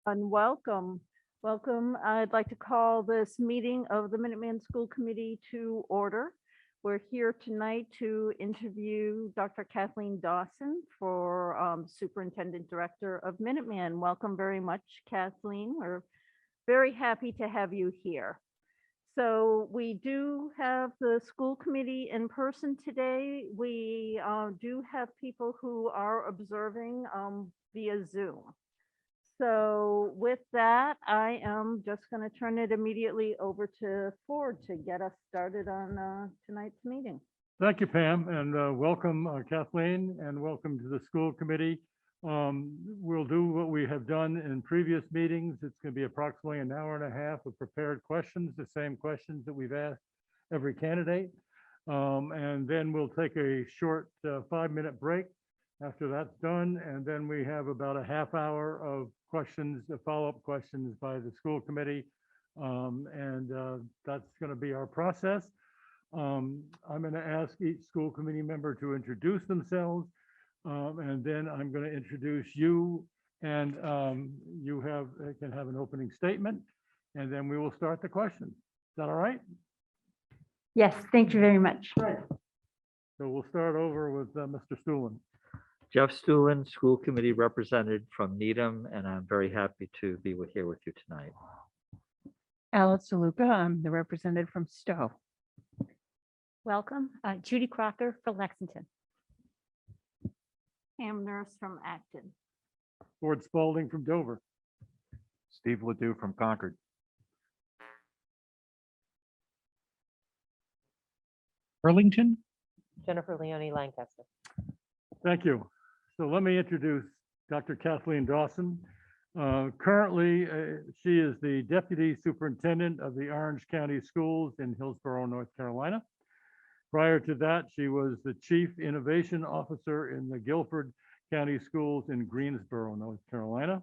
And welcome. Welcome. I'd like to call this meeting of the Minuteman School Committee to order. We're here tonight to interview Dr. Kathleen Dawson for Superintendent Director of Minuteman. Welcome very much, Kathleen. We're very happy to have you here. So we do have the school committee in person today. We do have people who are observing via Zoom. So with that, I am just going to turn it immediately over to Ford to get us started on tonight's meeting. Thank you, Pam, and welcome Kathleen, and welcome to the school committee. We'll do what we have done in previous meetings. It's going to be approximately an hour and a half of prepared questions, the same questions that we've asked every candidate. And then we'll take a short 5-minute break after that's done. And then we have about a half hour of questions, follow-up questions by the school committee. That's going to be our process. I'm going to ask each school committee member to introduce themselves, and then I'm going to introduce you, and you can have an opening statement, and then we will start the questions. Is that all right? Yes, thank you very much. Right. So we'll start over with Mr. Stuhlin. Jeff Stuhlin, school committee representative from Needham, and I'm very happy to be here with you tonight. Alice DeLuca, I'm the representative from Stowe. Welcome, Judy Crocker for Lexington. Pam Nurse from Acton. Ford Spalding from Dover. Steve Ledoux from Concord. Burlington. Jennifer Leone, Lancaster. Thank you. So let me introduce Dr. Kathleen Dawson. Currently, she is the Deputy Superintendent of the Orange County Schools in Hillsborough, North Carolina. Prior to that, she was the Chief Innovation Officer in the Guilford County Schools in Greensboro, North Carolina.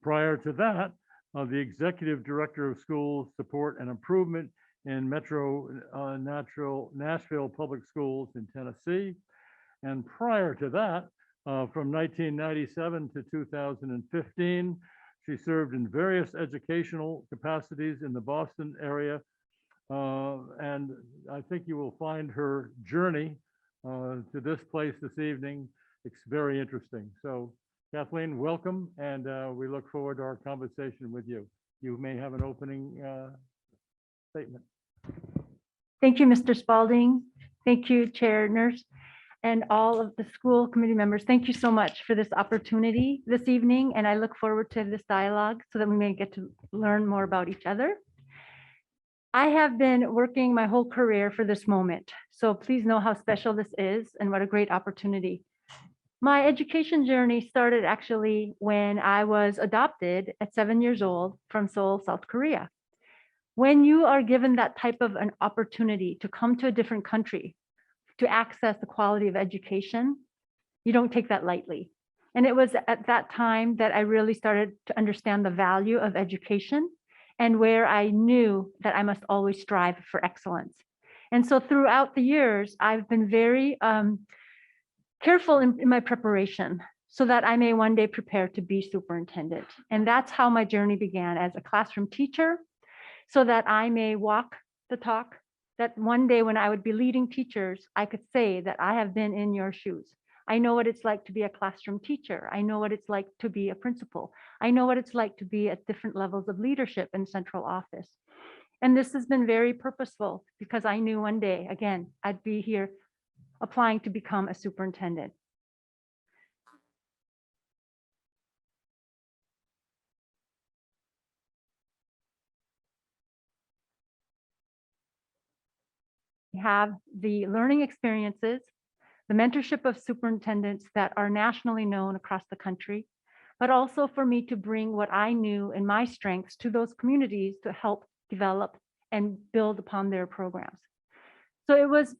Prior to that, the Executive Director of Schools Support and Improvement in Metro Nashville Public Schools in Tennessee. And prior to that, from 1997 to 2015, she served in various educational capacities in the Boston area. And I think you will find her journey to this place this evening. It's very interesting. So Kathleen, welcome, and we look forward to our conversation with you. You may have an opening statement. Thank you, Mr. Spalding. Thank you, Chair Nurse, and all of the school committee members. Thank you so much for this opportunity this evening, and I look forward to this dialogue so that we may get to learn more about each other. I have been working my whole career for this moment, so please know how special this is and what a great opportunity. My education journey started actually when I was adopted at 7 years old from Seoul, South Korea. When you are given that type of an opportunity to come to a different country, to access the quality of education, you don't take that lightly. And it was at that time that I really started to understand the value of education and where I knew that I must always strive for excellence. And so throughout the years, I've been very careful in my preparation so that I may one day prepare to be superintendent. And that's how my journey began as a classroom teacher, so that I may walk the talk, that one day when I would be leading teachers, I could say that I have been in your shoes. I know what it's like to be a classroom teacher. I know what it's like to be a principal. I know what it's like to be at different levels of leadership in central office. And this has been very purposeful because I knew one day, again, I'd be here applying to become a superintendent. We have the learning experiences, the mentorship of superintendents that are nationally known across the country, but also for me to bring what I knew and my strengths to those communities to help develop and build upon their programs. So it was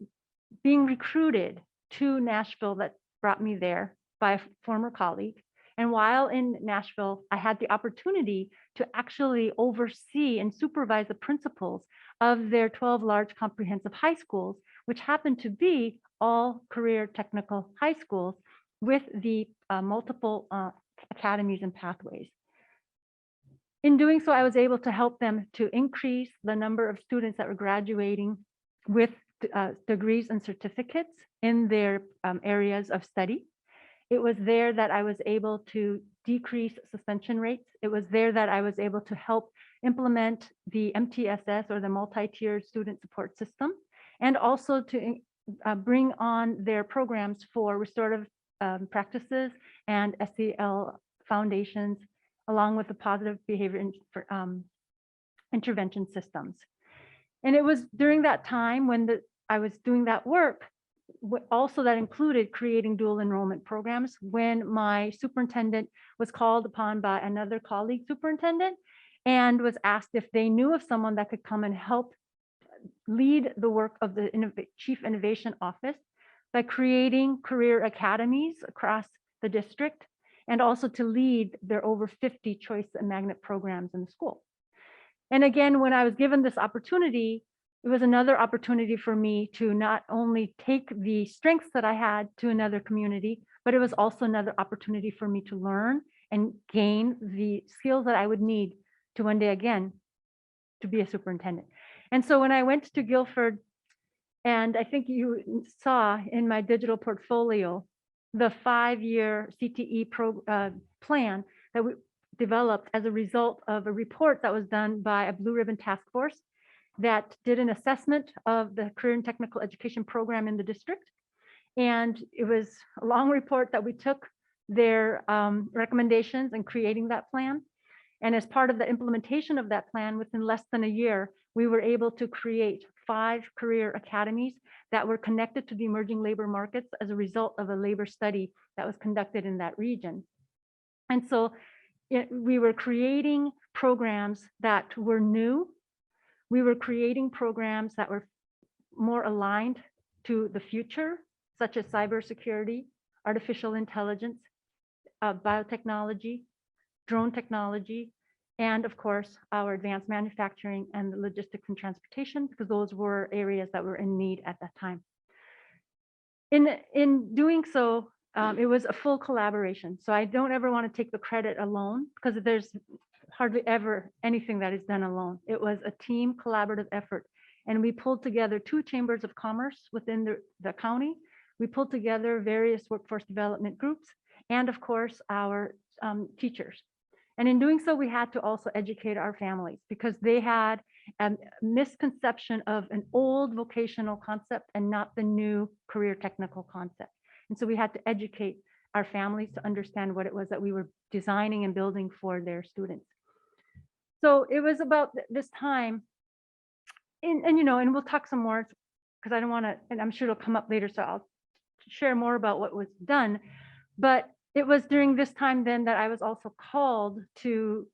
being recruited to Nashville that brought me there by a former colleague. And while in Nashville, I had the opportunity to actually oversee and supervise the principals of their 12 large comprehensive high schools, which happened to be all career technical high schools with the multiple academies and pathways. In doing so, I was able to help them to increase the number of students that were graduating with degrees and certificates in their areas of study. It was there that I was able to decrease suspension rates. It was there that I was able to help implement the MTSS, or the multi-tiered student support system, and also to bring on their programs for restorative practices and SEL foundations, along with the positive behavior intervention systems. And it was during that time when I was doing that work, also that included creating dual enrollment programs, when my superintendent was called upon by another colleague superintendent and was asked if they knew of someone that could come and help lead the work of the Chief Innovation Office by creating career academies across the district, and also to lead their over 50 choice and magnet programs in the school. And again, when I was given this opportunity, it was another opportunity for me to not only take the strengths that I had to another community, but it was also another opportunity for me to learn and gain the skills that I would need to one day again to be a superintendent. And so when I went to Guilford, and I think you saw in my digital portfolio, the 5-year CTE plan that we developed as a result of a report that was done by a Blue Ribbon Task Force that did an assessment of the career and technical education program in the district. And it was a long report that we took their recommendations in creating that plan. And as part of the implementation of that plan, within less than a year, we were able to create 5 career academies that were connected to the emerging labor markets as a result of a labor study that was conducted in that region. And so we were creating programs that were new. We were creating programs that were more aligned to the future, such as cybersecurity, artificial intelligence, biotechnology, drone technology, and of course, our advanced manufacturing and the logistics and transportation, because those were areas that were in need at that time. In doing so, it was a full collaboration. So I don't ever want to take the credit alone, because there's hardly ever anything that is done alone. It was a team collaborative effort. And we pulled together 2 chambers of commerce within the county. We pulled together various workforce development groups, and of course, our teachers. And in doing so, we had to also educate our families, because they had a misconception of an old vocational concept and not the new career technical concept. And so we had to educate our families to understand what it was that we were designing and building for their students. So it was about this time, and we'll talk some more, because I don't want to, and I'm sure it'll come up later, so I'll share more about what was done. But it was during this time then that I was also called to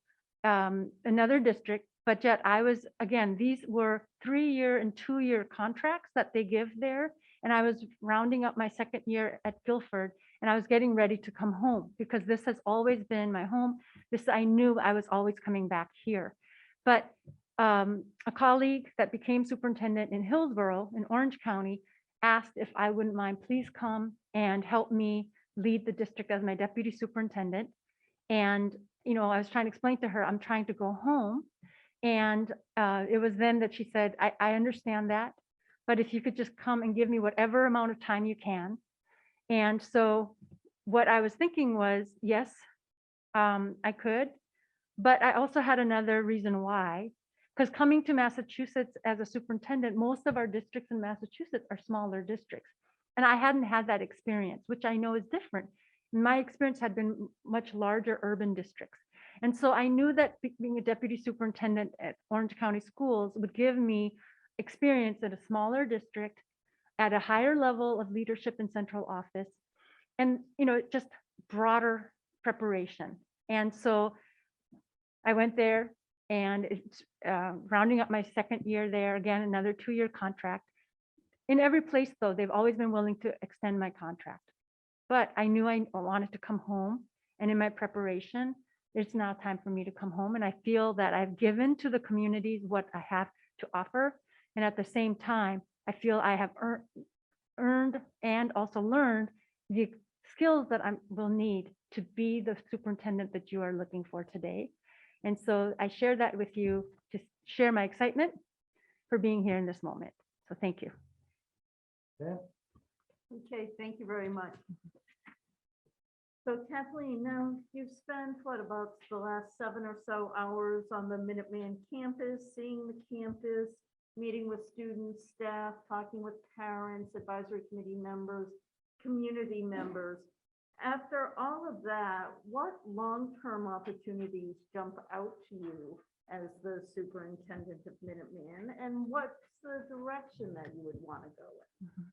another district, but yet I was, again, these were 3-year and 2-year contracts that they give there. And I was rounding up my 2nd year at Guilford, and I was getting ready to come home, because this has always been my home. I knew I was always coming back here. But a colleague that became superintendent in Hillsborough in Orange County asked if I wouldn't mind please come and help me lead the district as my deputy superintendent. And, I was trying to explain to her, I'm trying to go home. And it was then that she said, I understand that, but if you could just come and give me whatever amount of time you can. And so what I was thinking was, yes, I could, but I also had another reason why, because coming to Massachusetts as a superintendent, most of our districts in Massachusetts are smaller districts. And I hadn't had that experience, which I know is different. My experience had been much larger urban districts. And so I knew that being a deputy superintendent at Orange County Schools would give me experience at a smaller district, at a higher level of leadership in central office, and just broader preparation. And so I went there, and it's rounding up my 2nd year there, again, another 2-year contract. In every place, though, they've always been willing to extend my contract. But I knew I wanted to come home. And in my preparation, it's now time for me to come home. And I feel that I've given to the communities what I have to offer. And at the same time, I feel I have earned and also learned the skills that I will need to be the superintendent that you are looking for today. And so I share that with you to share my excitement for being here in this moment. So thank you. Okay, thank you very much. So Kathleen, now you've spent what, about the last 7 or so hours on the Minuteman campus, seeing the campus, meeting with students, staff, talking with parents, advisory committee members, community members. After all of that, what long-term opportunities jump out to you as the superintendent of Minuteman, and what's the direction that you would want to go in?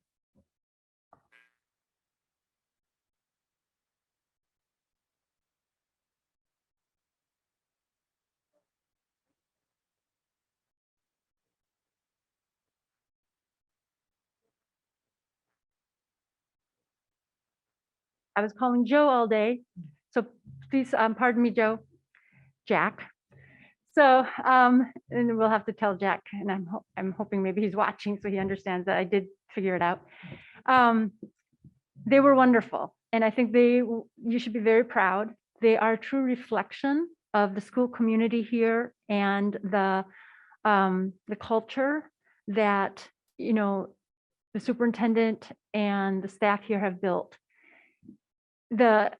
I was calling Joe all day, so please pardon me, Joe, Jack. So, and we'll have to tell Jack, and I'm hoping maybe he's watching so he understands that I did figure it out. They were wonderful, and I think you should be very proud. They are a true reflection of the school community here and the culture that, you know, the superintendent and the staff here have built. The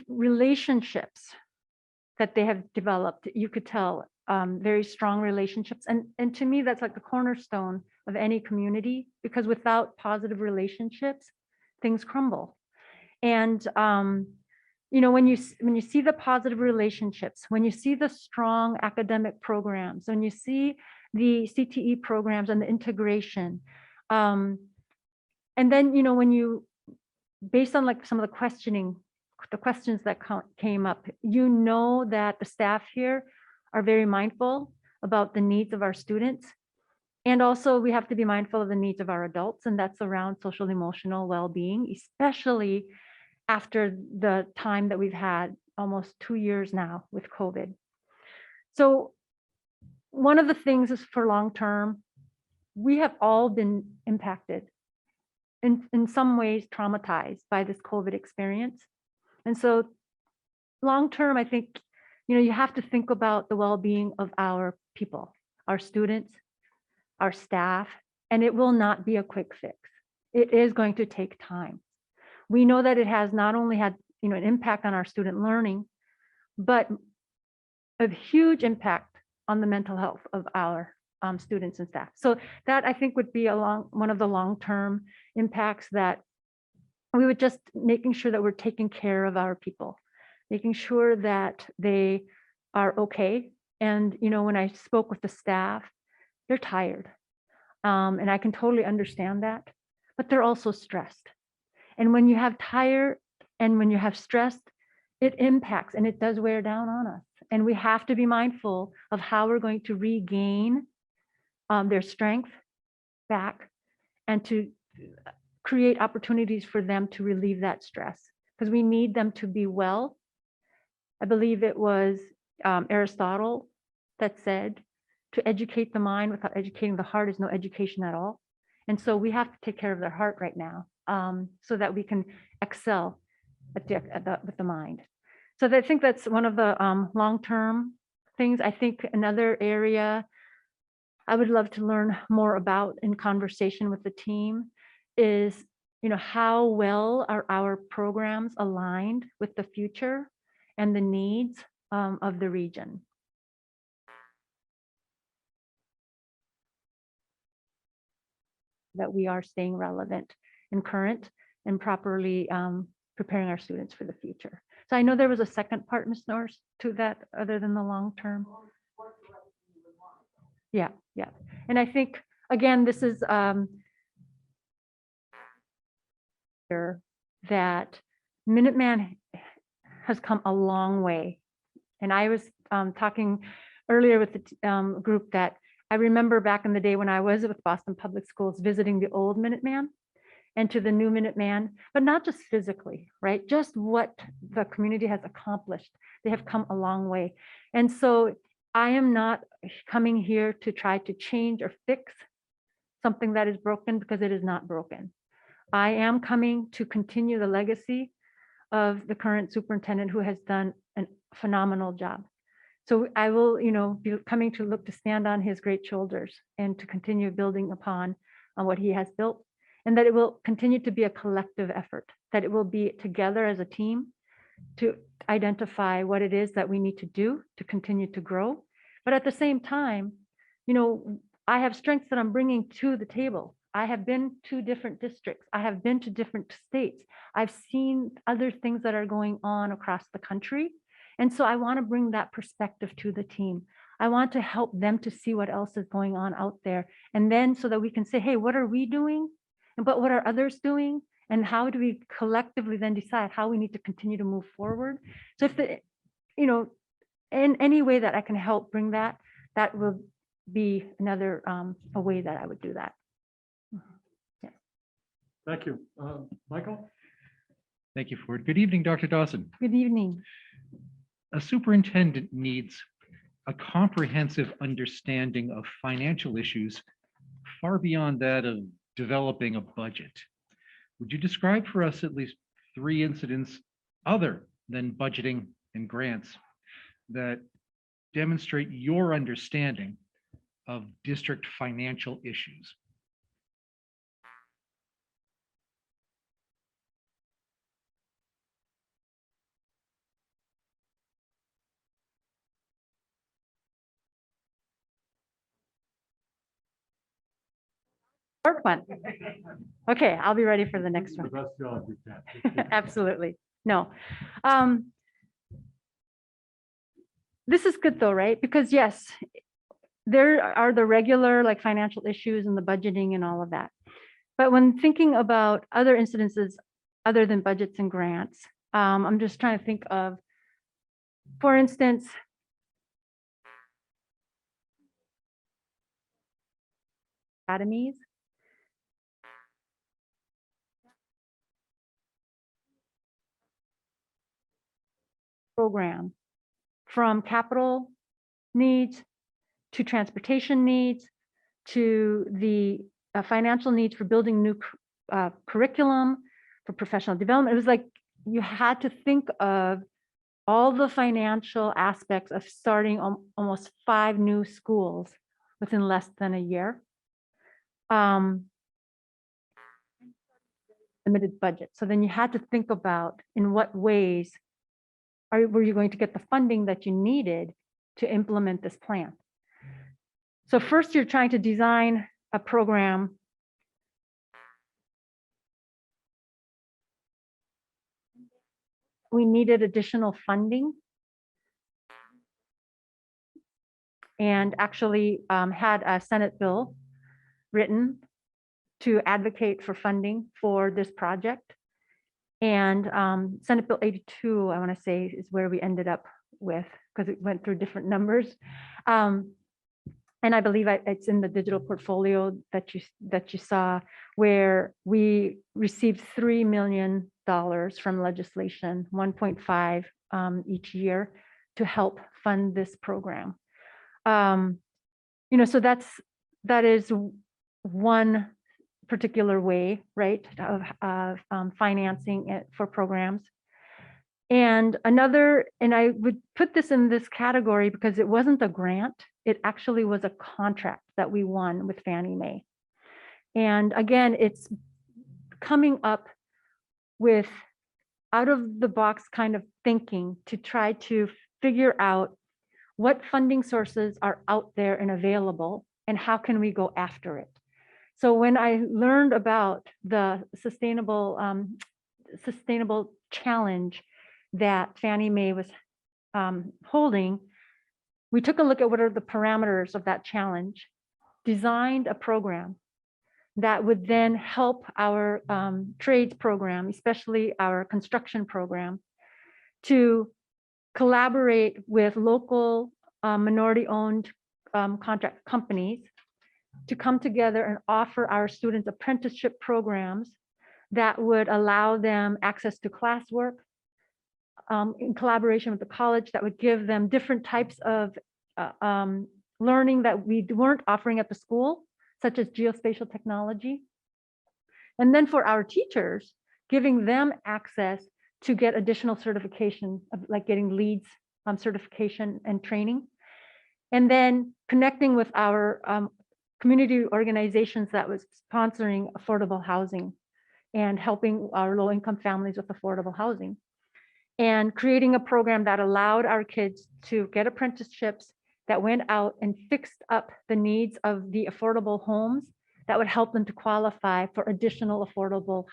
relationships that they have developed, you could tell, very strong relationships. And to me, that's like the cornerstone of any community, because without positive relationships, things crumble. And, you know, when you see the positive relationships, when you see the strong academic programs, when you see the CTE programs and the integration, and then, you know, when you, based on like some of the questions that came up, you know that the staff here are very mindful about the needs of our students. And also we have to be mindful of the needs of our adults, and that's around social emotional well-being, especially after the time that we've had almost 2 years now with COVID. So one of the things is for long-term, we have all been impacted, in some ways traumatized by this COVID experience. And so long-term, I think, you know, you have to think about the well-being of our people, our students, our staff, and it will not be a quick fix. It is going to take time. We know that it has not only had, you know, an impact on our student learning, but a huge impact on the mental health of our students and staff. So that, I think, would be one of the long-term impacts, that we would just making sure that we're taking care of our people, making sure that they are okay. And, you know, when I spoke with the staff, they're tired. And I can totally understand that, but they're also stressed. And when you have tired and when you have stressed, it impacts and it does wear down on us. And we have to be mindful of how we're going to regain their strength back and to create opportunities for them to relieve that stress, because we need them to be well. I believe it was Aristotle that said, to educate the mind without educating the heart is no education at all. And so we have to take care of their heart right now, so that we can excel with the mind. So I think that's one of the long-term things. I think another area I would love to learn more about in conversation with the team is, you know, how well are our programs aligned with the future and the needs of the region. That we are staying relevant and current and properly preparing our students for the future. So I know there was a second part, Ms. Norris, to that other than the long term. Yeah. And I think, again, this is that Minuteman has come a long way. And I was talking earlier with the group that I remember back in the day when I was with Boston Public Schools visiting the old Minuteman and to the new Minuteman, but not just physically, right? Just what the community has accomplished. They have come a long way. And so I am not coming here to try to change or fix something that is broken, because it is not broken. I am coming to continue the legacy of the current superintendent, who has done a phenomenal job. So I will, be coming to look to stand on his great shoulders and to continue building upon on what he has built, and that it will continue to be a collective effort, that it will be together as a team to identify what it is that we need to do to continue to grow. But at the same time, I have strengths that I'm bringing to the table. I have been to different districts. I have been to different states. I've seen other things that are going on across the country. And so I want to bring that perspective to the team. I want to help them to see what else is going on out there. And then so that we can say, hey, what are we doing? But what are others doing? And how do we collectively then decide how we need to continue to move forward? So if in any way that I can help bring that, that will be another a way that I would do that. Thank you. Michael? Thank you for it. Good evening, Dr. Dawson. Good evening. A superintendent needs a comprehensive understanding of financial issues far beyond that of developing a budget. Would you describe for us at least 3 incidents other than budgeting and grants that demonstrate your understanding of district financial issues? Short one. Okay, I'll be ready for the next The one. best job you can. Absolutely. No. This is good though, right? Because yes, there are the regular like financial issues and the budgeting and all of that. But when thinking about other incidences other than budgets and grants, I'm just trying to think of, for instance, academies. Program from capital needs to transportation needs to the financial needs for building new curriculum for professional development. It was like you had to think of all the financial aspects of starting almost 5 new schools within less than a year. Limited budget. So then you had to think about in what ways were you going to get the funding that you needed to implement this plan. So first you're trying to design a program we needed additional funding and actually had a Senate bill written to advocate for funding for this project. And Senate Bill 82, I want to say, is where we ended up with, because it went through different numbers. And I believe it's in the digital portfolio that you saw, where we received $3 million from legislation, 1.5 each year, to help fund this program. So that is one particular way, right, of financing it for programs. And another, and I would put this in this category because it wasn't a grant, it actually was a contract that we won with Fannie Mae. And again, it's coming up with out of the box kind of thinking to try to figure out what funding sources are out there and available and how can we go after it. So when I learned about the sustainable challenge that Fannie Mae was holding, we took a look at what are the parameters of that challenge, designed a program that would then help our trades program, especially our construction program, to collaborate with local minority-owned contract companies to come together and offer our students apprenticeship programs that would allow them access to classwork in collaboration with the college, that would give them different types of learning that we weren't offering at the school, such as geospatial technology. And then for our teachers, giving them access to get additional certification, of like getting leads certification and training. And then connecting with our community organizations that was sponsoring affordable housing and helping our low-income families with affordable housing. And creating a program that allowed our kids to get apprenticeships that went out and fixed up the needs of the affordable homes that would help them to qualify for additional affordable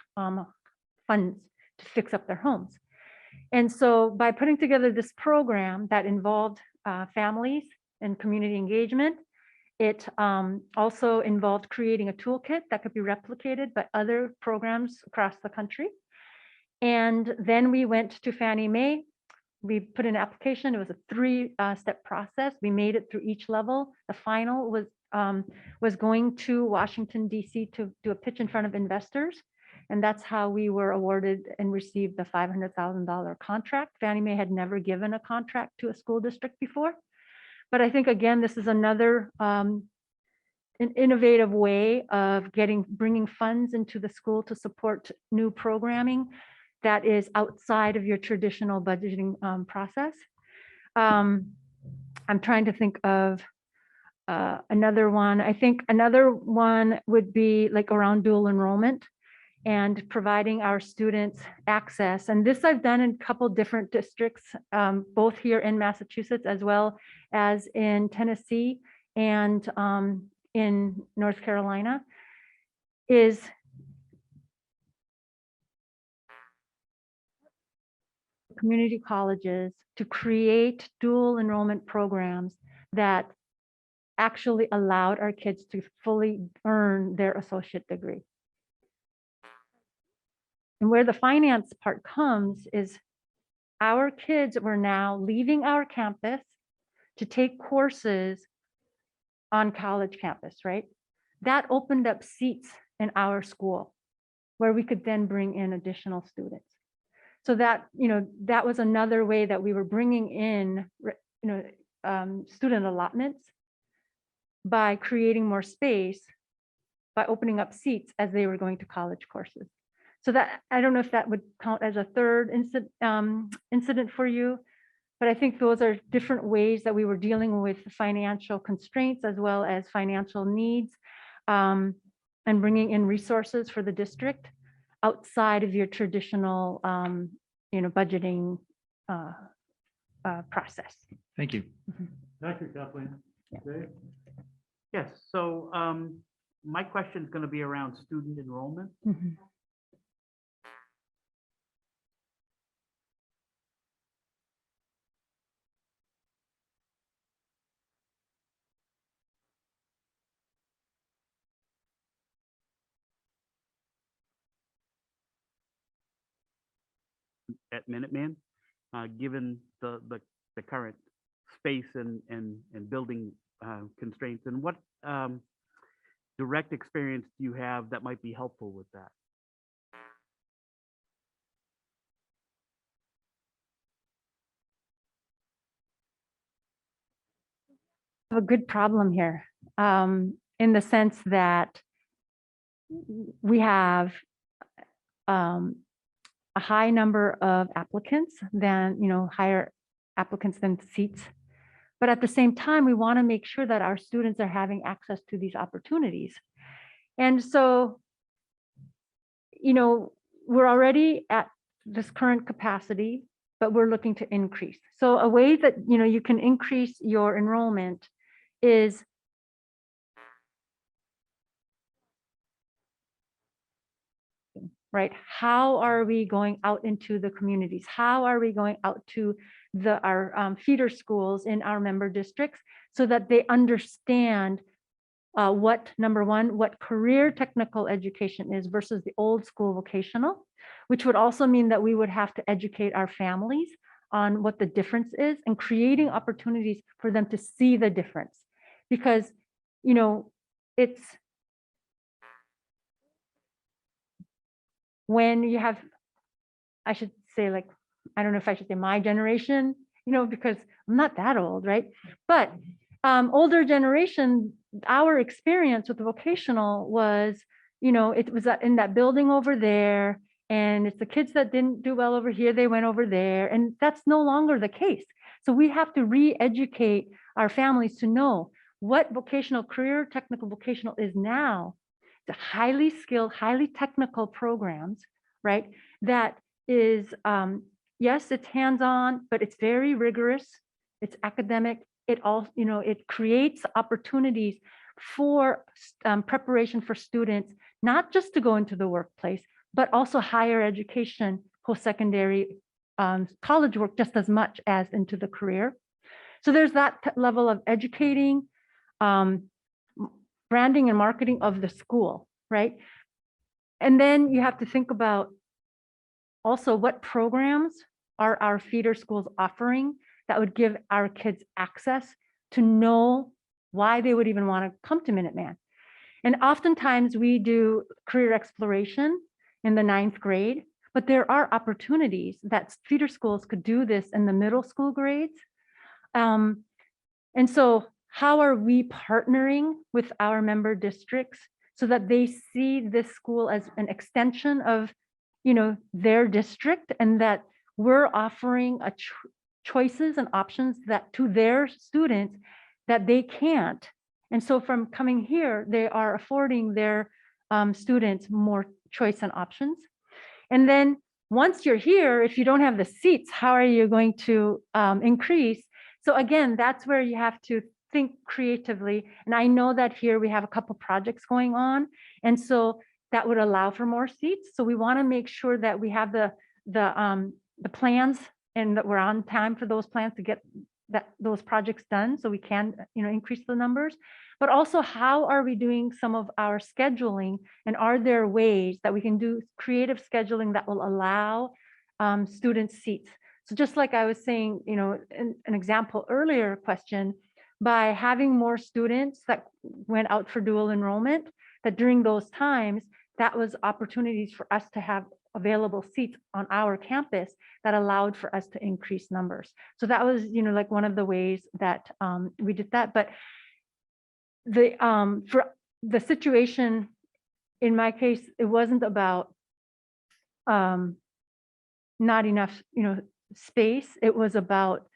funds to fix up their homes. And so by putting together this program that involved families and community engagement, it also involved creating a toolkit that could be replicated by other programs across the country. And then we went to Fannie Mae. We put in an application. It was a three-step process. We made it through each level. The final was going to Washington, D.C. to do a pitch in front of investors. And that's how we were awarded and received the $500,000 contract. Fannie Mae had never given a contract to a school district before. But I think, again, this is another an innovative way of bringing funds into the school to support new programming that is outside of your traditional budgeting process. I'm trying to think of another one. I think another one would be like around dual enrollment and providing our students access. And this I've done in a couple different districts, both here in Massachusetts as well as in Tennessee and in North Carolina, is community colleges to create dual enrollment programs that actually allowed our kids to fully earn their associate degree. And where the finance part comes is our kids were now leaving our campus to take courses on college campus, right? That opened up seats in our school where we could then bring in additional students. So that, that was another way that we were bringing in, student allotments by creating more space, by opening up seats as they were going to college courses. So that, I don't know if that would count as a third incident for you, but I think those are different ways that we were dealing with financial constraints as well as financial needs, and bringing in resources for the district outside of your traditional, budgeting process. Thank you. Thank you, Kathleen. Dave? Yes, so my question is going to be around student enrollment. Mhm. At Minuteman, given the current space and building constraints, and what direct experience do you have that might be helpful with that? A good problem here, in the sense that we have a high number of applicants than, higher applicants than seats. But at the same time, we want to make sure that our students are having access to these opportunities. And so, we're already at this current capacity, but we're looking to increase. So a way that, you can increase your enrollment is right? How are we going out into the communities? How are we going out to our feeder schools in our member districts so that they understand number one, what career technical education is versus the old school vocational, which would also mean that we would have to educate our families on what the difference is and creating opportunities for them to see the difference. Because, it's when you have, I should say, like, I don't know if I should say my generation, because I'm not that old, right? But older generation, our experience with the vocational was, it was in that building over there, and it's the kids that didn't do well over here, they went over there, and that's no longer the case. So we have to re-educate our families to know what vocational career, technical vocational is now. The highly skilled, highly technical programs, right? That is, yes, it's hands-on, but it's very rigorous. It's academic. It all, it creates opportunities for preparation for students, not just to go into the workplace, but also higher education, post-secondary, college work just as much as into the career. So there's that level of educating, branding and marketing of the school, right? And then you have to think about also what programs are our feeder schools offering that would give our kids access to know why they would even want to come to Minuteman. And oftentimes we do career exploration in the 9th grade, but there are opportunities that feeder schools could do this in the middle school grades. And so how are we partnering with our member districts so that they see this school as an extension of, their district, and that we're offering choices and options that to their students that they can't. And so from coming here, they are affording their students more choice and options. And then once you're here, if you don't have the seats, how are you going to increase? So again, that's where you have to think creatively. And I know that here we have a couple projects going on. And so that would allow for more seats. So we want to make sure that we have the plans and that we're on time for those plans to get those projects done so we can, increase the numbers. But also, how are we doing some of our scheduling, and are there ways that we can do creative scheduling that will allow student seats? So just like I was saying, in an example earlier question, by having more students that went out for dual enrollment, that during those times, that was opportunities for us to have available seats on our campus that allowed for us to increase numbers. So that was, like one of the ways that we did that. But for the situation, in my case, it wasn't about not enough, space. It was about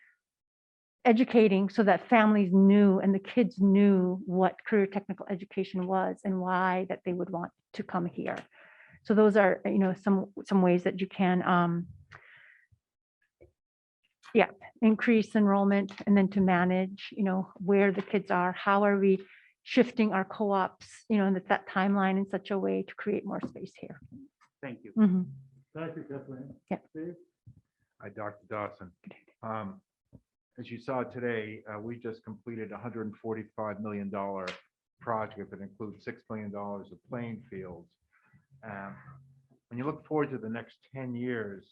educating so that families knew and the kids knew what career technical education was and why that they would want to come here. So those are, some ways that you can, increase enrollment, and then to manage, where the kids are, how are we shifting our co-ops, and that timeline in such a way to create more space here. Thank you. Mhm. Thank you, Kathleen. Yeah. Steve? Hi, Dr. Dawson. As you saw today, we just completed a $145 million project that includes $6 million of playing fields. When you look forward to the next 10 years,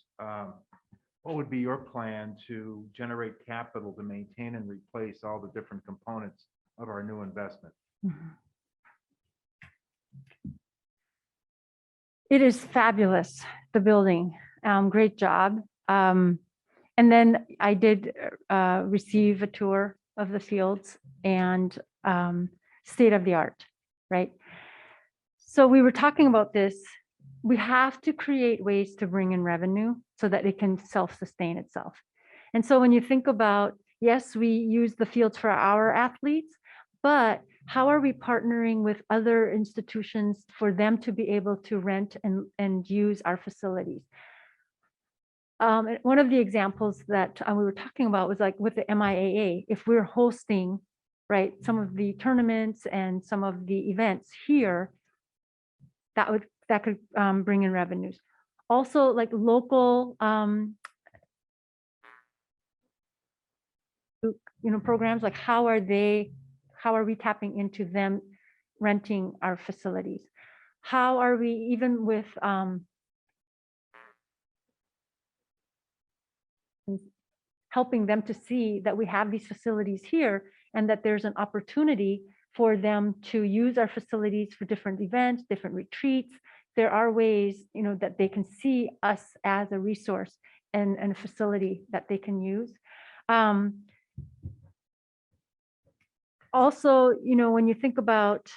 what would be your plan to generate capital to maintain and replace all the different components of our new investment? It is fabulous, the building. Great job. And then I did receive a tour of the fields, and state of the art, right? So we were talking about this. We have to create ways to bring in revenue so that it can self-sustain itself. And so when you think about, yes, we use the fields for our athletes, but how are we partnering with other institutions for them to be able to rent and use our facilities? One of the examples that we were talking about was like with the MIAA, if we're hosting, right, some of the tournaments and some of the events here, that could bring in revenues. Also, like local, programs, like how are we tapping into them renting our facilities? How are we, even with helping them to see that we have these facilities here and that there's an opportunity for them to use our facilities for different events, different retreats. There are ways, that they can see us as a resource and a facility that they can use. Also, when you think about,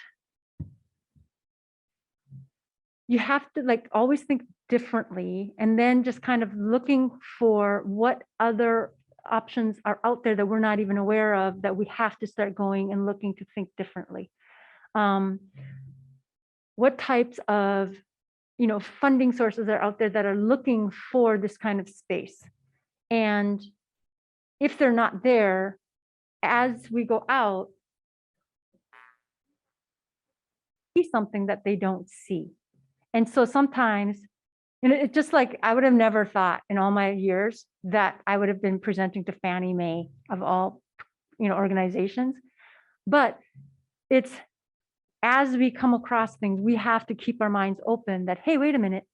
you have to like always think differently, and then just kind of looking for what other options are out there that we're not even aware of, that we have to start going and looking to think differently. What types of, funding sources are out there that are looking for this kind of space? And if they're not there, as we go out, see something that they don't see. And so sometimes, it's just like, I would have never thought in all my years that I would have been presenting to Fannie Mae of all, organizations. But it's, as we come across things, we have to keep our minds open that, hey, wait a minute,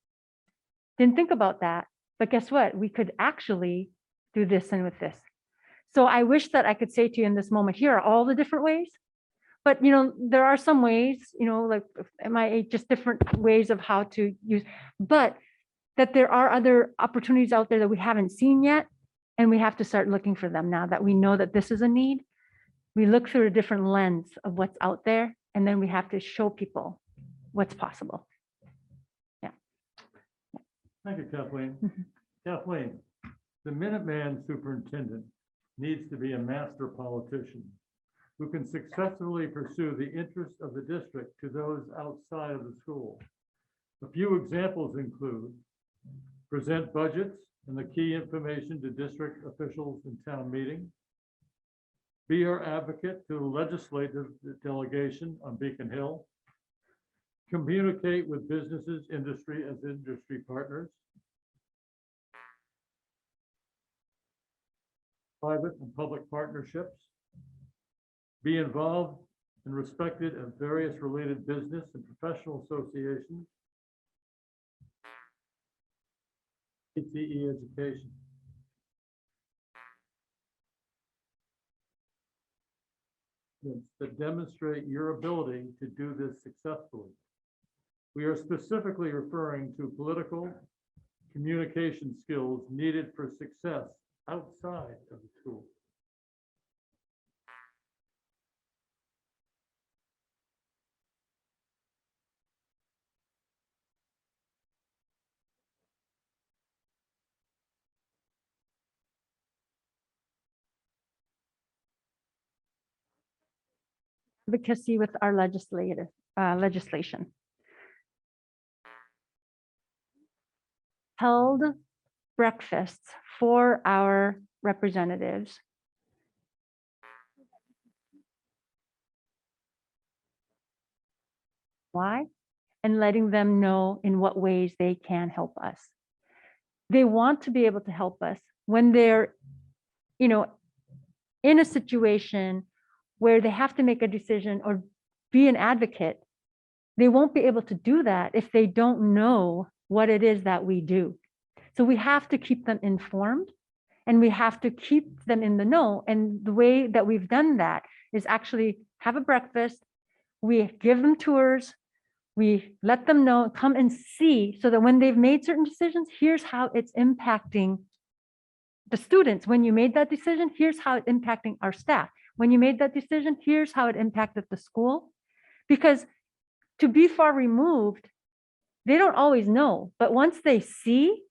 didn't think about that. But guess what? We could actually do this and with this. So I wish that I could say to you in this moment, here are all the different ways. But, there are some ways, like MIA, just different ways of how to use, but that there are other opportunities out there that we haven't seen yet. And we have to start looking for them now that we know that this is a need. We look through a different lens of what's out there, and then we have to show people what's possible. Thank you, Kathleen. Mhm. Kathleen, the Minuteman superintendent needs to be a master politician who can successfully pursue the interests of the district to those outside of the school. A few examples include present budgets and the key information to district officials in town meeting, be our advocate to the legislative delegation on Beacon Hill, communicate with businesses, industry as industry partners, private and public partnerships, be involved and respected at various related business and professional associations, PTE education. That demonstrate your ability to do this successfully. We are specifically referring to political communication skills needed for success outside of the school. Advocacy with our legislation. Held breakfasts for our representatives. Why? And letting them know in what ways they can help us. They want to be able to help us when they're, in a situation where they have to make a decision or be an advocate. They won't be able to do that if they don't know what it is that we do. So we have to keep them informed, and we have to keep them in the know. And the way that we've done that is actually have a breakfast. We give them tours. We let them know, come and see, so that when they've made certain decisions, here's how it's impacting the students. When you made that decision, here's how it's impacting our staff. When you made that decision, here's how it impacted the school. Because to be far removed, they don't always know, but once they see,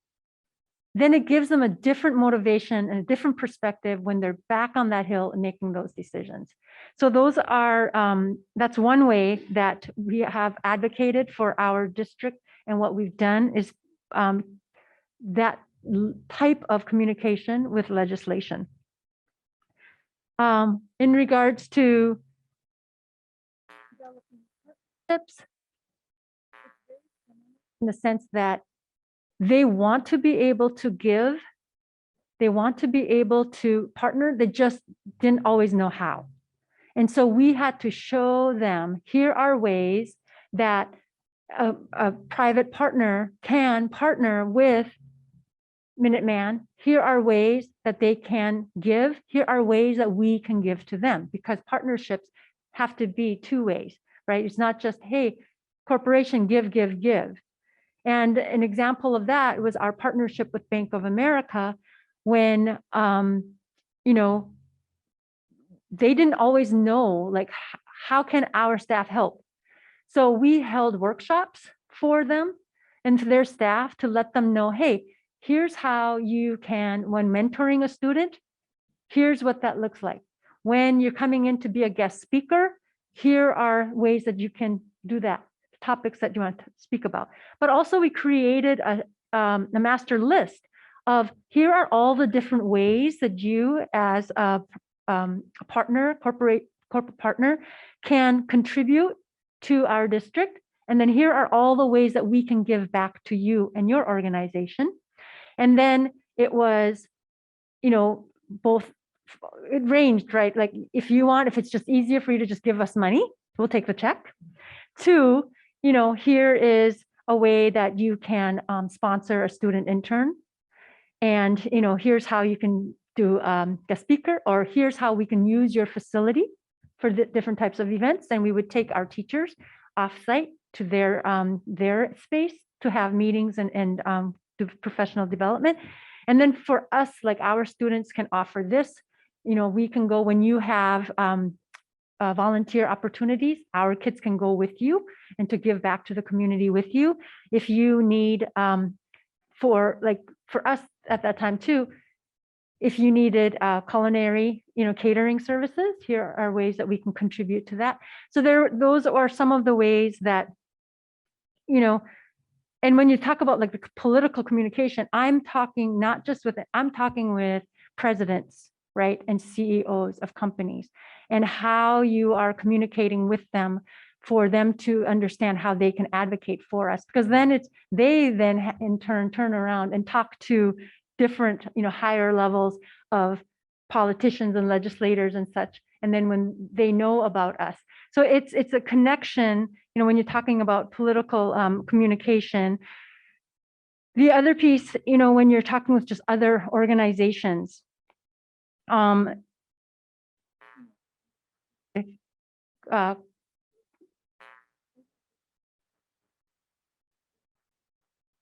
then it gives them a different motivation and a different perspective when they're back on that hill and making those decisions. So those are, that's one way that we have advocated for our district. And what we've done is that type of communication with legislation. In regards to tips, in the sense that they want to be able to give, they want to be able to partner, they just didn't always know how. And so we had to show them, here are ways that a private partner can partner with Minuteman. Here are ways that they can give. Here are ways that we can give to them, because partnerships have to be two ways, right? It's not just, hey, corporation, give, give, give. And an example of that was our partnership with Bank of America when, they didn't always know, like, how can our staff help? So we held workshops for them and for their staff to let them know, hey, here's how you can, when mentoring a student, here's what that looks like. When you're coming in to be a guest speaker, here are ways that you can do that, topics that you want to speak about. But also we created a master list of here are all the different ways that you as a partner, corporate partner can contribute to our district. And then here are all the ways that we can give back to you and your organization. And then it was, you know, both, it ranged, right? Like if you want, if it's just easier for you to just give us money, we'll take the check. Two, you know, here is a way that you can sponsor a student intern. And, you know, here's how you can do guest speaker, or here's how we can use your facility for the different types of events. And we would take our teachers offsite to their space to have meetings and do professional development. And then for us, like our students can offer this, you know, we can go when you have volunteer opportunities, our kids can go with you and to give back to the community with you. If you need, for us at that time too, if you needed culinary, you know, catering services, here are ways that we can contribute to that. So those are some of the ways that, you know, and when you talk about like the political communication, I'm talking not just with, I'm talking with presidents, right, and CEOs of companies, and how you are communicating with them for them to understand how they can advocate for us. Because then it's, they then in turn turn around and talk to different, you know, higher levels of politicians and legislators and such. And then when they know about us. So it's a connection, you know, when you're talking about political communication. The other piece, you know, when you're talking with just other organizations,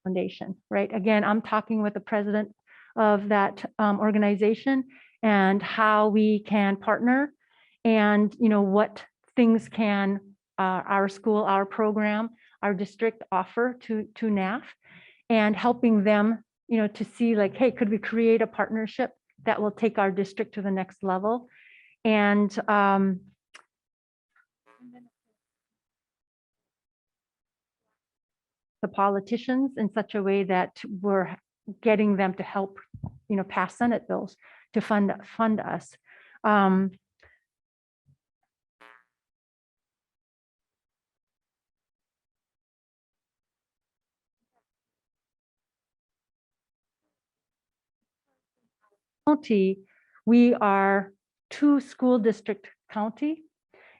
foundation, right? Again, I'm talking with the president of that organization and how we can partner and, you know, what things can our school, our program, our district offer to NAF, and helping them, you know, to see like, hey, could we create a partnership that will take our district to the next level? And the politicians in such a way that we're getting them to help, you know, pass Senate bills to fund us. County, we are 2 school district county.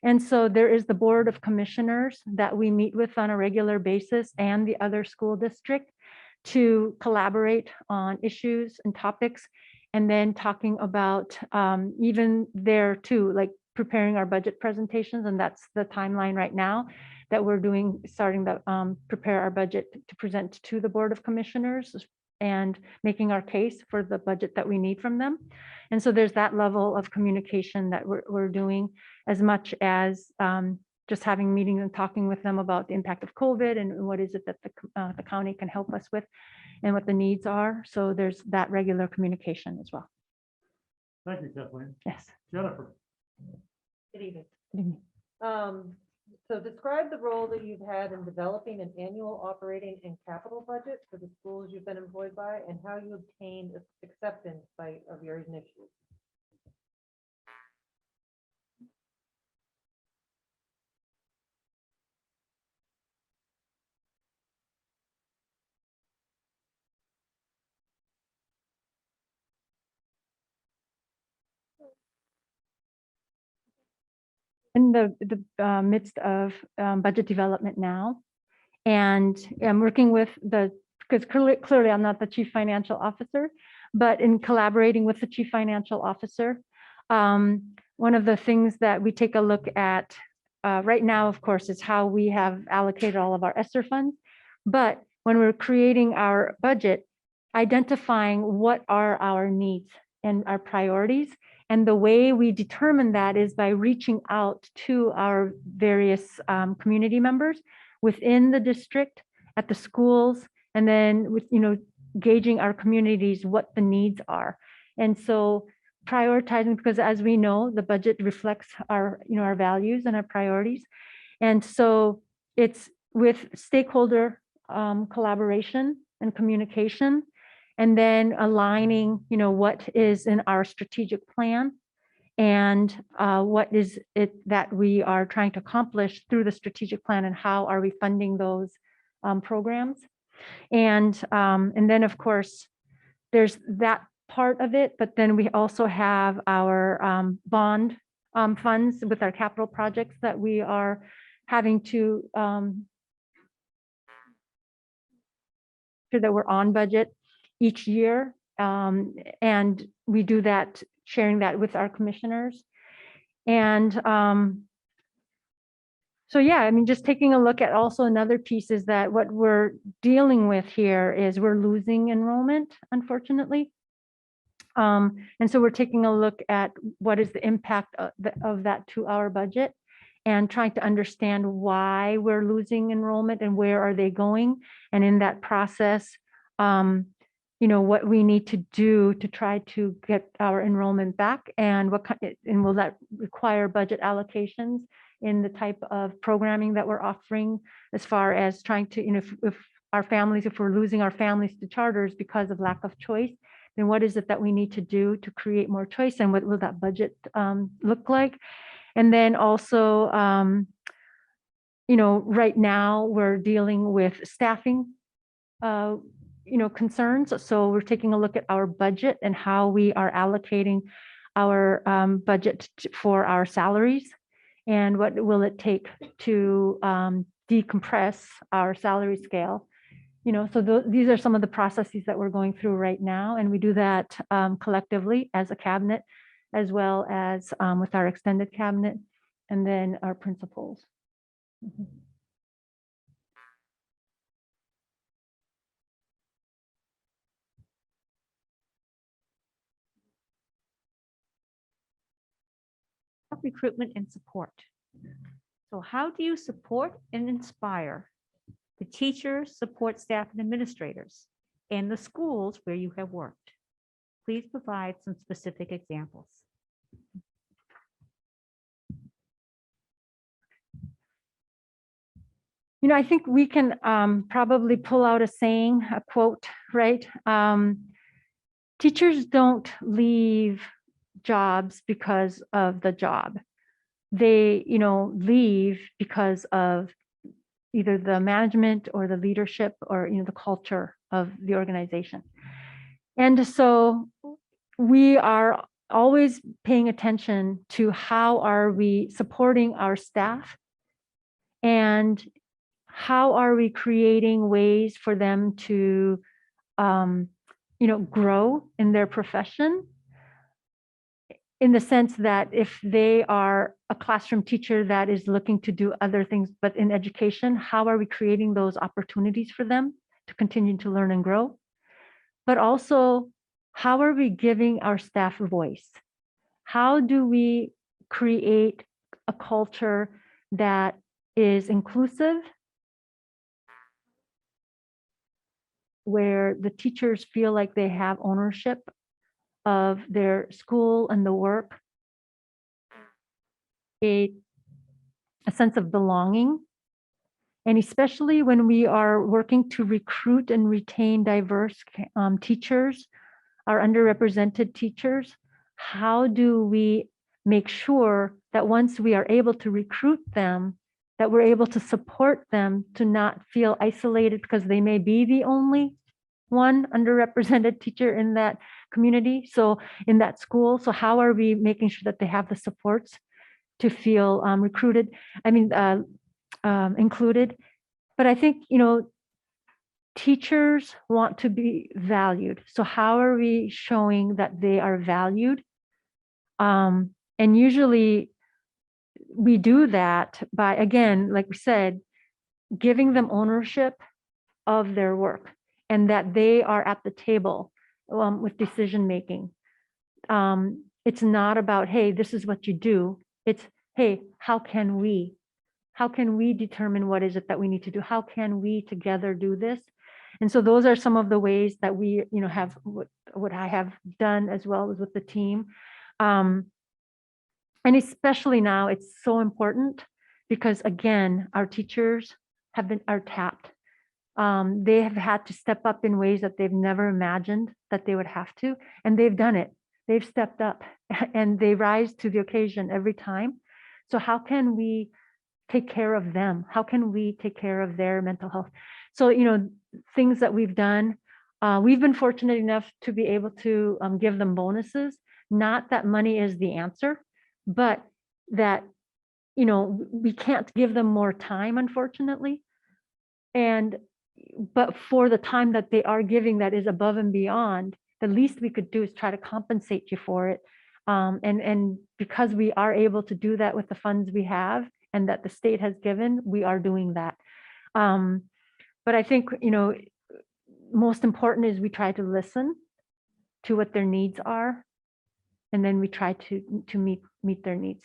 And so there is the Board of Commissioners that we meet with on a regular basis and the other school district to collaborate on issues and topics. And then talking about even there too, like preparing our budget presentations. And that's the timeline right now that we're doing, starting to prepare our budget to present to the Board of Commissioners and making our case for the budget that we need from them. And so there's that level of communication that we're doing, as much as just having meetings and talking with them about the impact of COVID and what is it that the county can help us with and what the needs are. So there's that regular communication as well. Thank you, Kathleen. Yes. Jennifer. Good evening. Good evening. So describe the role that you've had in developing an annual operating and capital budget for the schools you've been employed by, and how you obtained acceptance of your initiatives. In the midst of budget development now, and I'm working with because clearly I'm not the chief financial officer, but in collaborating with the chief financial officer, one of the things that we take a look at right now, of course, is how we have allocated all of our ESSER funds. But when we're creating our budget, identifying what are our needs and our priorities. And the way we determine that is by reaching out to our various community members within the district, at the schools, and then with, you know, gauging our communities, what the needs are. And so prioritizing, because as we know, the budget reflects our, our values and our priorities. And so it's with stakeholder collaboration and communication, and then aligning, what is in our strategic plan and what is it that we are trying to accomplish through the strategic plan, and how are we funding those programs. And then, of course, there's that part of it, but then we also have our bond funds with our capital projects that we are having to sure that we're on budget each year. And we do that, sharing that with our commissioners. And so, yeah, I mean, just taking a look at also another piece is that what we're dealing with here is we're losing enrollment, unfortunately. And so we're taking a look at what is the impact of that to our budget, and trying to understand why we're losing enrollment and where are they going. And in that process, what we need to do to try to get our enrollment back, and and will that require budget allocations in the type of programming that we're offering, as far as trying to, if we're losing our families to charters because of lack of choice, then what is it that we need to do to create more choice, and what will that budget look like? And then also, right now we're dealing with staffing, concerns. So we're taking a look at our budget and how we are allocating our budget for our salaries, and what will it take to decompress our salary scale. So these are some of the processes that we're going through right now, and we do that collectively as a cabinet, as well as with our extended cabinet, and then our principals. Recruitment and support. So how do you support and inspire the teachers, support staff, and administrators in the schools where you have worked? Please provide some specific examples. I think we can probably pull out a quote, right? Teachers don't leave jobs because of the job. They, leave because of either the management or the leadership, or, the culture of the organization. And so we are always paying attention to how are we supporting our staff, and how are we creating ways for them to, grow in their profession, in the sense that if they are a classroom teacher that is looking to do other things, but in education, how are we creating those opportunities for them to continue to learn and grow? But also, how are we giving our staff a voice? How do we create a culture that is inclusive, where the teachers feel like they have ownership of their school and the work, a sense of belonging, and especially when we are working to recruit and retain diverse teachers, our underrepresented teachers, how do we make sure that once we are able to recruit them, that we're able to support them to not feel isolated because they may be the only one underrepresented teacher in that community, so in that school. So how are we making sure that they have the supports to feel included? But I think, teachers want to be valued. So how are we showing that they are valued? And usually we do that by, again, like we said, giving them ownership of their work, and that they are at the table with decision making. It's not about, hey, this is what you do. It's, hey, how can we determine what is it that we need to do? How can we together do this? And so those are some of the ways that we, have what I have done, as well as with the team. And especially now, it's so important because again, our teachers are tapped. They have had to step up in ways that they've never imagined that they would have to, and they've done it. They've stepped up and they rise to the occasion every time. So how can we take care of them? How can we take care of their mental health? So, things that we've done, we've been fortunate enough to be able to give them bonuses. Not that money is the answer, but that, we can't give them more time, unfortunately. But for the time that they are giving that is above and beyond, the least we could do is try to compensate you for it. And because we are able to do that with the funds we have and that the state has given, we are doing that. But I think, most important is we try to listen to what their needs are. And then we try to meet their needs,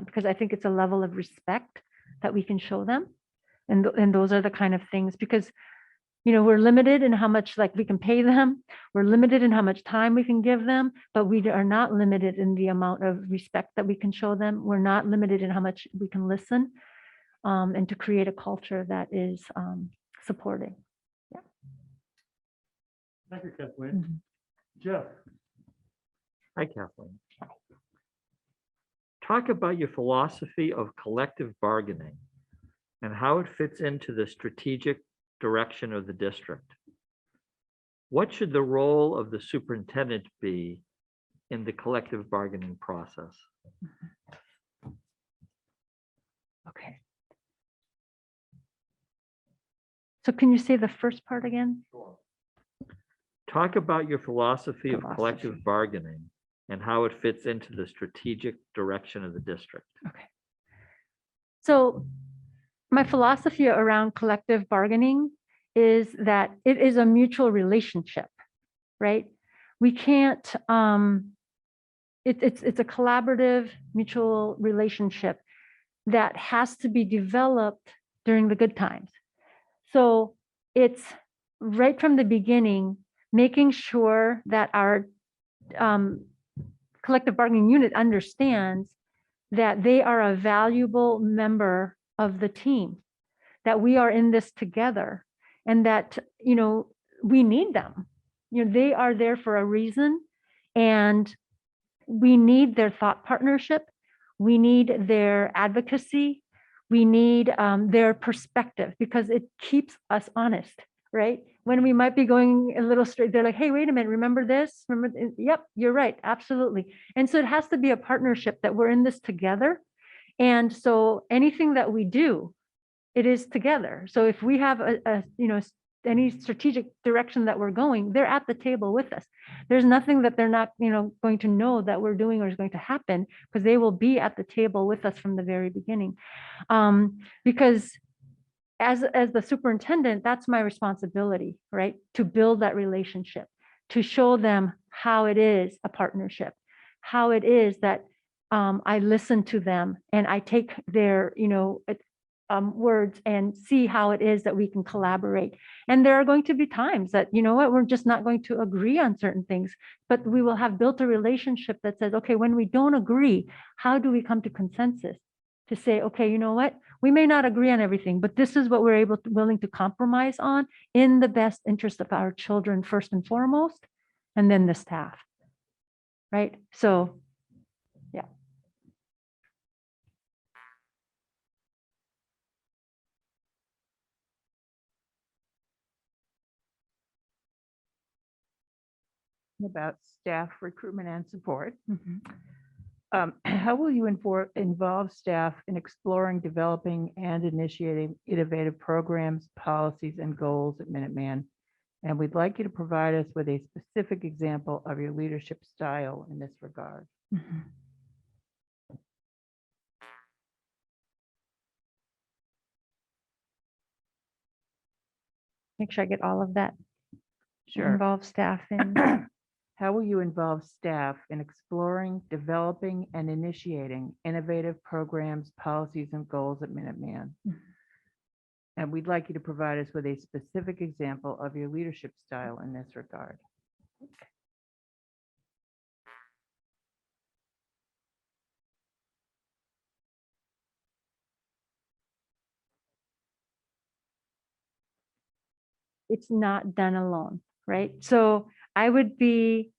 because I think it's a level of respect that we can show them. And those are the kind of things, because we're limited in how much we can pay them. We're limited in how much time we can give them, but we are not limited in the amount of respect that we can show them. We're not limited in how much we can listen, and to create a culture that is supporting. Yeah. Thank you, Kathleen. Jeff. Hi, Kathleen. Talk about your philosophy of collective bargaining and how it fits into the strategic direction of the district. What should the role of the superintendent be in the collective bargaining process? Okay. So can you say the first part again? Talk about your philosophy of Philosophy. collective bargaining and how it fits into the strategic direction of the district. Okay. So my philosophy around collective bargaining is that it is a mutual relationship, right? We can't, it's a collaborative mutual relationship that has to be developed during the good times. So it's right from the beginning, making sure that our collective bargaining unit understands that they are a valuable member of the team, that we are in this together, and that, we need them. They are there for a reason, and we need their thought partnership. We need their advocacy. We need their perspective, because it keeps us honest, right? When we might be going a little straight, they're like, hey, wait a minute, remember this? Remember, yep, you're right, absolutely. And so it has to be a partnership, that we're in this together. And so anything that we do, it is together. So if we have any strategic direction that we're going, they're at the table with us. There's nothing that they're not, going to know that we're doing or is going to happen, because they will be at the table with us from the very beginning. Because as the superintendent, that's my responsibility, right? To build that relationship, to show them how it is a partnership, how it is that I listen to them and I take their, words and see how it is that we can collaborate. And there are going to be times that, we're just not going to agree on certain things, but we will have built a relationship that says, okay, when we don't agree, how do we come to consensus to say, okay, you know what, we may not agree on everything, but this is what we're willing to compromise on in the best interest of our children first and foremost, and then the staff, right? So, yeah. About staff recruitment and support. Mhm. How will you involve staff in exploring, developing, and initiating innovative programs, policies, and goals at Minuteman? And we'd like you to provide us with a specific example of your leadership style in this regard. Mhm. Make sure I get all of that. Sure. Involve staff in. How will you involve staff in exploring, developing, and initiating innovative programs, policies, and goals at Minuteman? Mhm. And we'd like you to provide us with a specific example of your leadership style in this regard. it's not done alone, right? So I would be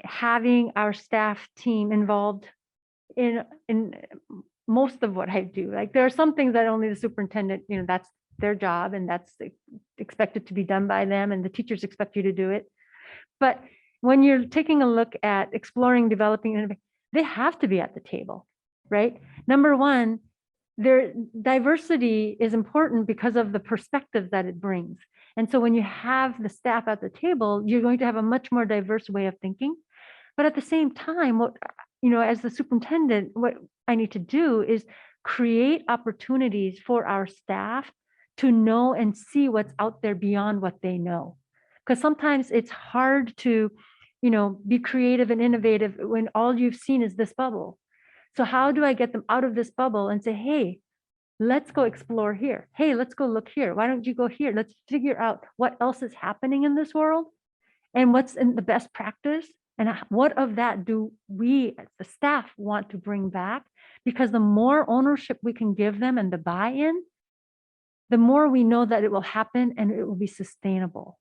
having our staff team involved in most of what I do. Like there are some things that only the superintendent, that's their job and that's expected to be done by them and the teachers expect you to do it. But when you're taking a look at exploring, developing, they have to be at the table, right? Number one, their diversity is important because of the perspective that it brings. And so when you have the staff at the table, you're going to have a much more diverse way of thinking. But at the same time, what, as the superintendent, what I need to do is create opportunities for our staff to know and see what's out there beyond what they know. Because sometimes it's hard to, be creative and innovative when all you've seen is this bubble. So how do I get them out of this bubble and say, hey, let's go explore here. Hey, let's go look here. Why don't you go here? Let's figure out what else is happening in this world and what's in the best practice. And what of that do we, as the staff, want to bring back? Because the more ownership we can give them and the buy-in, the more we know that it will happen and it will be sustainable.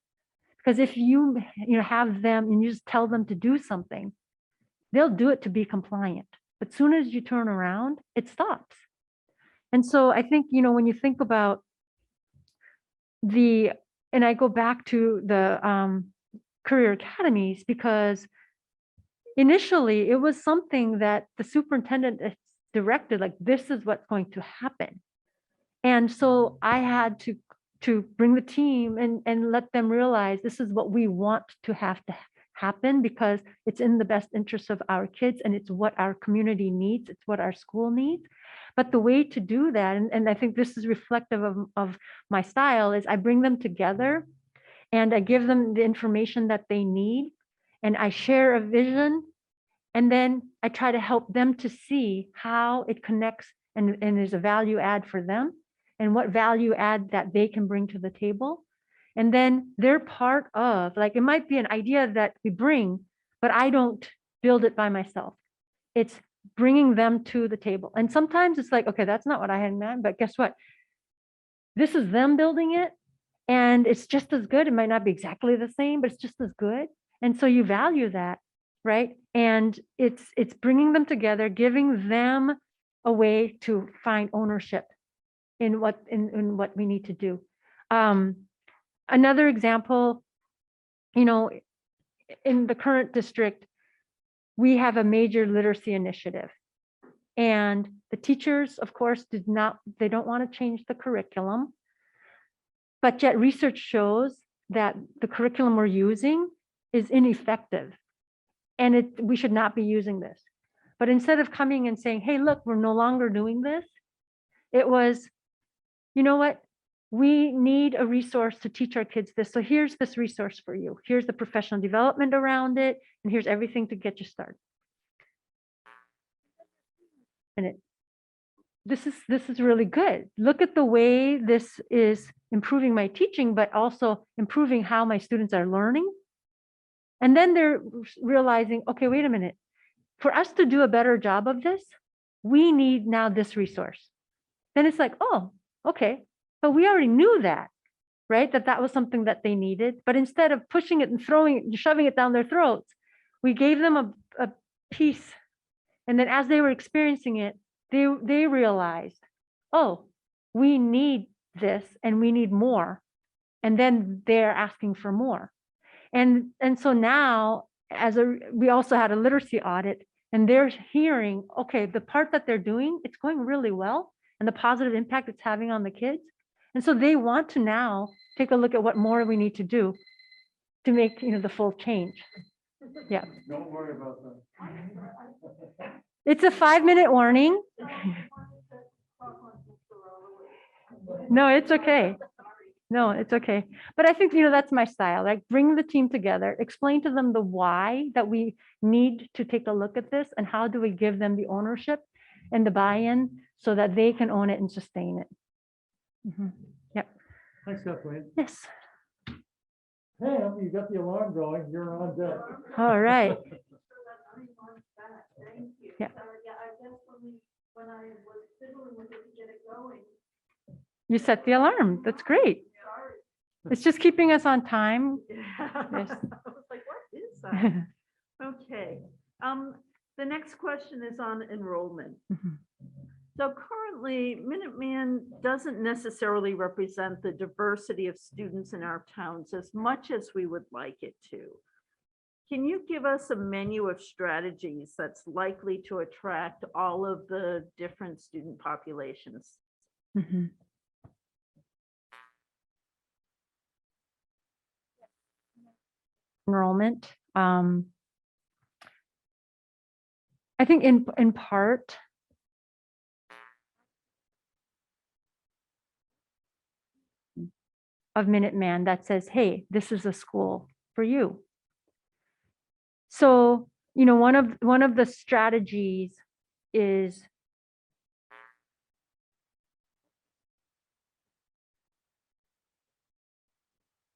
Because if you have them and you just tell them to do something, they'll do it to be compliant. But as soon as you turn around, it stops. And so I think, when you think about and I go back to the career academies, because initially it was something that the superintendent directed, like, this is what's going to happen. And so I had to bring the team and let them realize this is what we want to have to happen because it's in the best interest of our kids and it's what our community needs. It's what our school needs. But the way to do that, and I think this is reflective of my style, is I bring them together and I give them the information that they need and I share a vision. And then I try to help them to see how it connects and is a value add for them and what value add that they can bring to the table. And then they're part of, like, it might be an idea that we bring, but I don't build it by myself. It's bringing them to the table. And sometimes it's like, okay, that's not what I had in mind, but guess what? This is them building it and it's just as good. It might not be exactly the same, but it's just as good. And so you value that, right? And it's bringing them together, giving them a way to find ownership in what we need to do. Another example, in the current district, we have a major literacy initiative. And the teachers, of course, they don't want to change the curriculum. But yet research shows that the curriculum we're using is ineffective. And we should not be using this. But instead of coming and saying, hey, look, we're no longer doing this, it was, you know what? We need a resource to teach our kids this. So here's this resource for you. Here's the professional development around it. And here's everything to get you started. And this is really good. Look at the way this is improving my teaching, but also improving how my students are learning. And then they're realizing, okay, wait a minute. For us to do a better job of this, we need now this resource. Then it's like, oh, okay. But we already knew that, right? That was something that they needed. But instead of pushing it and shoving it down their throats, we gave them a piece. And then as they were experiencing it, they realized, oh, we need this and we need more. And then they're asking for more. And so now, we also had a literacy audit, and they're hearing, okay, the part that they're doing, it's going really well, and the positive impact it's having on the kids. And so they want to now take a look at what more we need to do to make the full change. Yeah. Don't worry about that. It's a 5-minute warning. No, it's okay. No, it's okay. But I think, that's my style. Like, bring the team together, explain to them the why that we need to take a look at this and how do we give them the ownership and the buy-in so that they can own it and sustain it. Yep. Thanks, Kathleen. Yes. Hey, you got the alarm going. You're on deck. All right. Yeah. You set the alarm. That's great. It's just keeping us on time. I was like, what is that? Okay. The next question is on enrollment. Mhm. So currently, Minuteman doesn't necessarily represent the diversity of students in our towns as much as we would like it to. Can you give us a menu of strategies that's likely to attract all of the different student populations? Mhm. Enrollment. I think in part, of Minuteman that says, hey, this is a school for you. So, one of the strategies is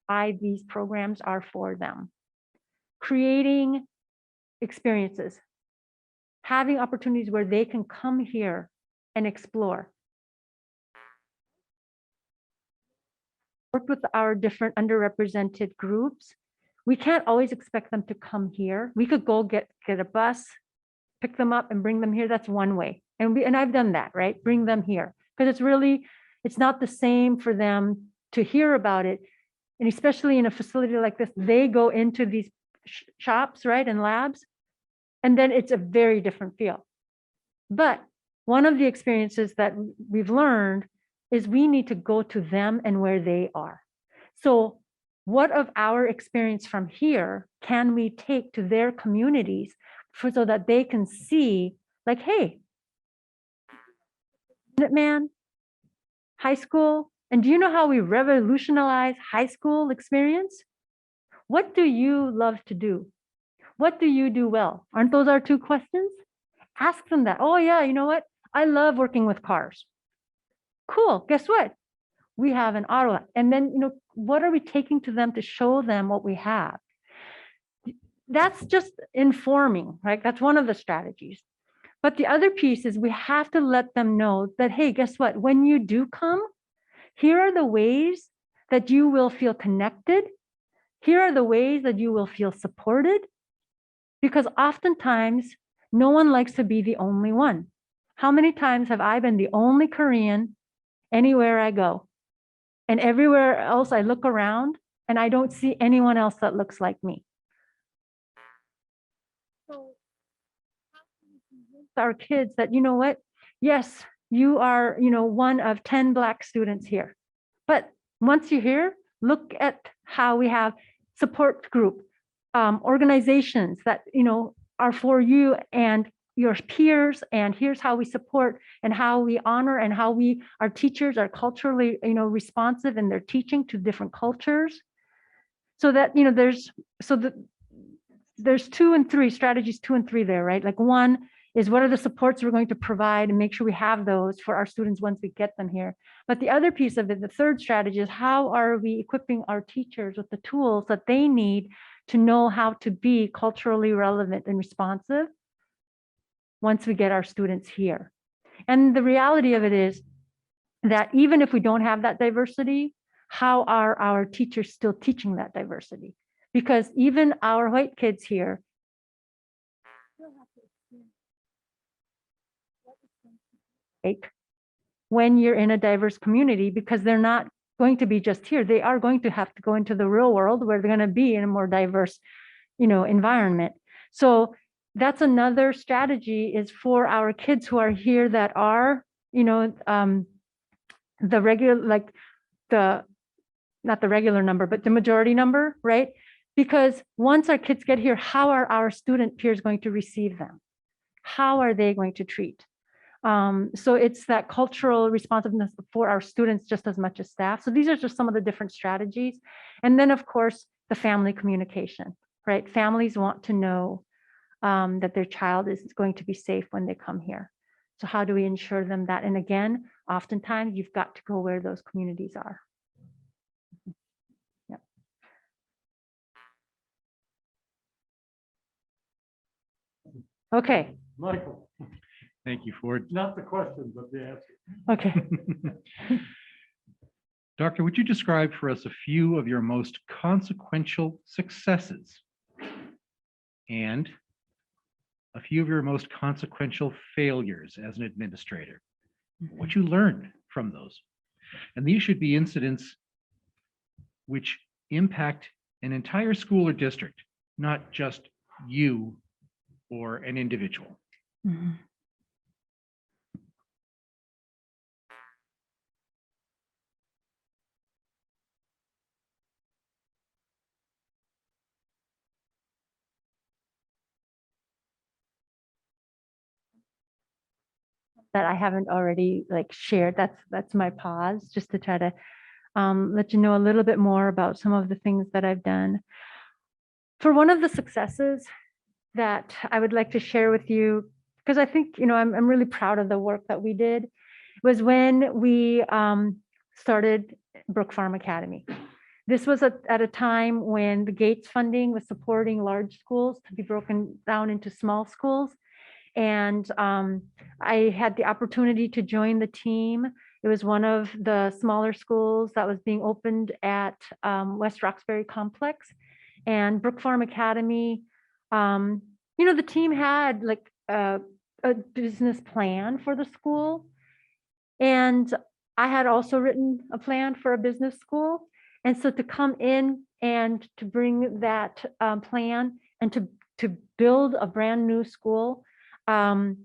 why these programs are for them. Creating experiences, having opportunities where they can come here and explore. Work with our different underrepresented groups. We can't always expect them to come here. We could go get a bus, pick them up and bring them here. That's one way. And I've done that, right? Bring them here. Because it's not the same for them to hear about it. And especially in a facility like this, they go into these shops, right, and labs, and then it's a very different feel. But one of the experiences that we've learned is we need to go to them and where they are. So what of our experience from here can we take to their communities so that they can see, like, hey, Minuteman, high school, and do you know how we revolutionize high school experience? What do you love to do? What do you do well? Aren't those our two questions? Ask them that. Oh yeah, you know what? I love working with cars. Cool, guess what? We have an auto. And then, what are we taking to them to show them what we have? That's just informing, right? That's one of the strategies. But the other piece is we have to let them know that, hey, guess what? When you do come, here are the ways that you will feel connected. Here are the ways that you will feel supported. Because oftentimes, no one likes to be the only one. How many times have I been the only Korean anywhere I go? And everywhere else I look around and I don't see anyone else that looks like me. So our kids that, you know what? Yes, you are, one of 10 Black students here. But once you're here, look at how we have support group, organizations that, are for you and your peers, and here's how we support and how we honor and how our teachers are culturally, responsive in their teaching to different cultures. So that, there's 2 and 3 strategies, 2 and 3 there, right? Like one is what are the supports we're going to provide and make sure we have those for our students once we get them here. But the other piece of it, the third strategy is how are we equipping our teachers with the tools that they need to know how to be culturally relevant and responsive once we get our students here. And the reality of it is that even if we don't have that diversity, how are our teachers still teaching that diversity? Because even our white kids here when you're in a diverse community, because they're not going to be just here. They are going to have to go into the real world where they're going to be in a more diverse, environment. So that's another strategy is for our kids who are here that are, the regular, like not the regular number, but the majority number, right? Because once our kids get here, how are our student peers going to receive them? How are they going to treat? So it's that cultural responsiveness for our students just as much as staff. So these are just some of the different strategies. And then of course, the family communication, right? Families want to know that their child is going to be safe when they come here. So how do we ensure them that? And again, oftentimes you've got to go where those communities are. Yep. Okay. Michael, Thank you, Ford. not the question, but the answer. Okay. Doctor, would you describe for us a few of your most consequential successes and a few of your most consequential failures as an administrator? What you learned from those? And these should be incidents which impact an entire school or district, not just you or an individual. Mhm. That I haven't already like shared. That's my pause, just to try to let you know a little bit more about some of the things that I've done. For one of the successes that I would like to share with you, because I think, I'm really proud of the work that we did, was when we started Brook Farm Academy. This was at a time when the Gates funding was supporting large schools to be broken down into small schools. And I had the opportunity to join the team. It was one of the smaller schools that was being opened at West Roxbury Complex. And Brook Farm Academy, the team had like a business plan for the school. And I had also written a plan for a business school. And so to come in and to bring that plan and to build a brand new school, a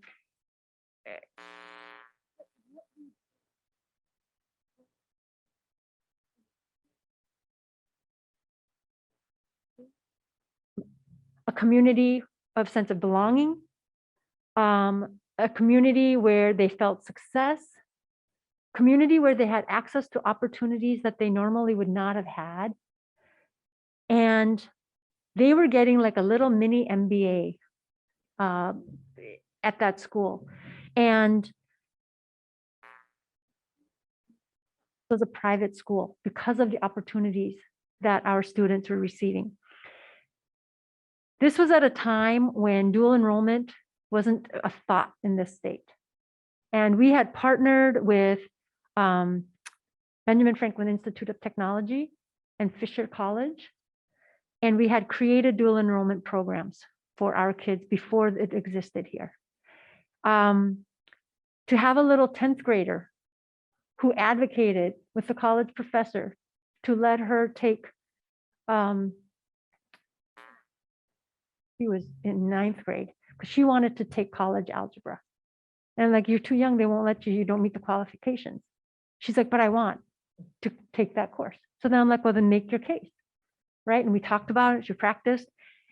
community of sense of belonging, a community where they felt success, community where they had access to opportunities that they normally would not have had. And they were getting like a little mini MBA at that school. And it was a private school because of the opportunities that our students were receiving. This was at a time when dual enrollment wasn't a thought in this state. And we had partnered with Benjamin Franklin Institute of Technology and Fisher College. And we had created dual enrollment programs for our kids before it existed here. To have a little 10th grader who advocated with the college professor to let her take, she was in 9th grade, because she wanted to take college algebra. And like, you're too young, they won't let you, you don't meet the qualifications. She's like, but I want to take that course. So then I'm like, well, then make your case, right? And we talked about it, she practiced.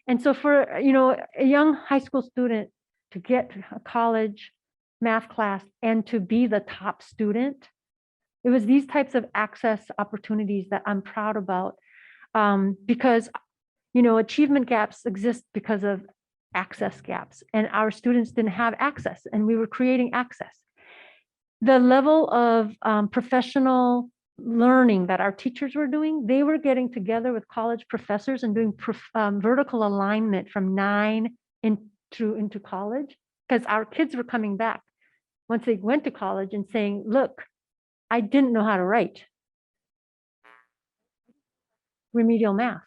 And so for, a young high school student to get a college math class and to be the top student, it was these types of access opportunities that I'm proud about, because, achievement gaps exist because of access gaps, and our students didn't have access, and we were creating access. The level of professional learning that our teachers were doing, they were getting together with college professors and doing vertical alignment from 9 into college, because our kids were coming back once they went to college and saying, look, I didn't know how to write remedial math.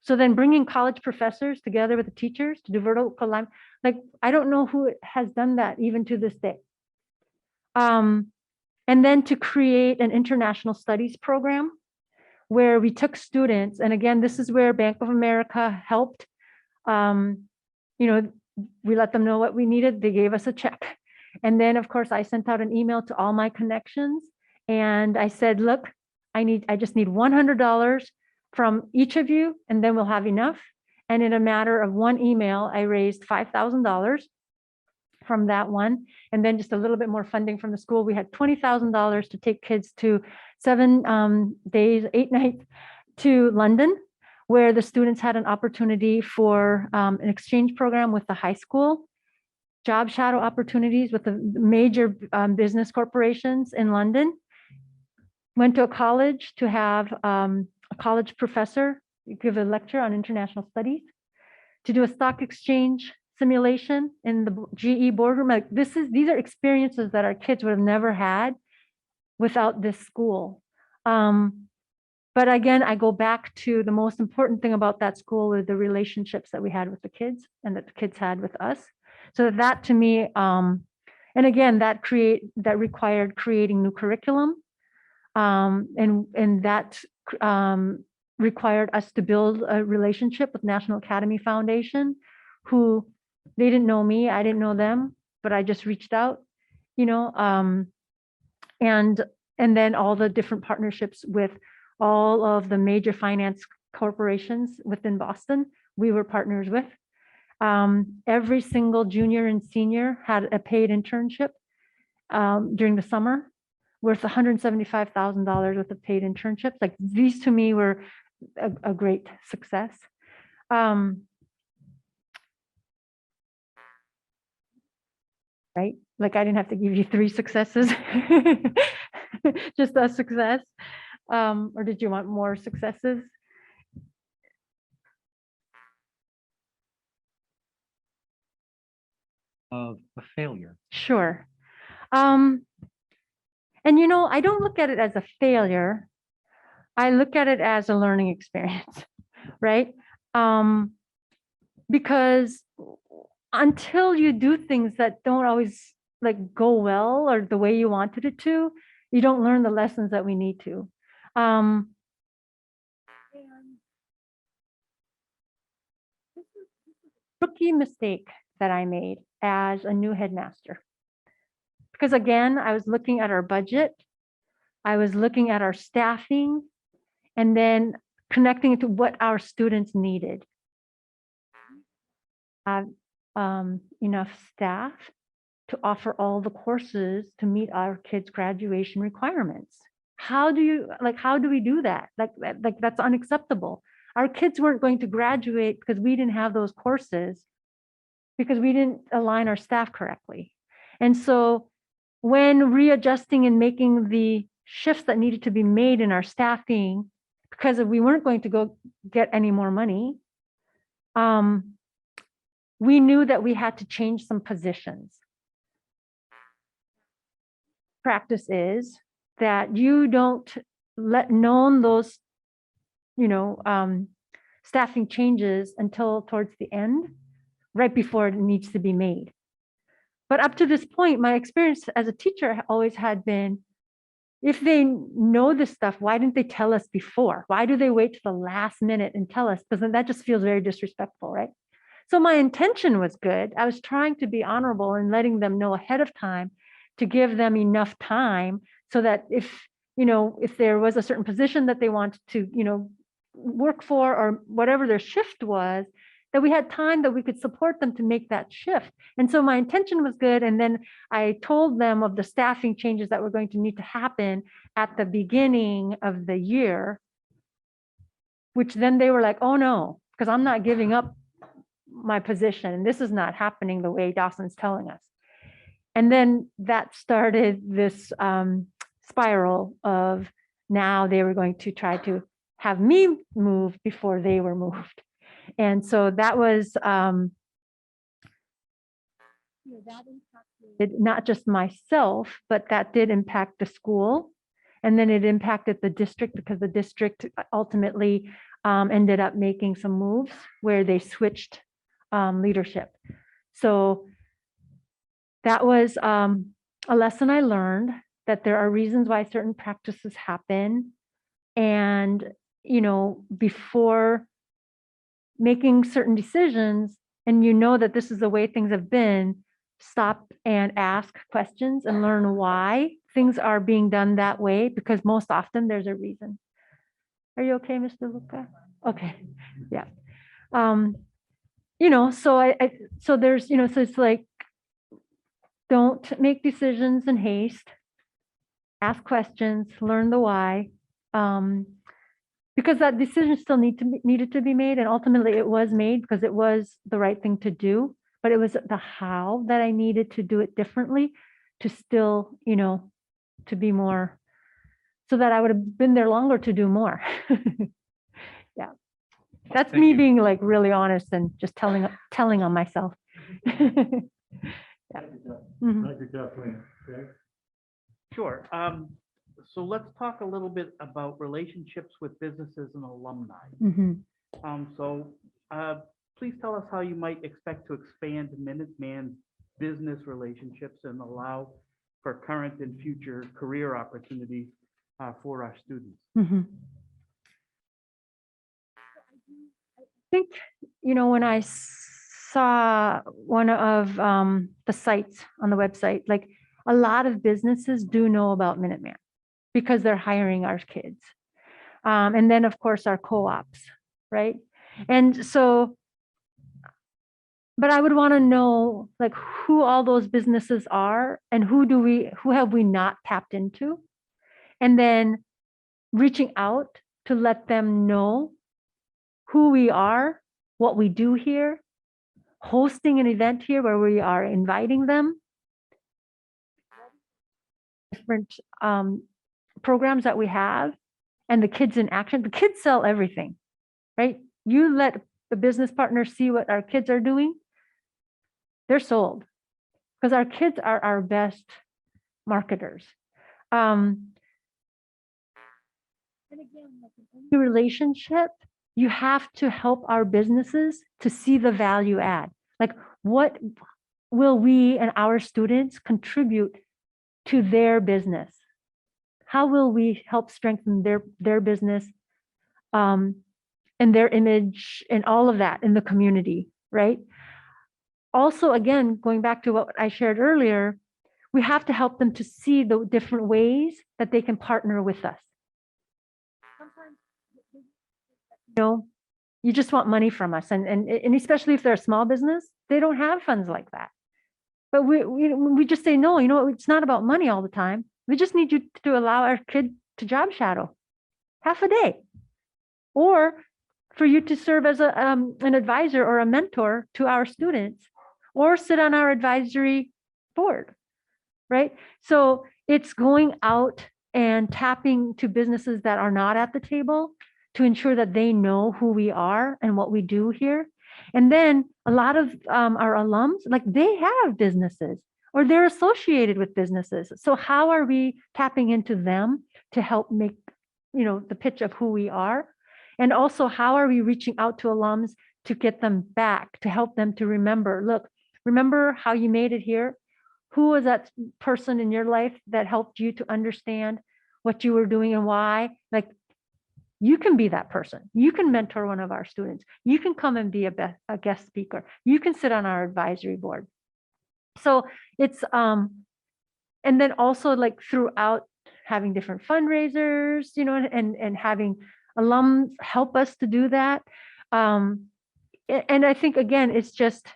So then bringing college professors together with the teachers to do vertical alignment, like, I don't know who has done that even to this day. And then to create an international studies program where we took students, and again, this is where Bank of America helped. We let them know what we needed. They gave us a check. And then, of course, I sent out an email to all my connections. And I said, look, I just need $100 from each of you, and then we'll have enough. And in a matter of one email, I raised $5,000 from that one. And then just a little bit more funding from the school. We had $20,000 to take kids to 7 days, 8 nights to London, where the students had an opportunity for an exchange program with the high school, job shadow opportunities with the major business corporations in London. Went to a college to have a college professor give a lecture on international studies, to do a stock exchange simulation in the GE boardroom. Like, these are experiences that our kids would have never had without this school. But again, I go back to the most important thing about that school were the relationships that we had with the kids and that the kids had with us. So that to me, and again, that required creating new curriculum. And that required us to build a relationship with National Academy Foundation, who they didn't know me, I didn't know them, but I just reached out, and then all the different partnerships with all of the major finance corporations within Boston, we were partners with. Every single junior and senior had a paid internship during the summer, worth $175,000 worth of paid internships. Like these to me were a great success. Right? Like I didn't have to give you 3 successes, just a success. Or did you want more successes? Of a failure. Sure. And I don't look at it as a failure. I look at it as a learning experience, right? Because until you do things that don't always like go well or the way you wanted it to, you don't learn the lessons that we need to. Rookie mistake that I made as a new headmaster. Because again, I was looking at our budget, I was looking at our staffing, and then connecting it to what our students needed. Enough staff to offer all the courses to meet our kids' graduation requirements. How do we do that? Like that's unacceptable. Our kids weren't going to graduate because we didn't have those courses, because we didn't align our staff correctly. And so when readjusting and making the shifts that needed to be made in our staffing, because we weren't going to go get any more money, we knew that we had to change some positions. Practice is that you don't let known those, staffing changes until towards the end, right before it needs to be made. But up to this point, my experience as a teacher always had been, if they know this stuff, why didn't they tell us before? Why do they wait to the last minute and tell us? Because then that just feels very disrespectful, right? So my intention was good. I was trying to be honorable and letting them know ahead of time to give them enough time so that if there was a certain position that they wanted to, work for, or whatever their shift was, that we had time that we could support them to make that shift. And so my intention was good. And then I told them of the staffing changes that were going to need to happen at the beginning of the year, which then they were like, oh no, because I'm not giving up my position. And this is not happening the way Dawson's telling us. And then that started this spiral of now they were going to try to have me move before they were moved. And so that was that impacted not just myself, but that did impact the school. And then it impacted the district, because the district ultimately ended up making some moves where they switched leadership. So that was a lesson I learned, that there are reasons why certain practices happen. And, before making certain decisions, and that this is the way things have been, stop and ask questions and learn why things are being done that way, because most often there's a reason. Are you okay, Mr. Luca? Okay, yeah. So there's, so it's like, don't make decisions in haste, ask questions, learn the why, because that decision still needed to be made. And ultimately it was made because it was the right thing to do, but it was the how that I needed to do it differently to still, to be more, so that I would have been there longer to do more. Yeah. That's Thank me you. being like really honest and just telling on myself. Yeah. Mhm. Thank you, Kathleen. Okay. Sure. So let's talk a little bit about relationships with businesses and alumni. Mhm. Please tell us how you might expect to expand Minuteman's business relationships and allow for current and future career opportunities for our students. Mhm. I think, when I saw one of the sites on the website, like a lot of businesses do know about Minuteman because they're hiring our kids. And then, of course, our co-ops, right? And so, but I would want to know like who all those businesses are and who have we not tapped into? And then reaching out to let them know who we are, what we do here, hosting an event here where we are inviting them, different programs that we have, and the kids in action. The kids sell everything, right? You let the business partners see what our kids are doing, they're sold because our kids are our best marketers. And again, like in any relationship, you have to help our businesses to see the value add. Like, what will we and our students contribute to their business? How will we help strengthen their business and their image and all of that in the community, right? Also, again, going back to what I shared earlier, we have to help them to see the different ways that they can partner with us. You just want money from us. And especially if they're a small business, they don't have funds like that. But we just say, no, it's not about money all the time. We just need you to allow our kid to job shadow half a day. Or for you to serve as an advisor or a mentor to our students, or sit on our advisory board, right? So it's going out and tapping to businesses that are not at the table to ensure that they know who we are and what we do here. And then a lot of our alums, like they have businesses or they're associated with businesses. So how are we tapping into them to help make, the pitch of who we are? And also, how are we reaching out to alums to get them back, to help them to remember, look, remember how you made it here? Who was that person in your life that helped you to understand what you were doing and why? Like, you can be that person. You can mentor one of our students. You can come and be a guest speaker. You can sit on our advisory board. So it's, and then also like throughout having different fundraisers, and having alums help us to do that. And I think, again, it's just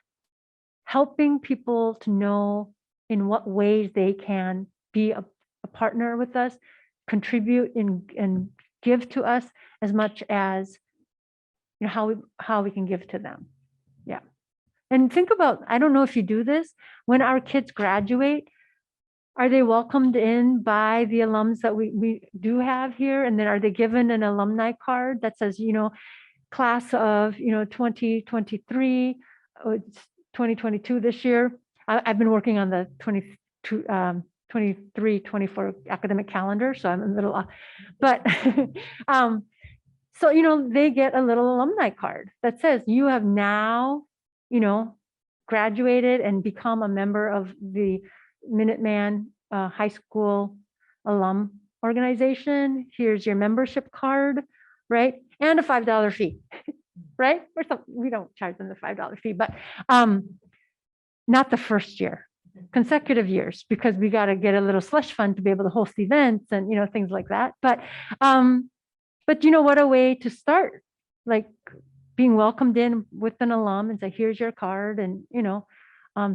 helping people to know in what ways they can be a partner with us, contribute and give to us as much as how we can give to them. Yeah. And think about, I don't know if you do this, when our kids graduate, are they welcomed in by the alums that we do have here? And then are they given an alumni card that says, class of, 2023, it's 2022 this year. I've been working on the 23, 24 academic calendar, so I'm a little off. But so, they get a little alumni card that says you have now, graduated and become a member of the Minuteman High School Alum Organization. Here's your membership card, right? And a $5 fee, right? We don't charge them the $5 fee, but not the first year, consecutive years, because we got to get a little slush fund to be able to host events and, things like that. But what a way to start, like being welcomed in with an alum and say, here's your card, and,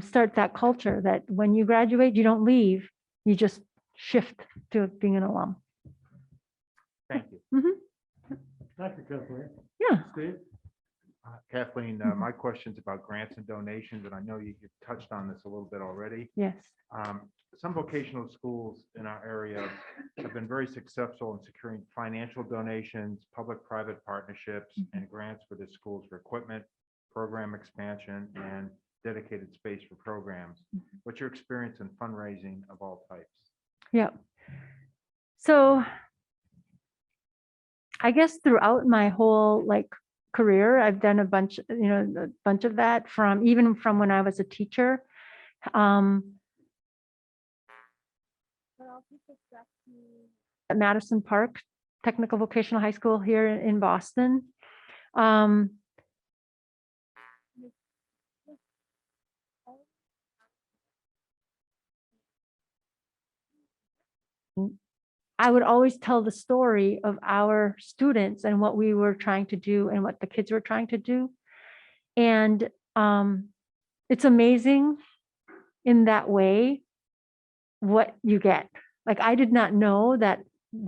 start that culture that when you graduate, you don't leave, you just shift to being an alum. Thank you. Mhm. Thank you, Kathleen. Yeah. Steve? Kathleen, my question's about grants and donations, and I know you touched on this a little bit already. Yes. Some vocational schools in our area have been very successful in securing financial donations, public-private partnerships, and grants for their schools for equipment, program expansion, and dedicated space for programs. What's your experience in fundraising of all types? Yeah. So I guess throughout my whole like career, I've done a bunch of that even from when I was a teacher. At Madison Park Technical Vocational High School here in Boston. I would always tell the story of our students and what we were trying to do and what the kids were trying to do. And it's amazing in that way what you get. Like I did not know that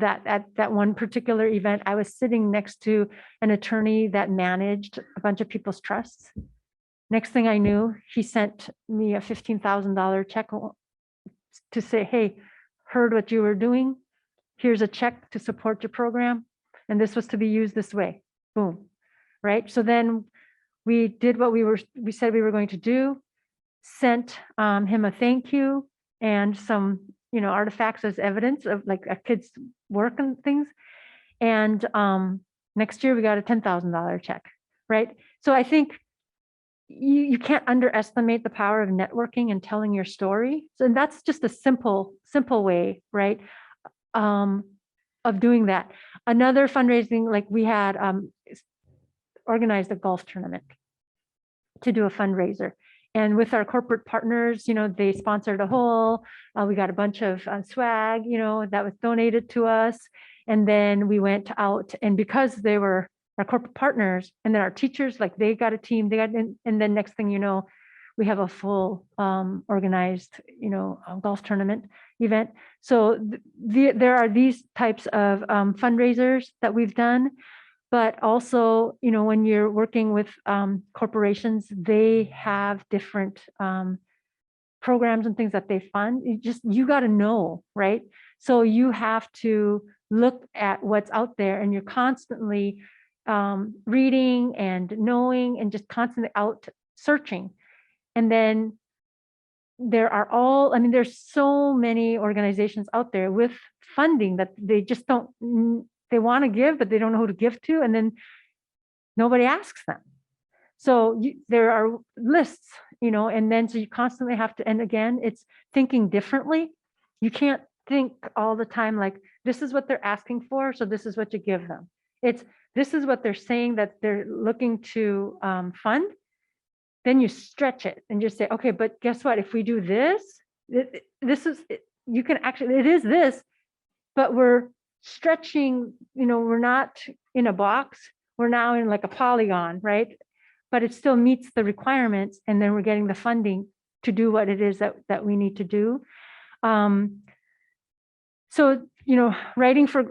at that one particular event, I was sitting next to an attorney that managed a bunch of people's trusts. Next thing I knew, he sent me a $15,000 check to say, hey, heard what you were doing. Here's a check to support your program. And this was to be used this way. Boom. Right. So then we did what we said we were going to do, sent him a thank you and some, artifacts as evidence of like a kid's work and things. And next year we got a $10,000 check. Right. So I think you can't underestimate the power of networking and telling your story. So that's just a simple way, right, of doing that. Another fundraising, like we had organized a golf tournament to do a fundraiser. And with our corporate partners, they sponsored a hole. We got a bunch of swag, that was donated to us. And then we went out, and because they were our corporate partners, and then our teachers, like they got a team, and then next thing you know, we have a full organized, golf tournament event. So there are these types of fundraisers that we've done, but also, when you're working with corporations, they have different programs and things that they fund. You got to know, right? So you have to look at what's out there, and you're constantly reading and knowing and just constantly out searching. And then there's so many organizations out there with funding that they just they want to give, but they don't know who to give to. And then nobody asks them. So there are lists, and then so you constantly have to, and again, it's thinking differently. You can't think all the time like, this is what they're asking for, so this is what you give them. This is what they're saying that they're looking to fund. Then you stretch it and just say, okay, but guess what? If we do this, this is, you can actually, it is this, but we're stretching, we're not in a box. We're now in like a polygon, right? But it still meets the requirements. And then we're getting the funding to do what it is that we need to do. So, writing for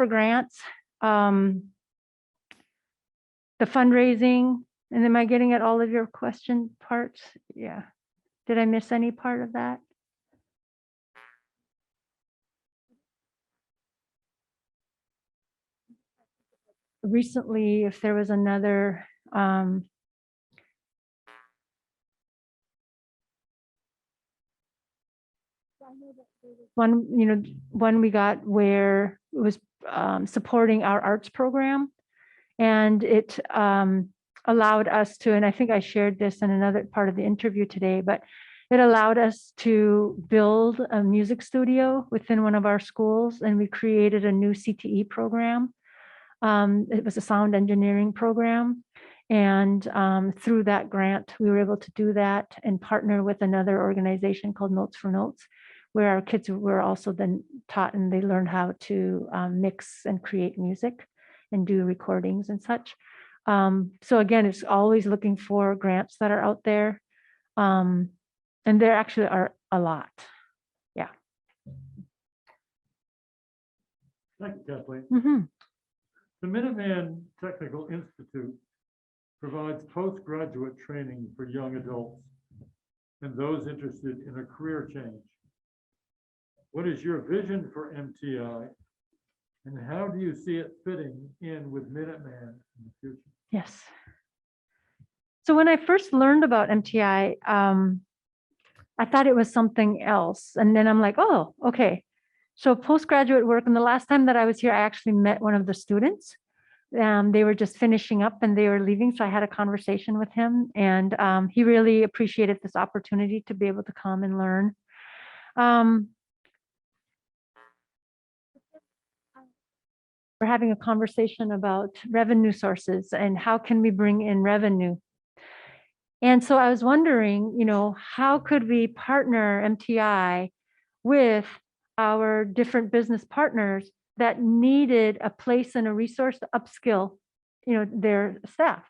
grants, the fundraising, and am I getting at all of your question parts? Yeah. Did I miss any part of that? Recently, if there was another one we got where it was supporting our arts program, and it allowed us to, and I think I shared this in another part of the interview today, but it allowed us to build a music studio within one of our schools, and we created a new CTE program. It was a sound engineering program. And through that grant, we were able to do that and partner with another organization called Notes for Notes, where our kids were also then taught, and they learned how to mix and create music and do recordings and such. So again, it's always looking for grants that are out there. And there actually are a lot. Yeah. Thank you, Kathleen. Mm-hmm. The Minuteman Technical Institute provides postgraduate training for young adults and those interested in a career change. What is your vision for MTI, and how do you see it fitting in with Minuteman in the future? Yes. So when I first learned about MTI, I thought it was something else. And then I'm like, oh, okay. So postgraduate work, and the last time that I was here, I actually met one of the students. They were just finishing up and they were leaving, so I had a conversation with him, and he really appreciated this opportunity to be able to come and learn. We're having a conversation about revenue sources and how can we bring in revenue. And so I was wondering, how could we partner MTI with our different business partners that needed a place and a resource to upskill, their staff,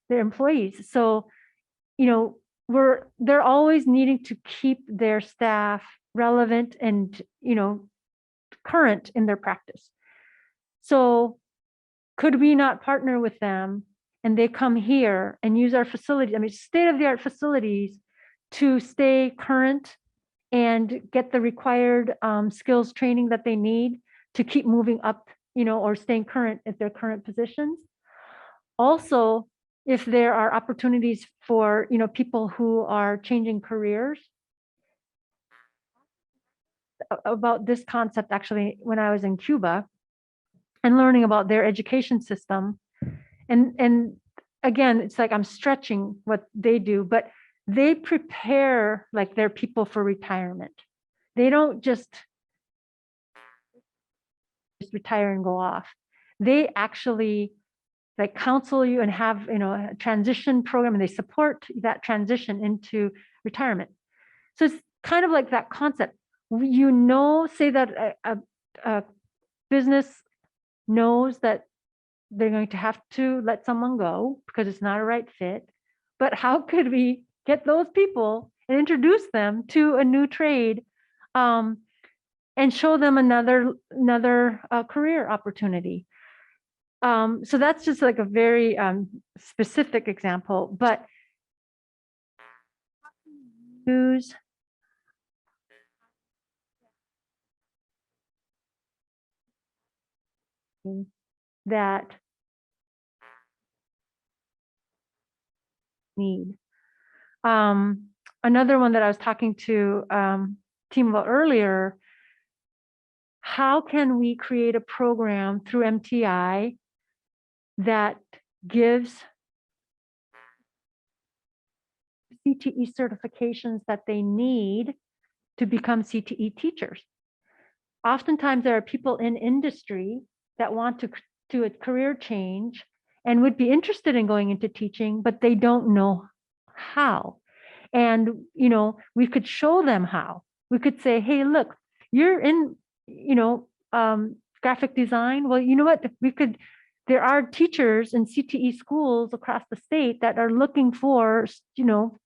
their employees. So, they're always needing to keep their staff relevant and, current in their practice. So could we not partner with them and they come here and use our facility, state-of-the-art facilities to stay current and get the required skills training that they need to keep moving up, or staying current at their current positions. Also, if there are opportunities for, people who are changing careers. About this concept, actually, when I was in Cuba and learning about their education system. And again, it's like I'm stretching what they do, but they prepare like their people for retirement. They don't just retire and go off. They actually like counsel you and have, a transition program, and they support that transition into retirement. So it's kind of like that concept. Say that a business knows that they're going to have to let someone go because it's not a right fit. But how could we get those people and introduce them to a new trade, and show them another career opportunity? So that's just like a very specific example, but use that need. Another one that I was talking to team about earlier, how can we create a program through MTI that gives CTE certifications that they need to become CTE teachers? Oftentimes there are people in industry that want to do a career change and would be interested in going into teaching, but they don't know how. And, we could show them how. We could say, hey, look, you're in, graphic design. Well, you know what? There are teachers in CTE schools across the state that are looking for,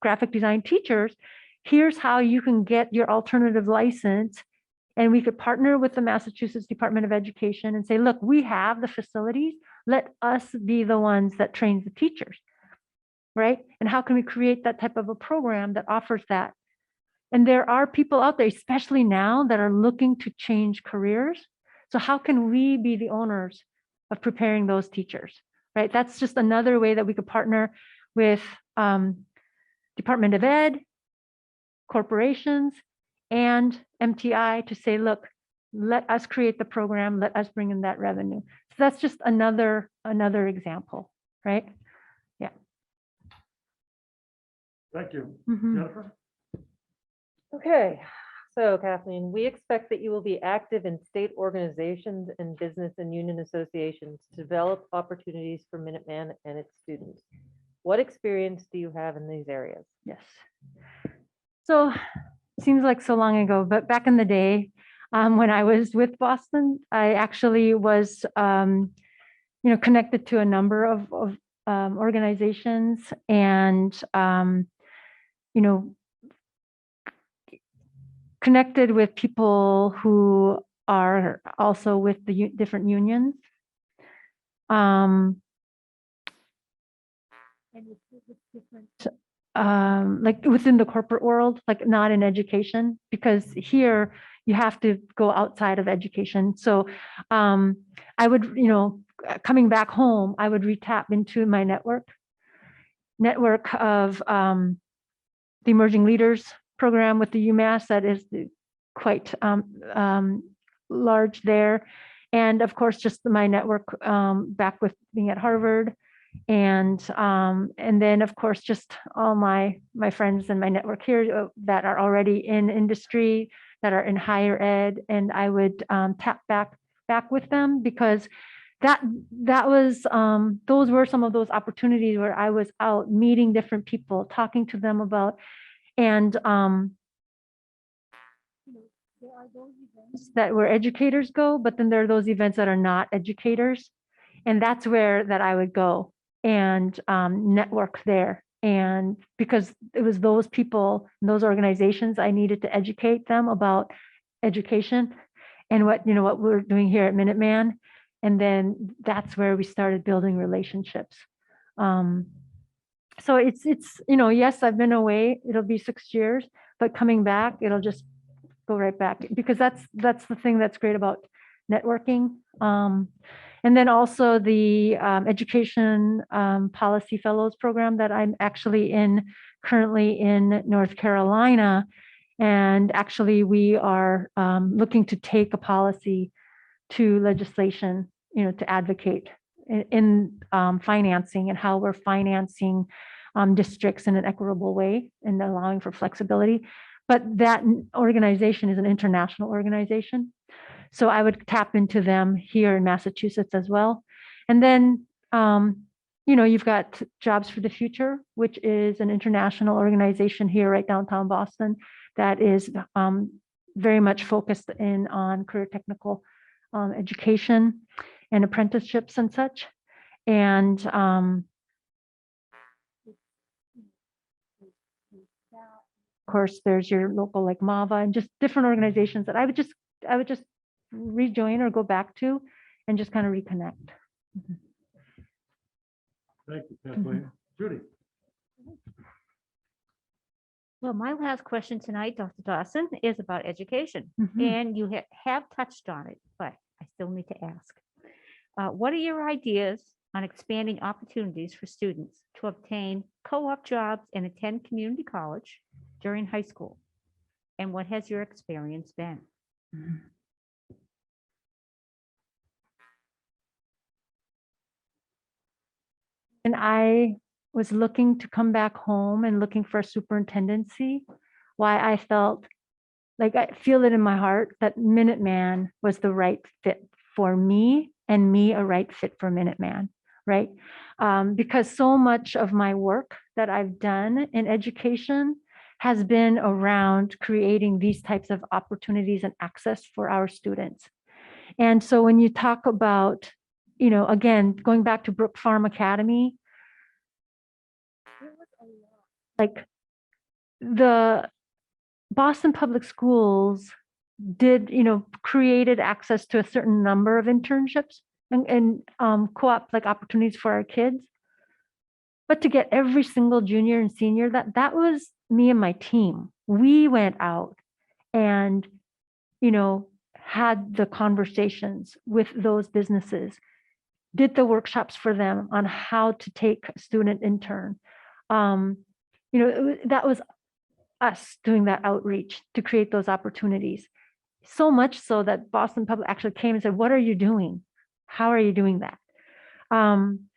graphic design teachers. Here's how you can get your alternative license. And we could partner with the Massachusetts Department of Education and say, look, we have the facilities. Let us be the ones that train the teachers, right? And how can we create that type of a program that offers that? And there are people out there, especially now, that are looking to change careers. So how can we be the owners of preparing those teachers, right? That's just another way that we could partner with Department of Ed, corporations, and MTI to say, look, let us create the program, let us bring in that revenue. So that's just another example, right? Yeah. Thank you. Mhm. Jennifer? Okay, so Kathleen, we expect that you will be active in state organizations and business and union associations to develop opportunities for Minuteman and its students. What experience do you have in these areas? Yes. So seems like so long ago, but back in the day, when I was with Boston, I actually was, connected to a number of organizations, and, connected with people who are also with the different unions. And it's different, like within the corporate world, like not in education, because here you have to go outside of education. So I would, coming back home, I would retap into my network of the Emerging Leaders program with the UMass that is quite large there. And of course, just my network back with being at Harvard. And then of course, just all my friends and my network here that are already in industry, that are in higher ed. And I would tap back with them, because that was those were some of those opportunities where I was out meeting different people, talking to them about, and there are those events that where educators go, but then there are those events that are not educators, and that's where that I would go and network there. And because it was those people, those organizations, I needed to educate them about education and what we're doing here at Minuteman. And then that's where we started building relationships. So it's yes, I've been away. It'll be 6 years, but coming back, it'll just go right back, because that's the thing that's great about networking. And then also the Education Policy Fellows Program that I'm actually currently in North Carolina. And actually we are looking to take a policy to legislation, to advocate in financing and how we're financing districts in an equitable way and allowing for flexibility. But that organization is an international organization. So I would tap into them here in Massachusetts as well. And then, you've got Jobs for the Future, which is an international organization here right downtown Boston that is very much focused on career technical education and apprenticeships and such. And of course, there's your local like MAVA and just different organizations that I would just rejoin or go back to and just kind of reconnect. Thank you, Kathleen. Judy. Well, my last question tonight, Dr. Dawson, is about education. Mhm. And you have touched on it, but I still need to ask. What are your ideas on expanding opportunities for students to obtain co-op jobs and attend community college during high school? And what has your experience been? And I was looking to come back home and looking for a superintendency. Why I felt like I feel it in my heart that Minuteman was the right fit for me, and me a right fit for Minuteman, right? Because so much of my work that I've done in education has been around creating these types of opportunities and access for our students. And so when you talk about, again, going back to Brook Farm Academy, like the Boston Public Schools did, created access to a certain number of internships and co-op like opportunities for our kids. But to get every single junior and senior, that was me and my team. We went out and, had the conversations with those businesses, did the workshops for them on how to take a student intern. That was us doing that outreach to create those opportunities. So much so that Boston Public actually came and said, "What are you doing? How are you doing that?" And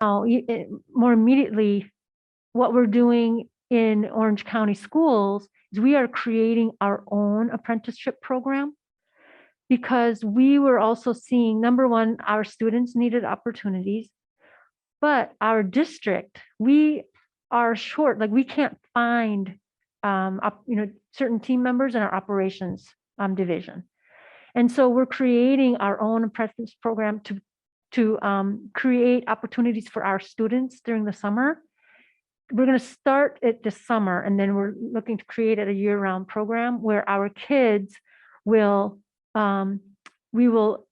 now, more immediately, what we're doing in Orange County schools is we are creating our own apprenticeship program, because we were also seeing, number one, our students needed opportunities, but our district, we are short, like we can't find certain team members in our operations division. And so we're creating our own apprentice program to create opportunities for our students during the summer. We're going to start it this summer, and then we're looking to create a year-round program where our kids will, we will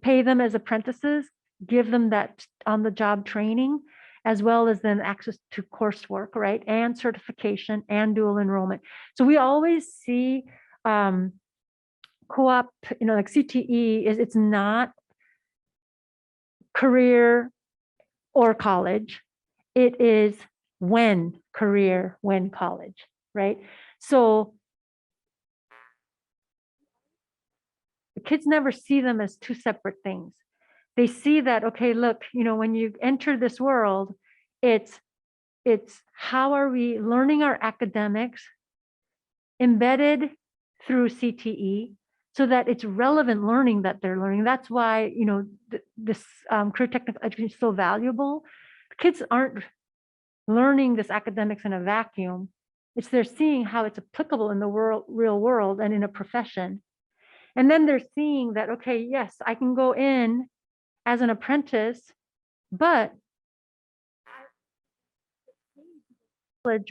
pay them as apprentices, give them that on-the-job training, as well as then access to coursework, right? And certification and dual enrollment. So we always see co-op, like CTE it's not career or college. It is when career, when college. right? So the kids never see them as two separate things. They see that, okay, look, when you enter this world, it's how are we learning our academics embedded through CTE so that it's relevant learning that they're learning. That's why, this career technical education is so valuable. Kids aren't learning this academics in a vacuum. It's they're seeing how it's applicable in the real world and in a profession. And then they're seeing that, okay, yes, I can go in as an apprentice, but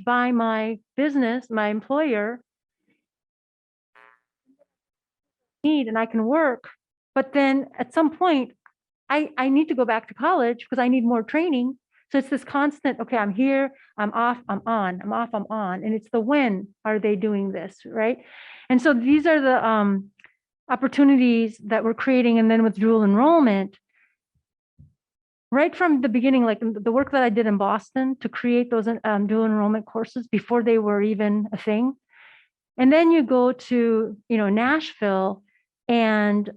by my business, my employer, and I can work, but then at some point I need to go back to college because I need more training. So it's this constant, okay, I'm here, I'm off, I'm on, I'm off, I'm on. And it's the when are they doing this, right? And so these are the opportunities that we're creating. And then with dual enrollment, right from the beginning, like the work that I did in Boston to create those dual enrollment courses before they were even a thing. And then you go to, Nashville, and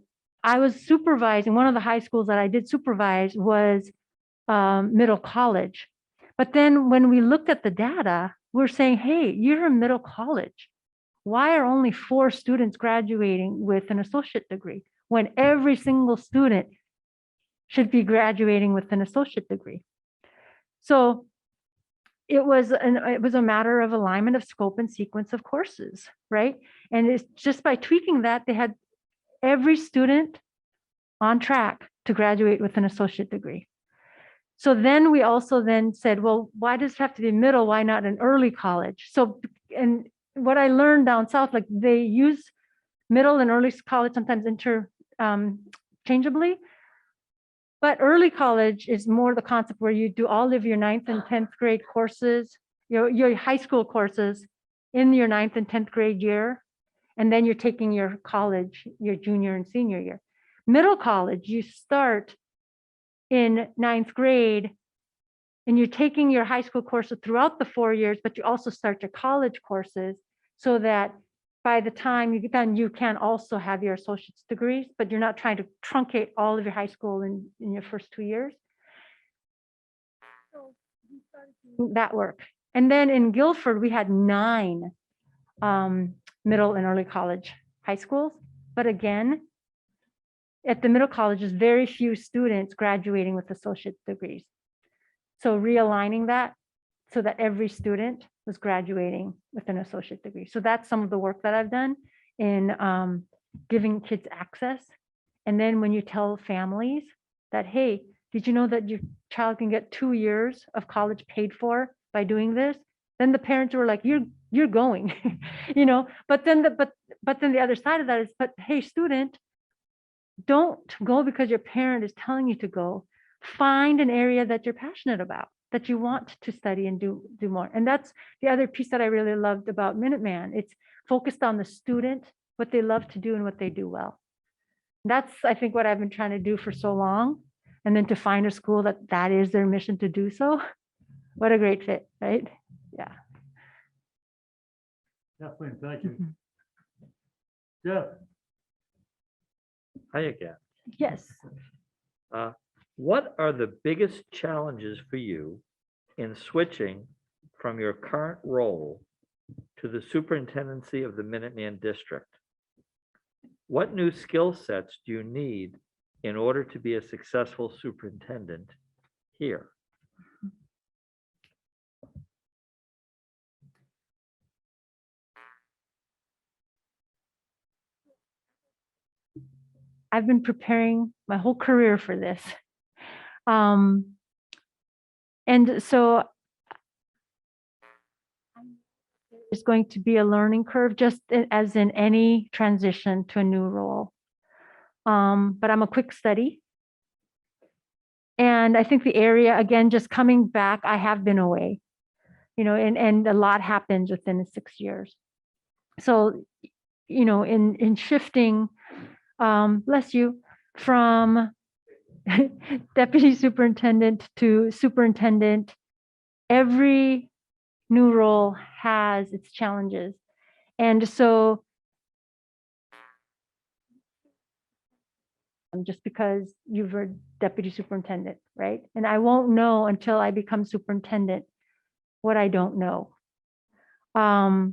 I was supervising, one of the high schools that I did supervise was middle college. But then when we looked at the data, we're saying, hey, you're a middle college. Why are only 4 students graduating with an associate degree when every single student should be graduating with an associate degree? So it was a matter of alignment of scope and sequence of courses, right? And it's just by tweaking that, they had every student on track to graduate with an associate degree. So then we also then said, well, why does it have to be middle? Why not an early college? So, and what I learned down south, like they use middle and early college sometimes interchangeably. But early college is more the concept where you do all of your 9th and 10th grade courses, your high school courses in your 9th and 10th grade year. And then you're taking your college, your junior and senior year. Middle college, you start in 9th grade and you're taking your high school courses throughout the 4 years, but you also start your college courses so that by the time you get done, you can also have your associate's degrees, but you're not trying to truncate all of your high school in your first 2 years. That work. And then in Guilford, we had 9 middle and early college high schools. But again, at the middle colleges, very few students graduating with associate degrees. So realigning that so that every student was graduating with an associate degree. So that's some of the work that I've done in giving kids access. And then when you tell families that, hey, did you know that your child can get 2 years of college paid for by doing this? Then the parents were like, you're going, but then the other side of that is, but hey, student, don't go because your parent is telling you to go. Find an area that you're passionate about, that you want to study and do more. And that's the other piece that I really loved about Minuteman. It's focused on the student, what they love to do and what they do well. That's, I think, what I've been trying to do for so long. And then to find a school that is their mission to do so. What a great fit, right? Yeah. Kathleen, thank you. Jeff? Hi again. Yes. What are the biggest challenges for you in switching from your current role to the superintendency of the Minuteman district? What new skill sets do you need in order to be a successful superintendent here? I've been preparing my whole career for this. And so there's going to be a learning curve, just as in any transition to a new role. But I'm a quick study. And I think the area, again, just coming back, I have been away, and a lot happens within the 6 years. So, in shifting, bless you, from deputy superintendent to superintendent, every new role has its challenges. And so just because you were deputy superintendent, right? And I won't know until I become superintendent what I don't know. I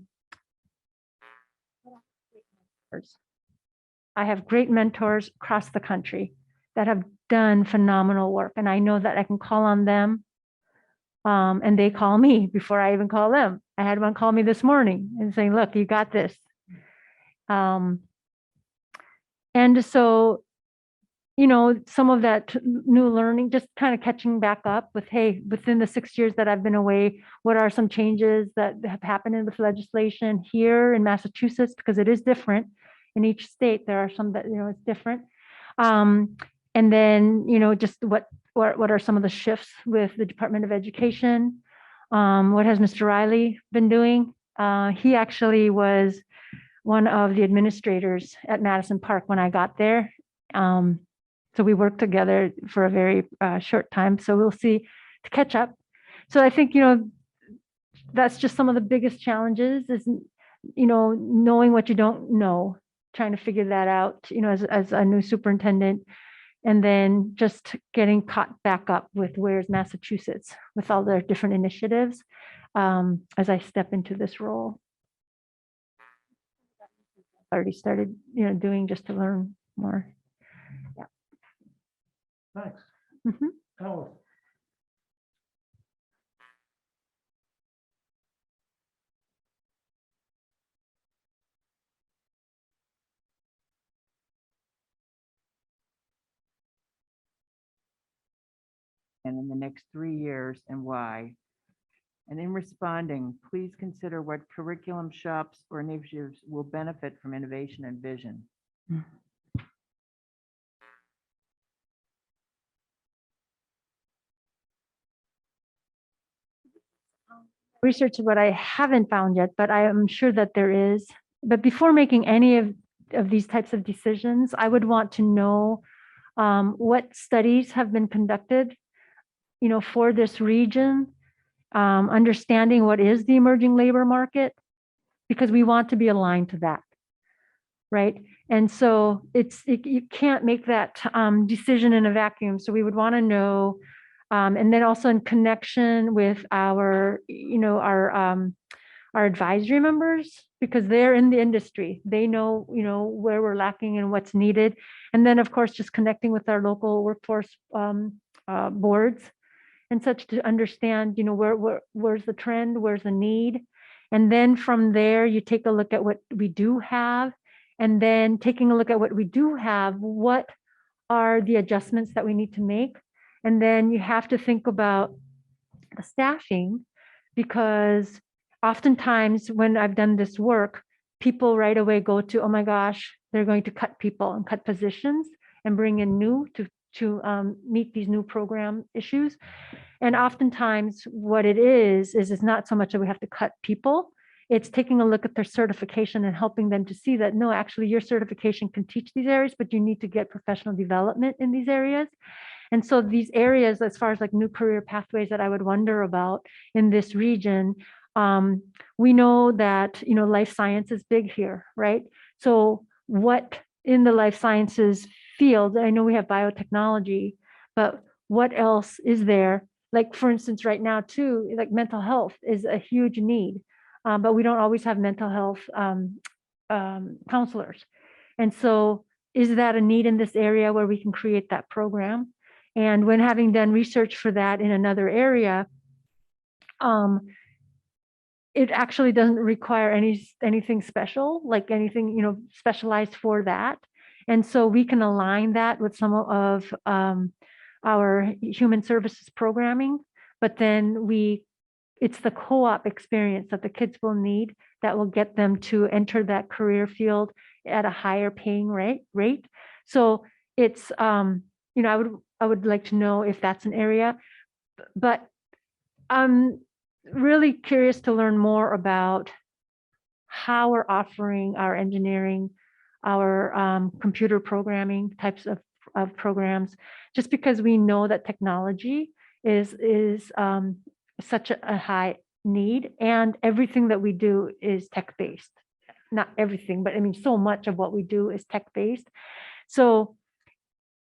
have great mentors across the country that have done phenomenal work, and I know that I can call on them. And they call me before I even call them. I had one call me this morning and saying, look, you got this. And so, you know, some of that new learning, just kind of catching back up with, hey, within the 6 years that I've been away, what are some changes that have happened in the legislation here in Massachusetts, because it is different in each state. There are some that, you know, it's different. And then, you know, just what are some of the shifts with the Department of Education? What has Mr. Riley been doing? He actually was one of the administrators at Madison Park when I got there. So we worked together for a very short time. So we'll see to catch up. So I think, you know, that's just some of the biggest challenges is, you know, knowing what you don't know, trying to figure that out, you know, as a new superintendent, and then just getting caught back up with where's Massachusetts with all their different initiatives as I step into this role. Already started, you know, doing just to learn more. Yeah. Thanks. Mhm. Alice. And in the next 3 years and why? And in responding, please consider what curriculum shops or initiatives will benefit from innovation and vision. Research what I haven't found yet, but I am sure that there is. But before making any of these types of decisions, I would want to know what studies have been conducted, you know, for this region, understanding what is the emerging labor market, because we want to be aligned to that, right? And so you can't make that decision in a vacuum. So we would want to know, and then also in connection with our, you know, our advisory members, because they're in the industry, they know, you know, where we're lacking and what's needed. And then of course, just connecting with our local workforce boards and such to understand, you know, where's the trend, where's the need. And then from there, you take a look at what we do have, and then taking a look at what we do have, what are the adjustments that we need to make? And then you have to think about the staffing, because oftentimes when I've done this work, people right away go to, oh my gosh, they're going to cut people and cut positions and bring in new to meet these new program issues. And oftentimes what it is it's not so much that we have to cut people, it's taking a look at their certification and helping them to see that, no, actually your certification can teach these areas, but you need to get professional development in these areas. And so these areas, as far as like new career pathways that I would wonder about in this region, we know that, you know, life science is big here, right? So what in the life sciences field, I know we have biotechnology, but what else is there? Like, for instance, right now too, like mental health is a huge need, but we don't always have mental health counselors. And so is that a need in this area where we can create that program? And when having done research for that in another area, it actually doesn't require anything special, like anything, you know, specialized for that. And so we can align that with some of our human services programming, but then it's the co-op experience that the kids will need that will get them to enter that career field at a higher paying rate. So it's, you know, I would like to know if that's an area, but I'm really curious to learn more about how we're offering our engineering, our computer programming types of programs, just because we know that technology is such a high need, and everything that we do is tech-based. Not everything, but I mean, so much of what we do is tech-based. So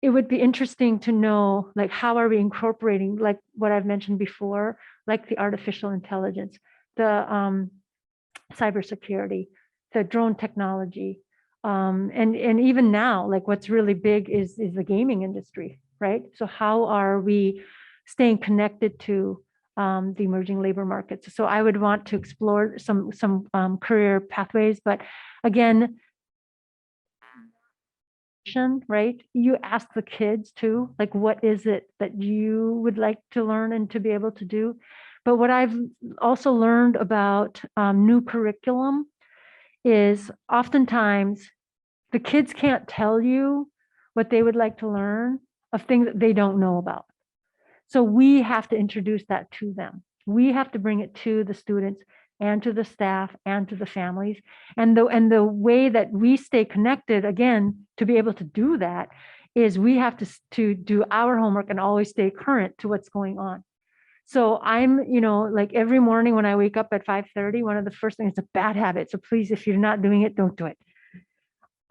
it would be interesting to know, like, how are we incorporating, like what I've mentioned before, like the artificial intelligence, the cybersecurity, the drone technology, and even now, like what's really big is the gaming industry, right? So how are we staying connected to the emerging labor markets? So I would want to explore some career pathways, but again, right? You ask the kids too, like, what is it that you would like to learn and to be able to do? But what I've also learned about new curriculum is oftentimes the kids can't tell you what they would like to learn of things that they don't know about. So we have to introduce that to them. We have to bring it to the students and to the staff and to the families. And the way that we stay connected, again, to be able to do that is we have to do our homework and always stay current to what's going on. So I'm, like every morning when I wake up at 5:30, one of the first things, it's a bad habit. So please, if you're not doing it, don't do it.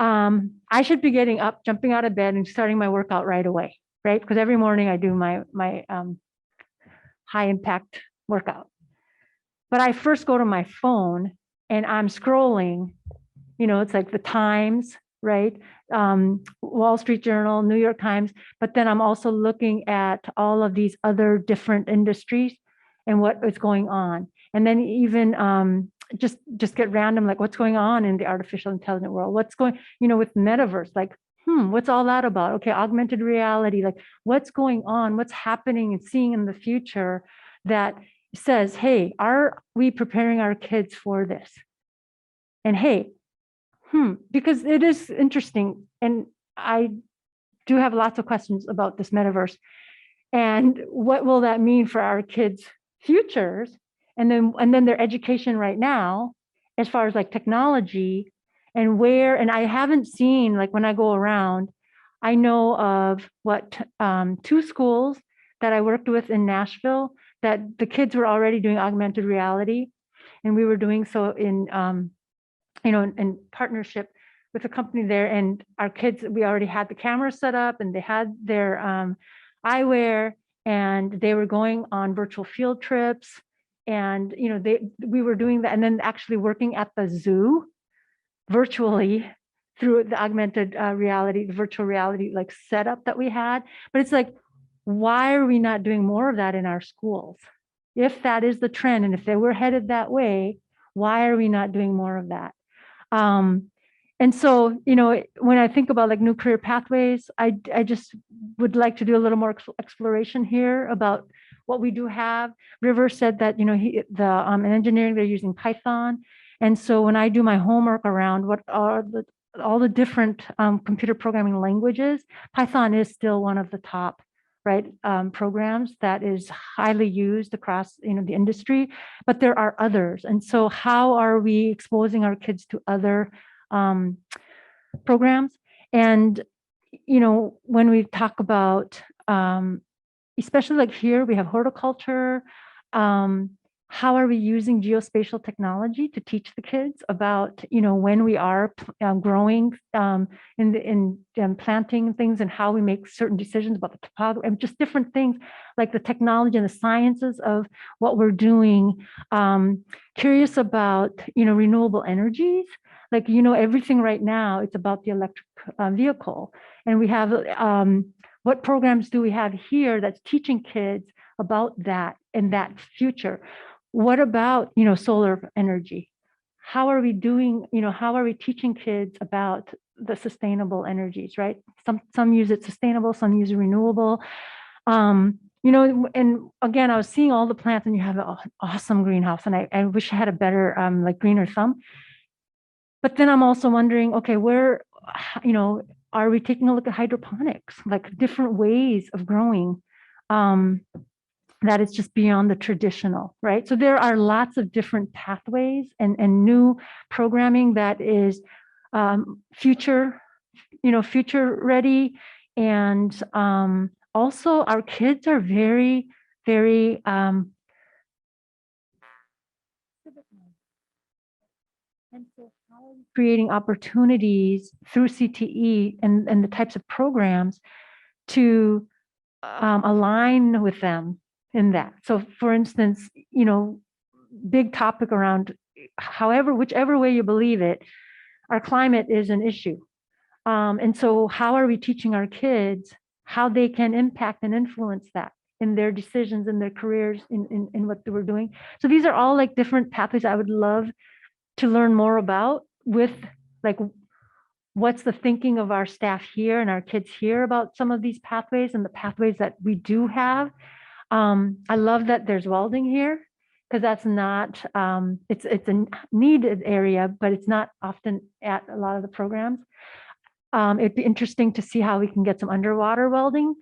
I should be getting up, jumping out of bed and starting my workout right away, right? Because every morning I do my high impact workout. But I first go to my phone and I'm scrolling, it's like the Times, right? Wall Street Journal, New York Times, but then I'm also looking at all of these other different industries and what is going on. And then even just get random, like what's going on in the artificial intelligence world, what's going, with metaverse, like, what's all that about? Okay, augmented reality, like what's going on, what's happening and seeing in the future that says, hey, are we preparing our kids for this? And hey, because it is interesting. And I do have lots of questions about this metaverse and what will that mean for our kids' futures? And then their education right now, as far as like technology and and I haven't seen, like when I go around, I know of two schools that I worked with in Nashville that the kids were already doing augmented reality. And we were doing so in partnership with a company there, and our kids, we already had the camera set up and they had their eyewear and they were going on virtual field trips. And, we were doing that and then actually working at the zoo virtually through the augmented reality, the virtual reality like setup that we had. But it's like, why are we not doing more of that in our schools? If that is the trend and if we're headed that way, why are we not doing more of that? And so, when I think about like new career pathways, I just would like to do a little more exploration here about what we do have. River said that, in engineering, they're using Python. And so when I do my homework around what are all the different computer programming languages, Python is still one of the top, right, programs that is highly used across, the industry, but there are others. And so how are we exposing our kids to other programs? And, when we talk about, especially like here, we have horticulture. How are we using geospatial technology to teach the kids about, when we are growing in planting things and how we make certain decisions about the topography and just different things like the technology and the sciences of what we're doing. Curious about, renewable energies. Like, everything right now, it's about the electric vehicle. And we have, what programs do we have here that's teaching kids about that and that future? What about, solar energy? How are we doing, how are we teaching kids about the sustainable energies, right? Some use it sustainable, some use it renewable. And again, I was seeing all the plants and you have an awesome greenhouse and I wish I had a better, like greener thumb. But then I'm also wondering, okay, where, are we taking a look at hydroponics, like different ways of growing? That it's just beyond the traditional, right? So there are lots of different pathways and new programming that is future ready. And also our kids are very, very And so how are we creating opportunities through CTE and the types of programs to align with them in that? So for instance, big topic around whichever way you believe it, our climate is an issue. And so how are we teaching our kids how they can impact and influence that in their decisions, in their careers, in what they were doing? So these are all like different pathways I would love to learn more about, with like what's the thinking of our staff here and our kids here about some of these pathways and the pathways that we do have. I love that there's welding here, because that's not, it's a needed area, but it's not often at a lot of the programs. It'd be interesting to see how we can get some underwater welding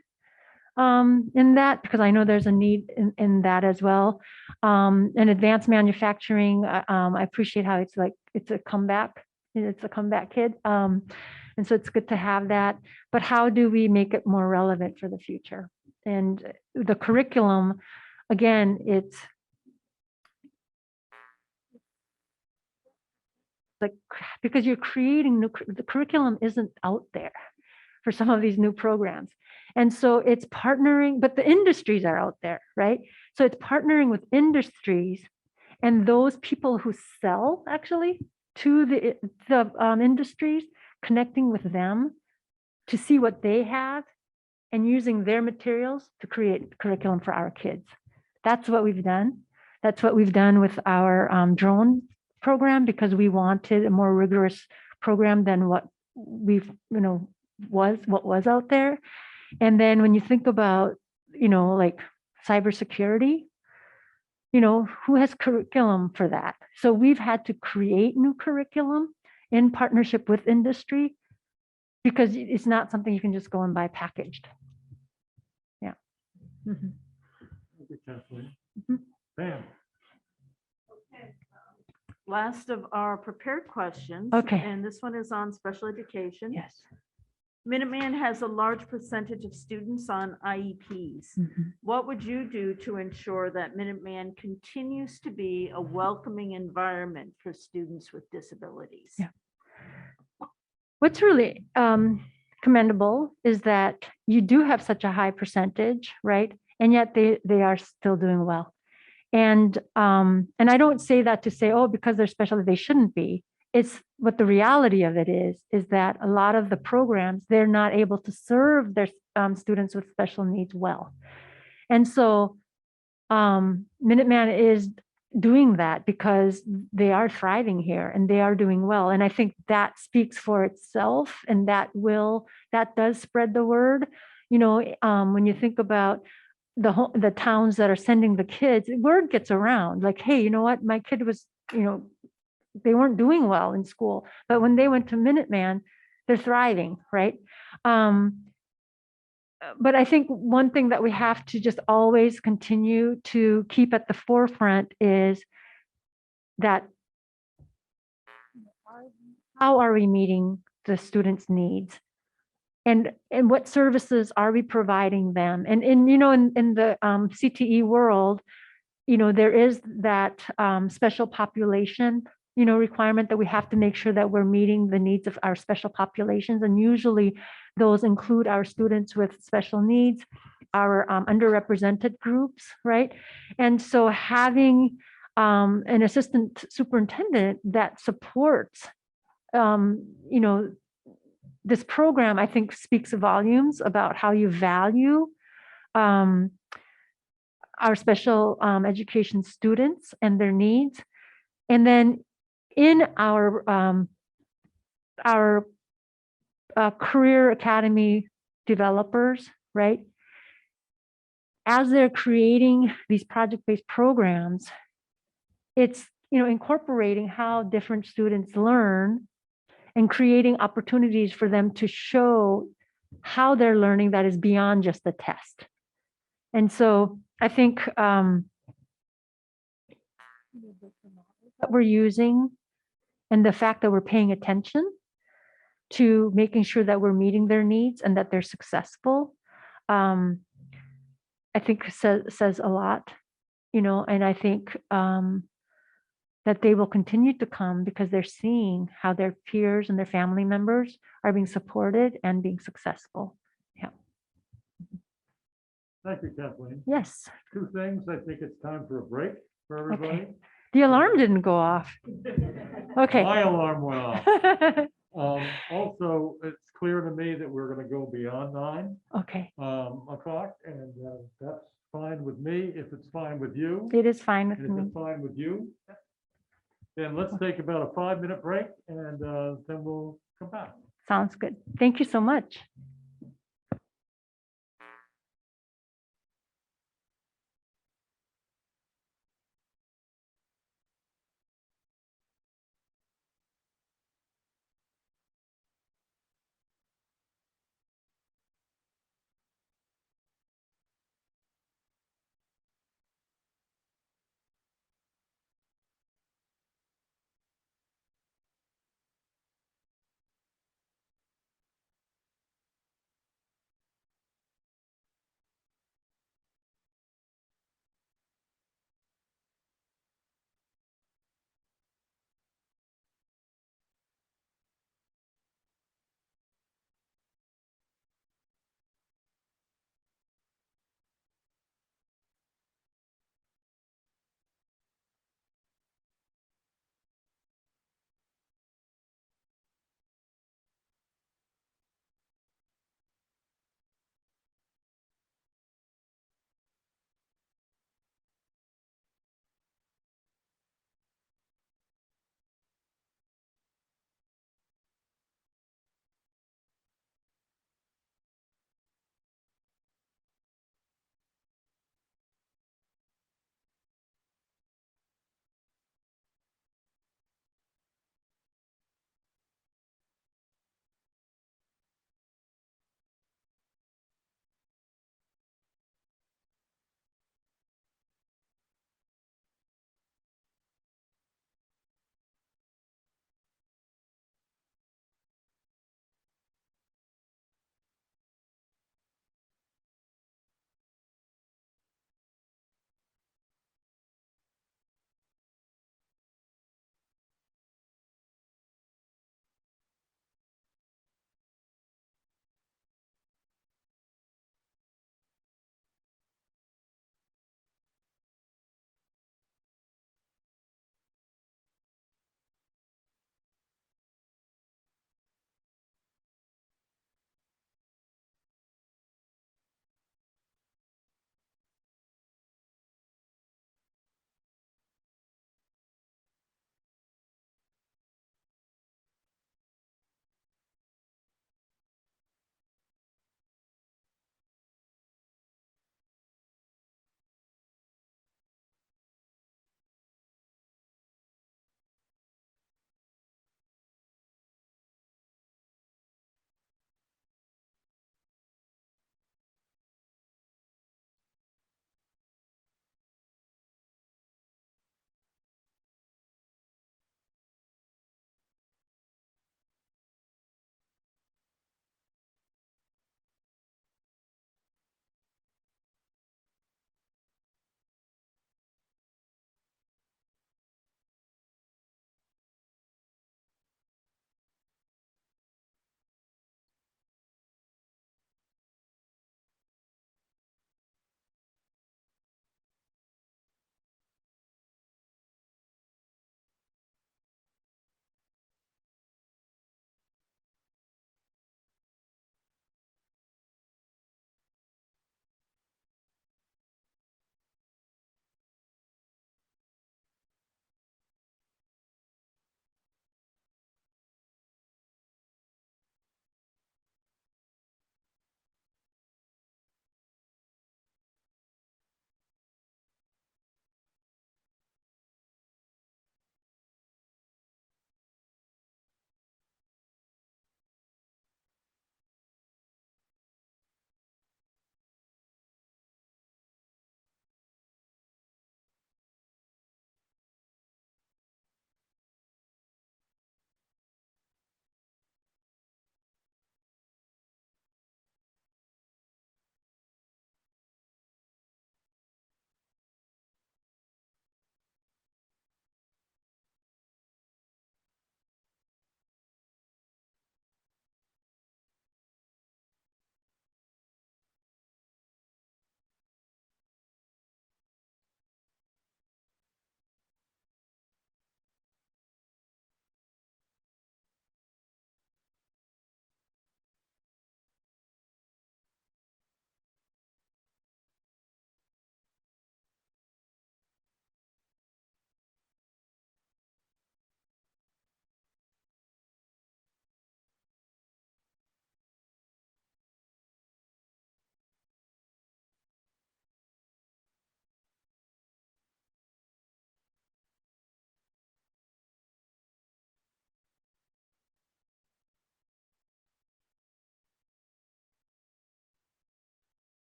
in that, because I know there's a need in that as well. And advanced manufacturing, I appreciate how it's a comeback kid. And so it's good to have that, but how do we make it more relevant for the future? And the curriculum, again, it's like, because you're creating the curriculum isn't out there for some of these new programs. And so it's partnering, but the industries are out there, right? So it's partnering with industries and those people who sell actually to the industries, connecting with them to see what they have and using their materials to create curriculum for our kids. That's what we've done. That's what we've done with our drone program, because we wanted a more rigorous program than what was out there. And then when you think about, like cybersecurity, who has curriculum for that? So we've had to create new curriculum in partnership with industry, because it's not something you can just go and buy packaged. Yeah. Mhm. Thank you, Kathleen. Mhm. Pam. Last of our prepared questions. Okay. And this one is on special education. Yes. Minuteman has a large percentage of students on IEPs. Mhm. What would you do to ensure that Minuteman continues to be a welcoming environment for students with disabilities? Yeah. What's really commendable is that you do have such a high percentage, right? And yet they are still doing well. And I don't say that to say, oh, because they're special, they shouldn't be. It's what the reality of it is that a lot of the programs, they're not able to serve their students with special needs well. And so Minuteman is doing that because they are thriving here and they are doing well. And I think that speaks for itself, and that does spread the word. When you think about the towns that are sending the kids, word gets around like, hey, you know what, my kid was, they weren't doing well in school, but when they went to Minuteman, they're thriving, right? But I think one thing that we have to just always continue to keep at the forefront is that how are we meeting the students' needs? And what services are we providing them? And in the CTE world, there is that special population, requirement that we have to make sure that we're meeting the needs of our special populations. And usually those include our students with special needs, our underrepresented groups, right? And so having an assistant superintendent that supports, this program, I think, speaks volumes about how you value our special education students and their needs. And then in our career academy developers, right? As they're creating these project-based programs, it's, incorporating how different students learn and creating opportunities for them to show how they're learning that is beyond just the test. And so I think that we're using, and the fact that we're paying attention to making sure that we're meeting their needs and that they're successful, I think says a lot, and I think that they will continue to come because they're seeing how their peers and their family members are being supported and being successful. Thank you, Kathleen. Yes, Two things. I think it's time for a break for everybody. the alarm didn't go off. Okay. My alarm went off. Also, it's clear to me that we're gonna go beyond 9 Okay, o'clock, and that's fine with me, if it's fine with you. it is fine with And if me. it's fine with you, then let's take about a 5-minute break, and then we'll come back. Sounds good. Thank you so much.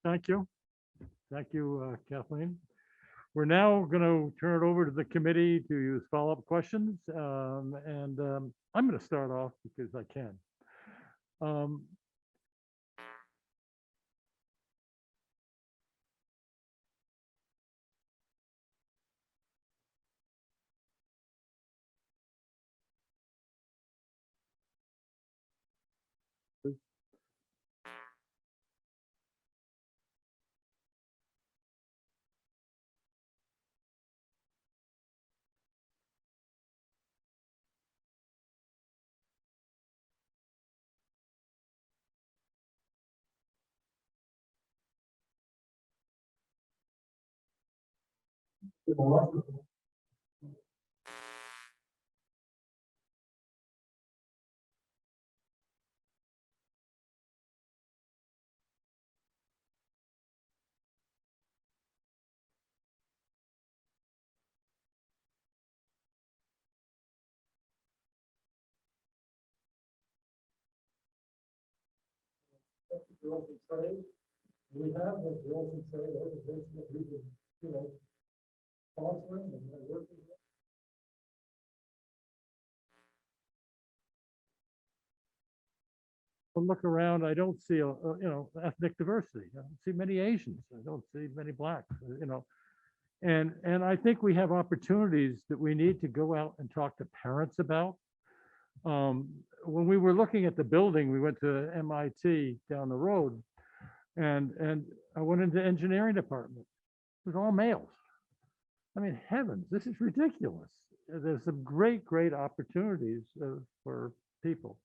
Thank you. Thank you, Kathleen. We're now going to turn it over to the committee to use follow-up questions. I'm going to start off because I can. Look around, I don't see, ethnic diversity. I don't see many Asians. I don't see many blacks, And I think we have opportunities that we need to go out and talk to parents about. When we were looking at the building, we went to MIT down the road and I went into engineering department. It was all males. I mean, heavens, this is ridiculous. There's some great, great opportunities for people.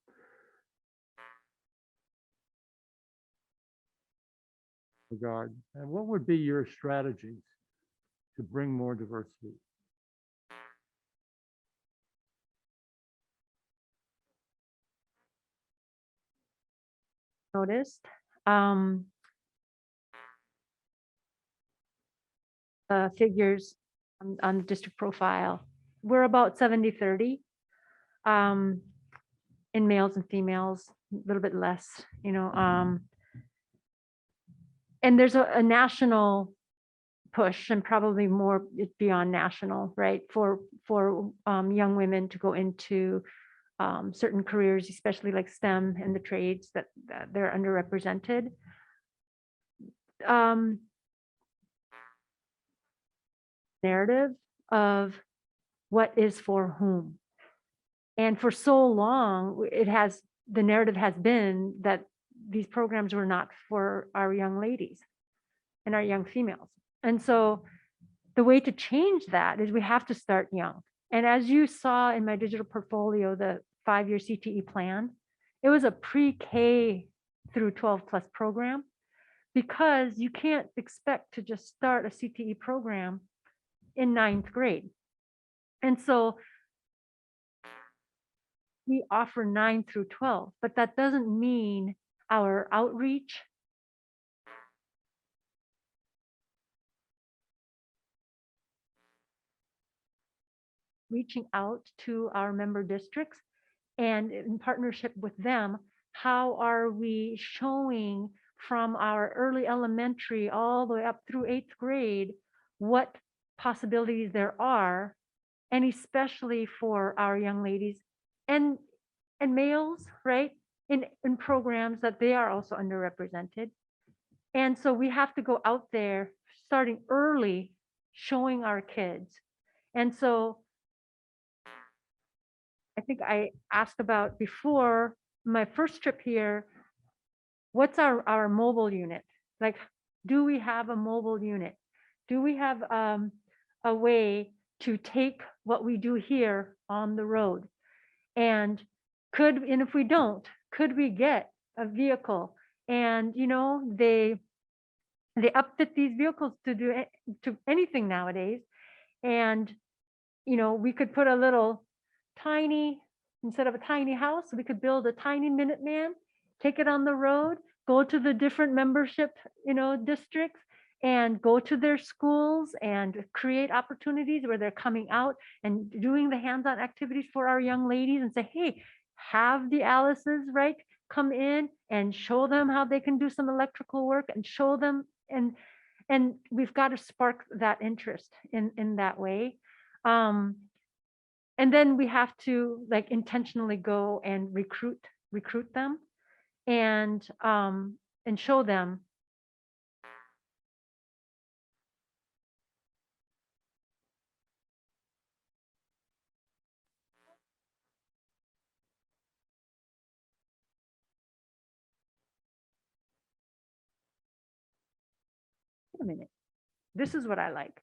Regard, and what would be your strategies to bring more diversity? Noticed. Figures on the district profile. We're about 70-30 in males and females, a little bit less, and there's a national push and probably more beyond national, right? For young women to go into certain careers, especially like STEM and the trades that they're underrepresented. Narrative of what is for whom. And for so long, the narrative has been that these programs were not for our young ladies and our young females. And so the way to change that is we have to start young. And as you saw in my digital portfolio, the 5-year CTE plan, it was a pre-K through 12 plus program, because you can't expect to just start a CTE program in 9th grade. And so we offer 9 through 12, but that doesn't mean our outreach reaching out to our member districts and in partnership with them, how are we showing from our early elementary all the way up through 8th grade what possibilities there are, and especially for our young ladies and males, right? In programs that they are also underrepresented. And so we have to go out there starting early, showing our kids. And so I think I asked about before my first trip here, what's our mobile unit? Like, do we have a mobile unit? Do we have a way to take what we do here on the road? And if we don't, could we get a vehicle? And they upfit these vehicles to do to anything nowadays. And we could put a little tiny, instead of a tiny house, we could build a tiny Minuteman, take it on the road, go to the different membership, districts, and go to their schools and create opportunities where they're coming out and doing the hands-on activities for our young ladies, and say, hey, have the Alice's, right, come in and show them how they can do some electrical work, and show them and we've got to spark that interest in that way. And then we have to like intentionally go and recruit them and show them. Wait a minute, this is what I like.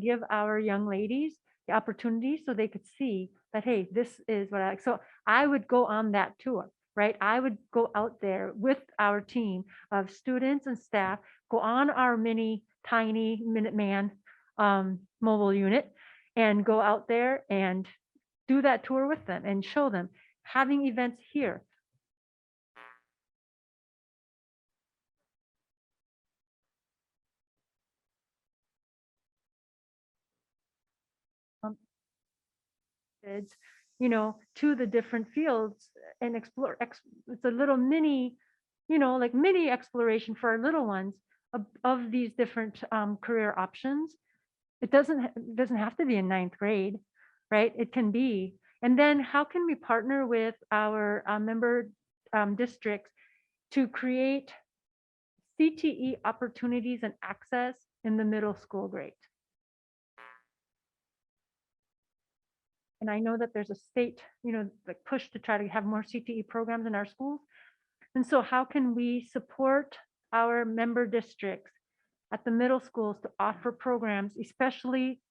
Give our young ladies the opportunity so they could see that, hey, this is what I like. So I would go on that tour, right? I would go out there with our team of students and staff, go on our tiny Minuteman mobile unit and go out there and do that tour with them and show them having events here. Kids, to the different fields and explore. It's a little mini, like mini exploration for our little ones of these different career options. It doesn't have to be in ninth grade, right? It can be. And then how can we partner with our member districts to create CTE opportunities and access in the middle school grade? And I know that there's a state, like push to try to have more CTE programs in our schools. And so how can we support our member districts at the middle schools to offer programs, especially,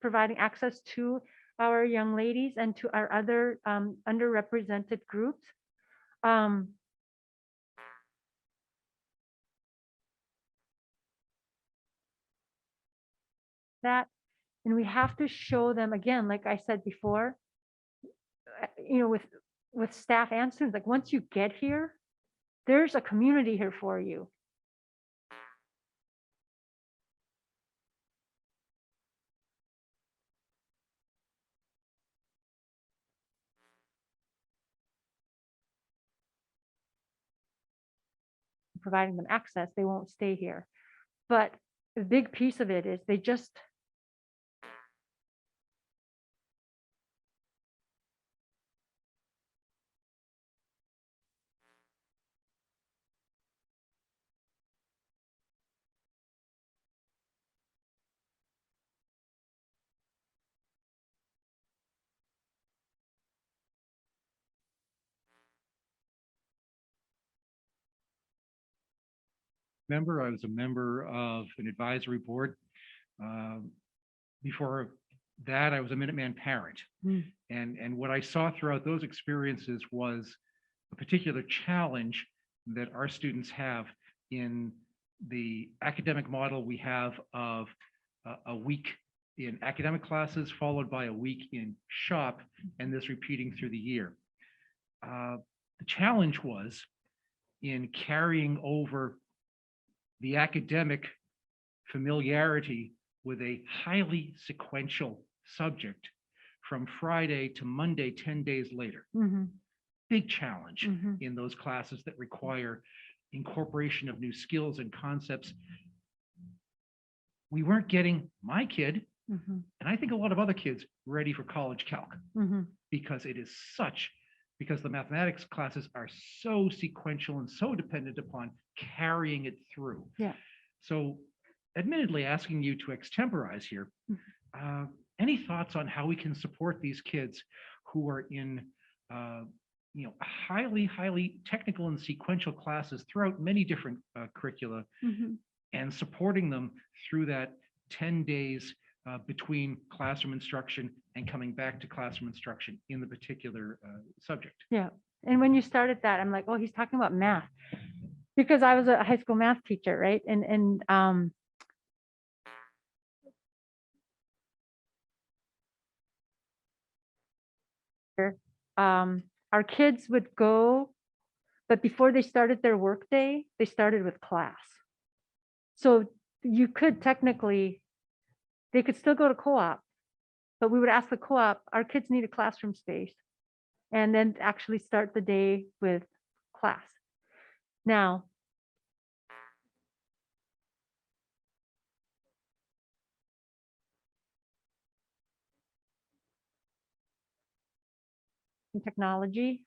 providing access to our young ladies and to our other underrepresented groups? And we have to show them, again, like I said before, with staff and students, like once you get here, there's a community here for you. Providing them access, they won't stay here. But the big piece of it is they just I was a member of an advisory board. Before that, I was a Minuteman parent. And what I saw throughout those experiences was a particular challenge that our students have in the academic model we have of a week in academic classes followed by a week in shop, and this repeating through the year. The challenge was in carrying over the academic familiarity with a highly sequential subject from Friday to Monday, 10 days later. Big challenge in those classes that require incorporation of new skills and concepts. We weren't getting my kid, and I think a lot of other kids, ready for college calc because because the mathematics classes are so sequential and so dependent upon carrying it through. Yeah. So admittedly asking you to extemporize here, any thoughts on how we can support these kids who are in highly technical and sequential classes throughout many different curricula, and supporting them through that 10 days between classroom instruction and coming back to classroom instruction in the particular subject? Yeah. And when you started that, I'm like, oh, he's talking about math, because I was a high school math teacher, right? And our kids would go, but before they started their work day, they started with class. So you could technically, they could still go to co-op, but we would ask the co-op, our kids need a classroom space, and then actually start the day with class. Now, in technology,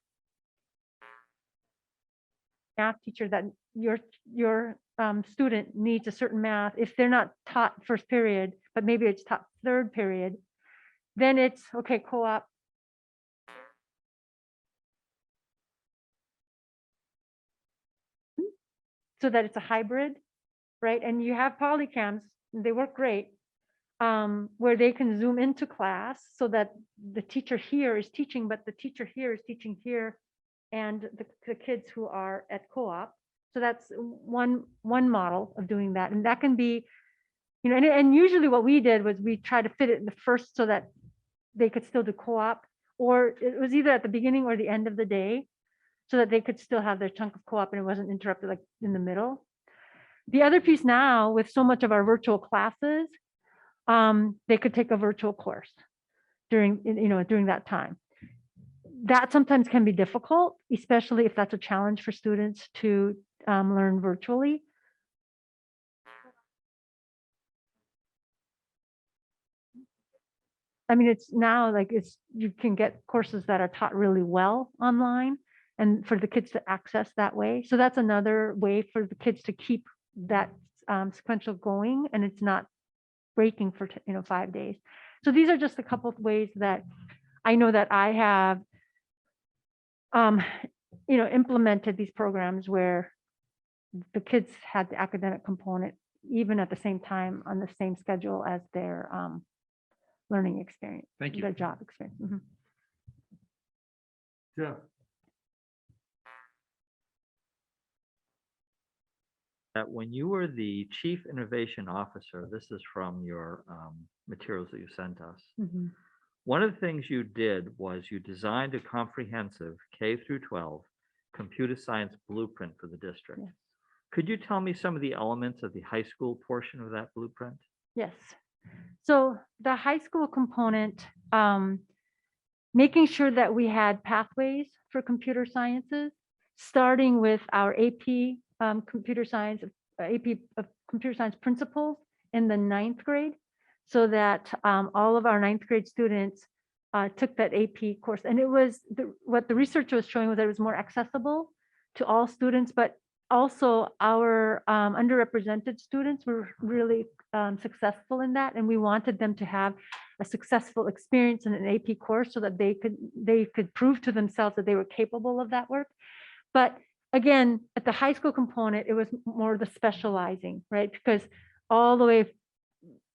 math teacher that your student needs a certain math, if they're not taught first period, but maybe it's taught third period, then it's okay, co-op. So that it's a hybrid, right? And you have polycams, they work great, where they can zoom into class so that the teacher here is teaching, but the teacher here is teaching here, and the kids who are at co-op. So that's one model of doing that. And that can be, you know, and usually what we did was we tried to fit it in the first so that they could still do co-op, or it was either at the beginning or the end of the day, so that they could still have their chunk of co-op and it wasn't interrupted like in the middle. The other piece now, with so much of our virtual classes, they could take a virtual course during that time. That sometimes can be difficult, especially if that's a challenge for students to learn virtually. I mean, it's now like you can get courses that are taught really well online and for the kids to access that way. So that's another way for the kids to keep that sequential going, and it's not breaking for 5 days. So these are just a couple of ways that I know that I have implemented these programs where the kids had the academic component even at the same time on the same schedule as their learning experience, Thank you. their job experience. Mhm. Jeff, That when you were the Chief Innovation Officer, this is from your materials that you sent us. Mhm. One of the things you did was you designed a comprehensive K through 12 computer science blueprint for the district. Yes. Could you tell me some of the elements of the high school portion of that blueprint? Yes. So the high school component, making sure that we had pathways for computer sciences, starting with our AP computer science, AP of computer science principles in the 9th grade, so that all of our 9th grade students took that AP course. And it was what the research was showing was that it was more accessible to all students, but also our underrepresented students were really successful in that. And we wanted them to have a successful experience in an AP course so that they could prove to themselves that they were capable of that work. But again, at the high school component, it was more the specializing, right? Because all the way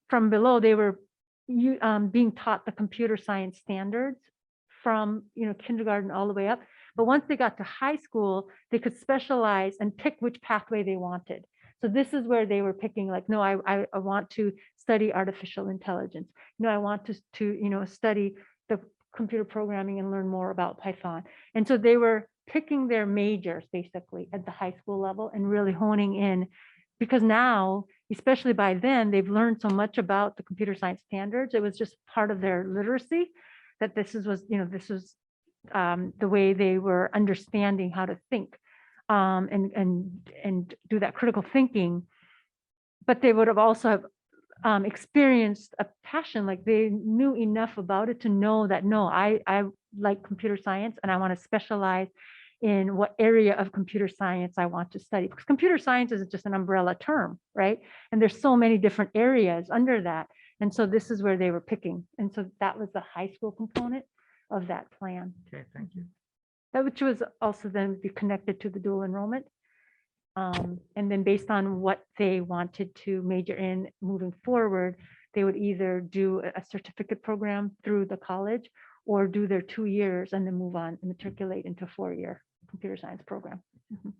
from below, they were being taught the computer science standards from kindergarten all the way up. But once they got to high school, they could specialize and pick which pathway they wanted. So this is where they were picking, like, no, I want to study artificial intelligence. No, I want to study the computer programming and learn more about Python. And so they were picking their majors basically at the high school level and really honing in, because now, especially by then, they've learned so much about the computer science standards. It was just part of their literacy that this was the way they were understanding how to think and do that critical thinking. But they would have also have experienced a passion, like they knew enough about it to know that, no, I like computer science and I want to specialize in what area of computer science I want to study. Because computer science is just an umbrella term, right? And there's so many different areas under that. And so this is where they were picking. And so that was the high school component of that plan. Okay, thank you. That which was also then be connected to the dual enrollment. And then based on what they wanted to major in moving forward, they would either do a certificate program through the college or do their 2 years and then move on and matriculate into a 4-year computer science program. Mhm.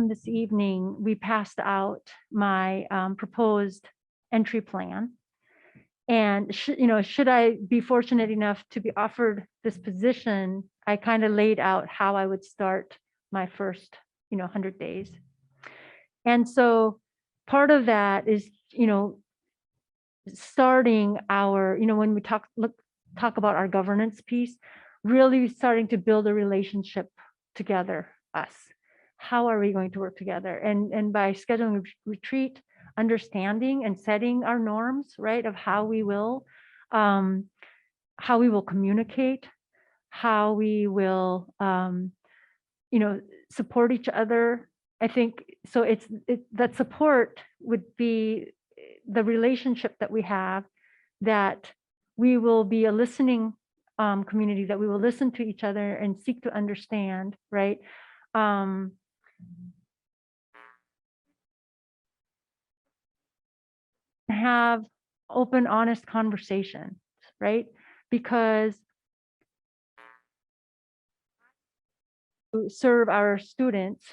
this evening, we passed out my proposed entry plan. And should I be fortunate enough to be offered this position, I kind of laid out how I would start my first, 100 days. And so part of that is, starting our, when we talk about our governance piece, really starting to build a relationship together, us. How are we going to work together? And by scheduling a retreat, understanding and setting our norms, right, of how we will communicate, how we will, support each other. I think so. That support would be the relationship that we have, that we will be a listening community, that we will listen to each other and seek to understand, right? Have open, honest conversations, right? Because to serve our students,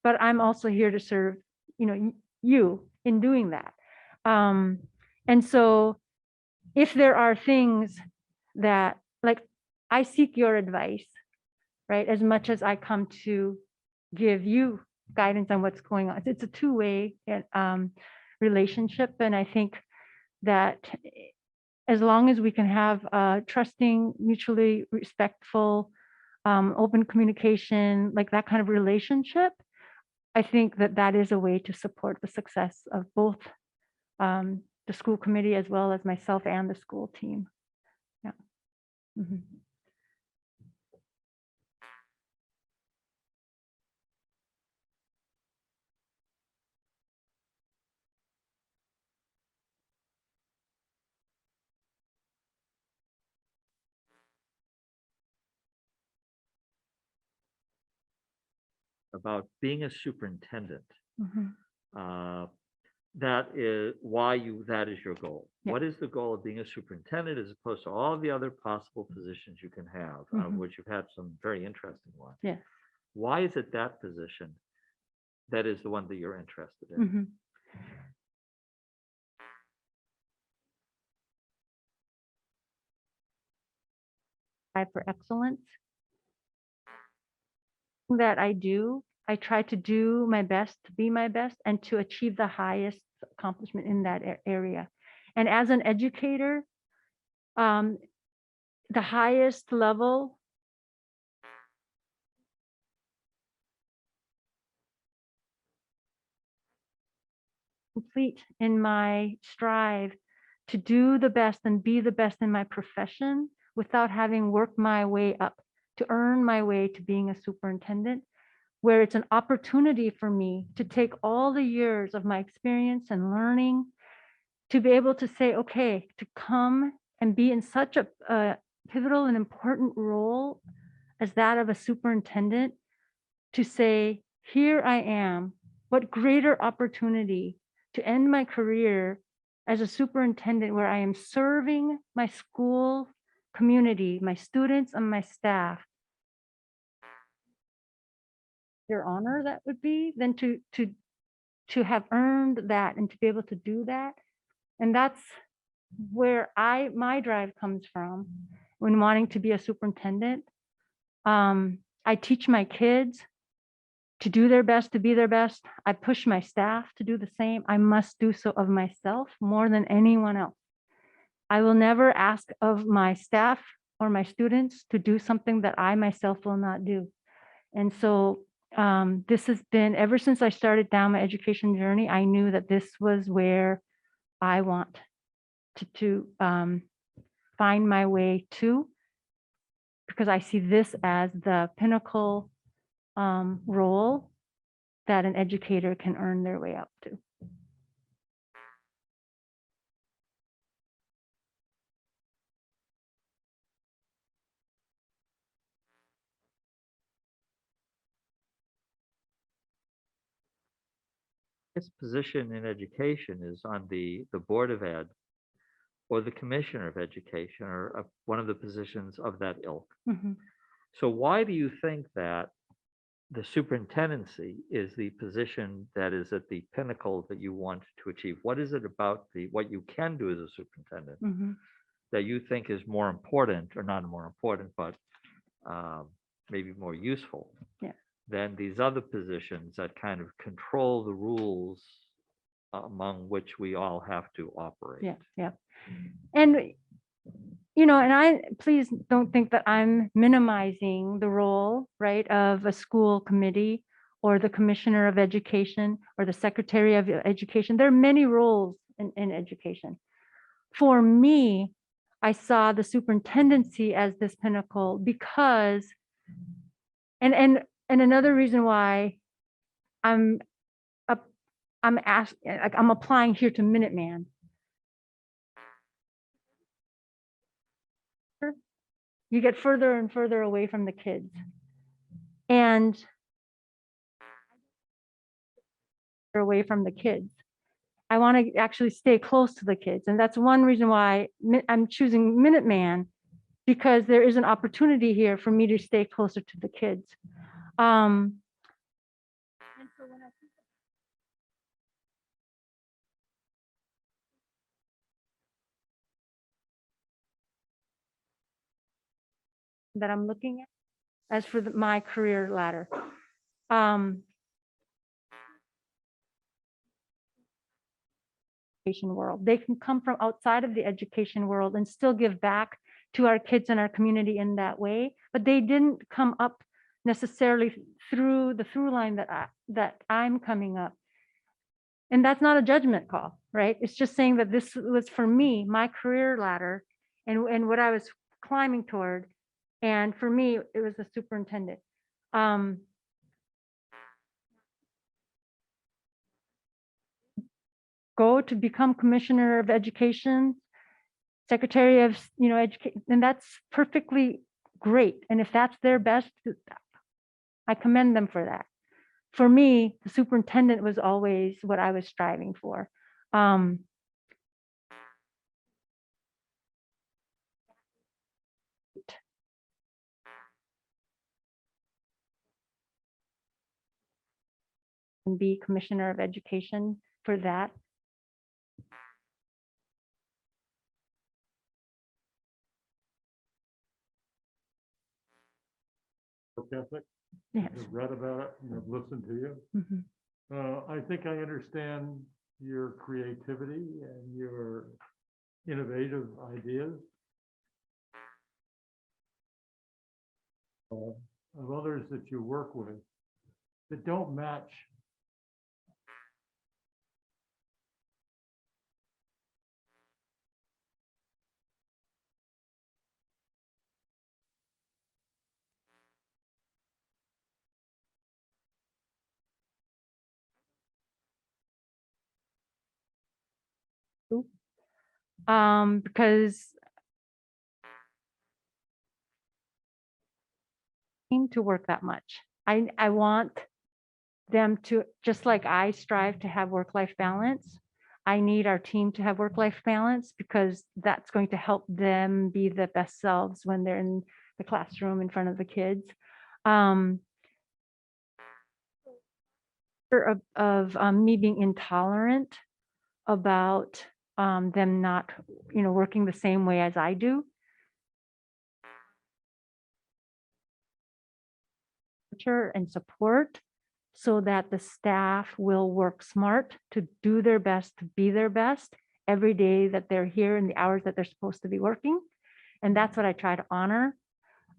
but I'm also here to serve, you in doing that. And so if there are things that, like, I seek your advice, right? As much as I come to give you guidance on what's going on. It's a two-way relationship. And I think that as long as we can have trusting, mutually respectful, open communication, like that kind of relationship, I think that is a way to support the success of both the school committee as well as myself and the school team. Yeah. Mhm. About being a superintendent. Mhm. That is your goal. Yeah. What is the goal of being a superintendent as opposed to all the other possible positions you can have, of Mhm. which you've had some very interesting ones? Yes. Why is it that position that is the one that you're interested in? Mhm. Strive for excellence that I try to do my best to be my best and to achieve the highest accomplishment in that area. And as an educator, the highest level complete in my strive to do the best and be the best in my profession without having worked my way up to earn my way to being a superintendent, where it's an opportunity for me to take all the years of my experience and learning to be able to say, okay, to come and be in such a pivotal and important role as that of a superintendent, to say, here I am, what greater opportunity to end my career as a superintendent where I am serving my school community, my students and my staff. Your honor that would be, than to have earned that and to be able to do that. And that's where my drive comes from when wanting to be a superintendent. I teach my kids to do their best, to be their best. I push my staff to do the same. I must do so of myself more than anyone else. I will never ask of my staff or my students to do something that I myself will not do. And so this has been, ever since I started down my education journey, I knew that this was where I want to find my way to, because I see this as the pinnacle role that an educator can earn their way up to. This position in education is on the Board of Ed or the Commissioner of Education, or one of the positions of that ilk. Mhm. So why do you think that the superintendency is the position that is at the pinnacle that you want to achieve. What is it about what you can do as a superintendent Mhm. that you think is more important, or not more important, but maybe more useful Yeah. than these other positions that kind of control the rules among which we all have to operate? Yeah, yeah. And, and please don't think that I'm minimizing the role, right, of a school committee or the commissioner of education or the secretary of education. There are many roles in education. For me, I saw the superintendency as this pinnacle because, and another reason why I'm applying here to Minuteman. You get further and further away from the kids. And away from the kids. I want to actually stay close to the kids. And that's one reason why I'm choosing Minuteman, because there is an opportunity here for me to stay closer to the kids. And so when I think that I'm looking at as for my career ladder. Education world. They can come from outside of the education world and still give back to our kids and our community in that way, but they didn't come up necessarily through the through line that I'm coming up. And that's not a judgment call, right? It's just saying that this was for me, my career ladder and what I was climbing toward. And for me, it was the superintendent. Go to become commissioner of education, secretary of education, and that's perfectly great. And if that's their best, I commend them for that. For me, the superintendent was always what I was striving for. And be commissioner of education for that. Catholic. Yes. I've read about it and I've listened to you. Mhm. I think I understand your creativity and your innovative ideas. Of others that you work with that don't match Because to work that much. I want them to, just like I strive to have work-life balance, I need our team to have work-life balance because that's going to help them be the best selves when they're in the classroom in front of the kids. Of me being intolerant about them not, working the same way as I do. And support so that the staff will work smart to do their best, to be their best every day that they're here in the hours that they're supposed to be working. And that's what I try to honor.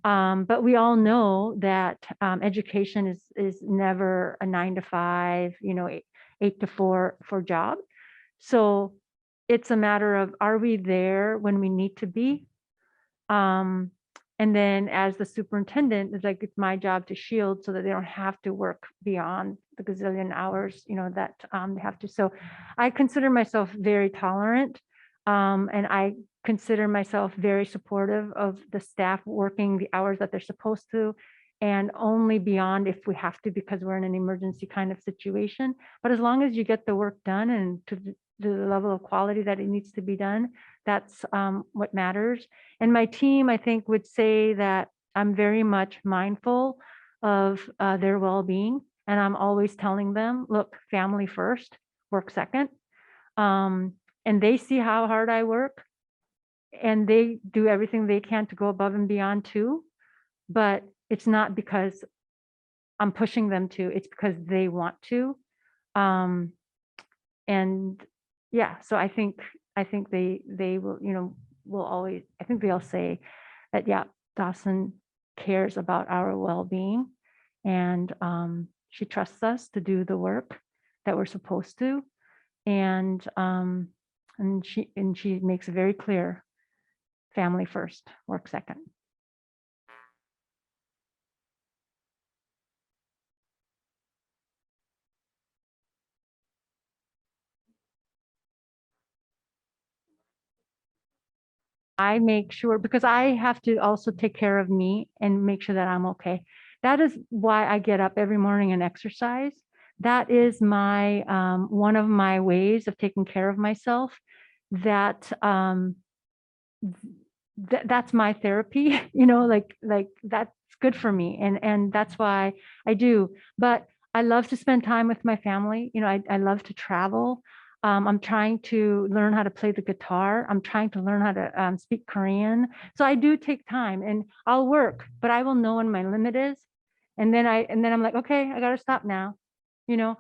But we all know that education is never a 9 to 5, 8 to 4 job. So it's a matter of, are we there when we need to be? And then as the superintendent, it's my job to shield so that they don't have to work beyond the gazillion hours, that they have to. So I consider myself very tolerant. And I consider myself very supportive of the staff working the hours that they're supposed to, and only beyond if we have to, because we're in an emergency kind of situation. But as long as you get the work done and to the level of quality that it needs to be done, that's what matters. And my team, I think, would say that I'm very much mindful of their well-being. And I'm always telling them, look, family first, work second. And they see how hard I work, and they do everything they can to go above and beyond too. But it's not because I'm pushing them to, it's because they want to. And yeah, so I think they will, will always, I think they'll say that, yeah, Dawson cares about our well-being, and she trusts us to do the work that we're supposed to. And she makes it very clear, family first, work second. I make sure, because I have to also take care of me and make sure that I'm okay. That is why I get up every morning and exercise. That is my one of my ways of taking care of myself. That that's my therapy, like that's good for me. And that's why I do. But I love to spend time with my family. I love to travel. I'm trying to learn how to play the guitar. I'm trying to learn how to speak Korean. So I do take time, and I'll work, but I will know when my limit is. And then I'm like, okay, I gotta stop now. You know,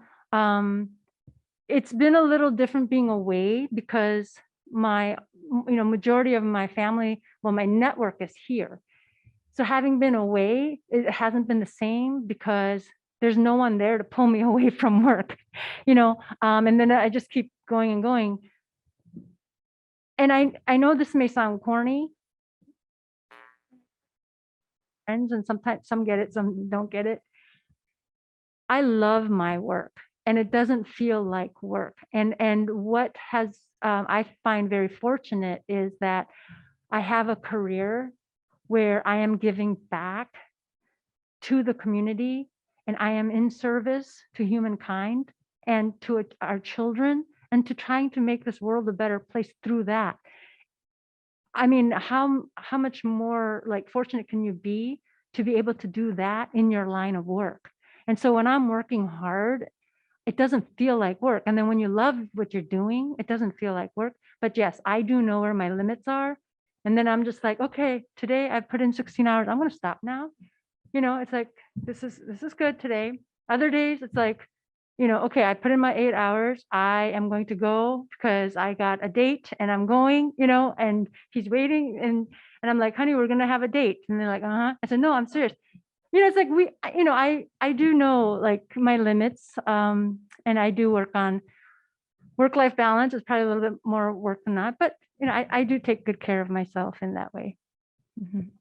it's been a little different being away, because my, majority of my family, well, my network is here. So having been away, it hasn't been the same, because there's no one there to pull me away from work, and then I just keep going and going. And I know this may sound corny, friends, and sometimes some get it, some don't get it. I love my work, and it doesn't feel like work. And what has I find very fortunate is that I have a career where I am giving back to the community, and I am in service to humankind and to our children, and to trying to make this world a better place through that. I mean, how much more like fortunate can you be to be able to do that in your line of work? And so when I'm working hard, it doesn't feel like work. And then when you love what you're doing, it doesn't feel like work. But yes, I do know where my limits are. And then I'm just like, okay, today I put in 16 hours. I'm going to stop now. It's like, this is good today. Other days it's like, okay, I put in my 8 hours. I am going to go because I got a date and I'm going, and he's waiting, and I'm like, honey, we're going to have a date. And they're like, uh-huh. I said, no, I'm serious. It's like I do know like my limits, and I do work on work-life balance. It's probably a little bit more work than that, but I do take good care of myself in that way. Mhm.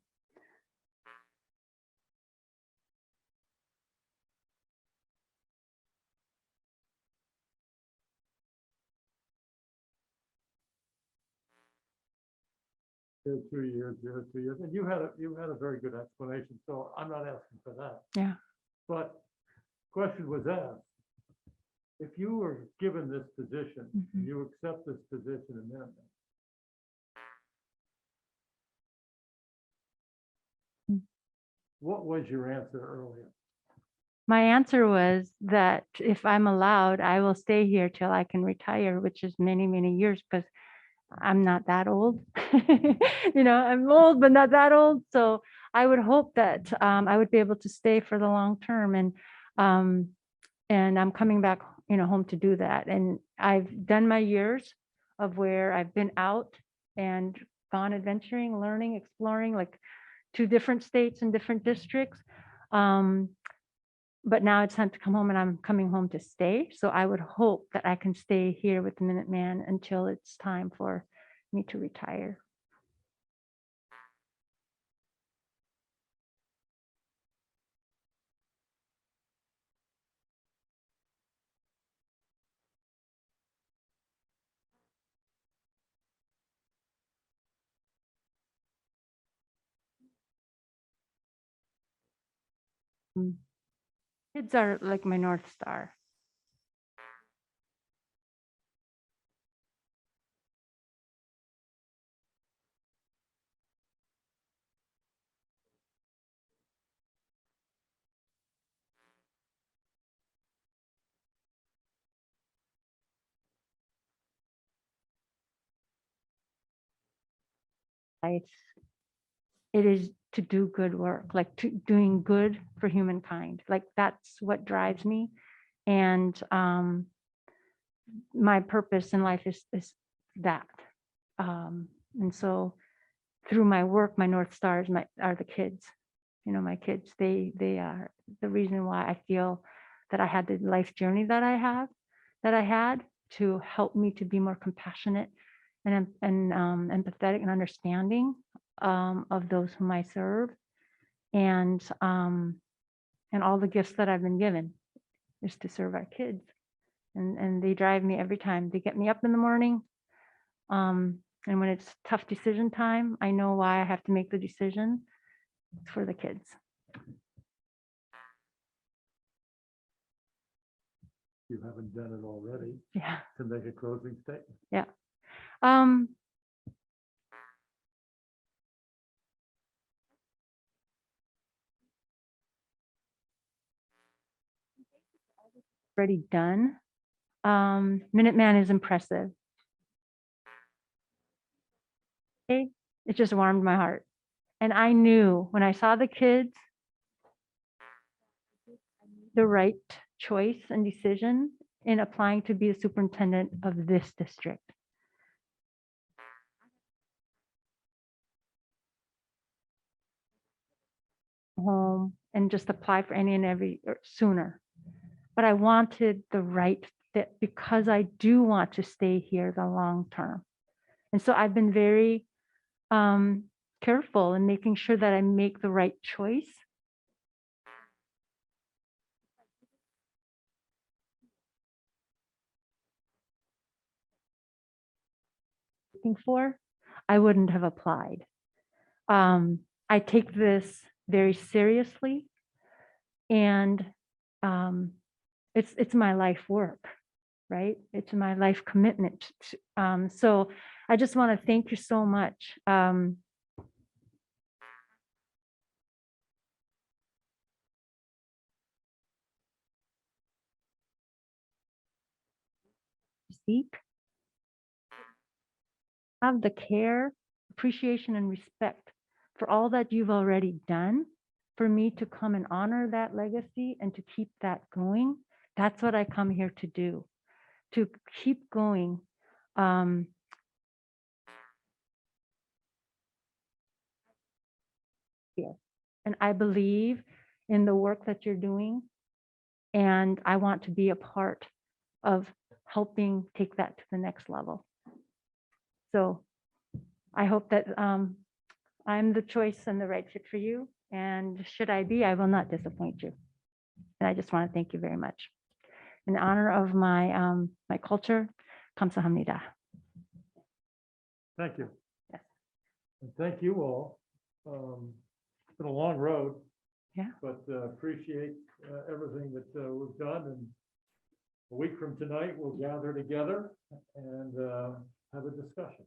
Here 2 years, here 2 years, and you had a very good explanation, so I'm not asking for that. Yeah. But question was asked, if you were given this position, Mhm. you accept this position in Minuteman, Mm. what was your answer earlier? My answer was that if I'm allowed, I will stay here till I can retire, which is many, many years, because I'm not that old. I'm old, but not that old. So I would hope that I would be able to stay for the long term. And I'm coming back, home to do that. And I've done my years of where I've been out and gone adventuring, learning, exploring, like to different states and different districts. But now it's time to come home, and I'm coming home to stay. So I would hope that I can stay here with the Minuteman until it's time for me to retire. Mm. Kids are like my North Star. it is to do good work, like doing good for humankind. Like that's what drives me. And my purpose in life is that. And so through my work, my North Stars are the kids. You know, my kids, they are the reason why I feel that I had the life journey that I had to help me to be more compassionate and empathetic and understanding of those whom I serve, and all the gifts that I've been given is to serve our kids, and they drive me every time. They get me up in the morning, and when it's tough decision time, I know why I have to make the decision. It's for the kids. You haven't done it already, Yeah. to make a closing statement. Yeah. Already done. Minuteman is impressive. Okay, it just warmed my heart. And I knew when I saw the kids, the right choice and decision in applying to be a superintendent of this district. Home and just apply for any and every sooner. But I wanted the right fit because I do want to stay here the long term. And so I've been very careful in making sure that I make the right choice. Looking for, I wouldn't have applied. I take this very seriously, and it's my life work, right? It's my life commitment. So I just want to thank you so much. Seek, have the care, appreciation, and respect for all that you've already done for me to come and honor that legacy and to keep that going. That's what I come here to do, to keep going. And I believe in the work that you're doing, and I want to be a part of helping take that to the next level. So I hope that I'm the choice and the right fit for you. And should I be, I will not disappoint you. And I just want to thank you very much. In honor of my my culture, kamsahamnida. Thank you. Yes. And thank you all. It's been a long road. Yeah. But appreciate everything that we've done. And a week from tonight, we'll gather together and have a discussion.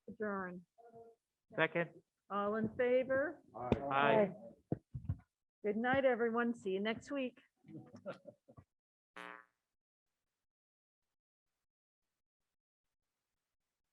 Adjourn. Second. All in favor? Aye. Good night, everyone. See you next week.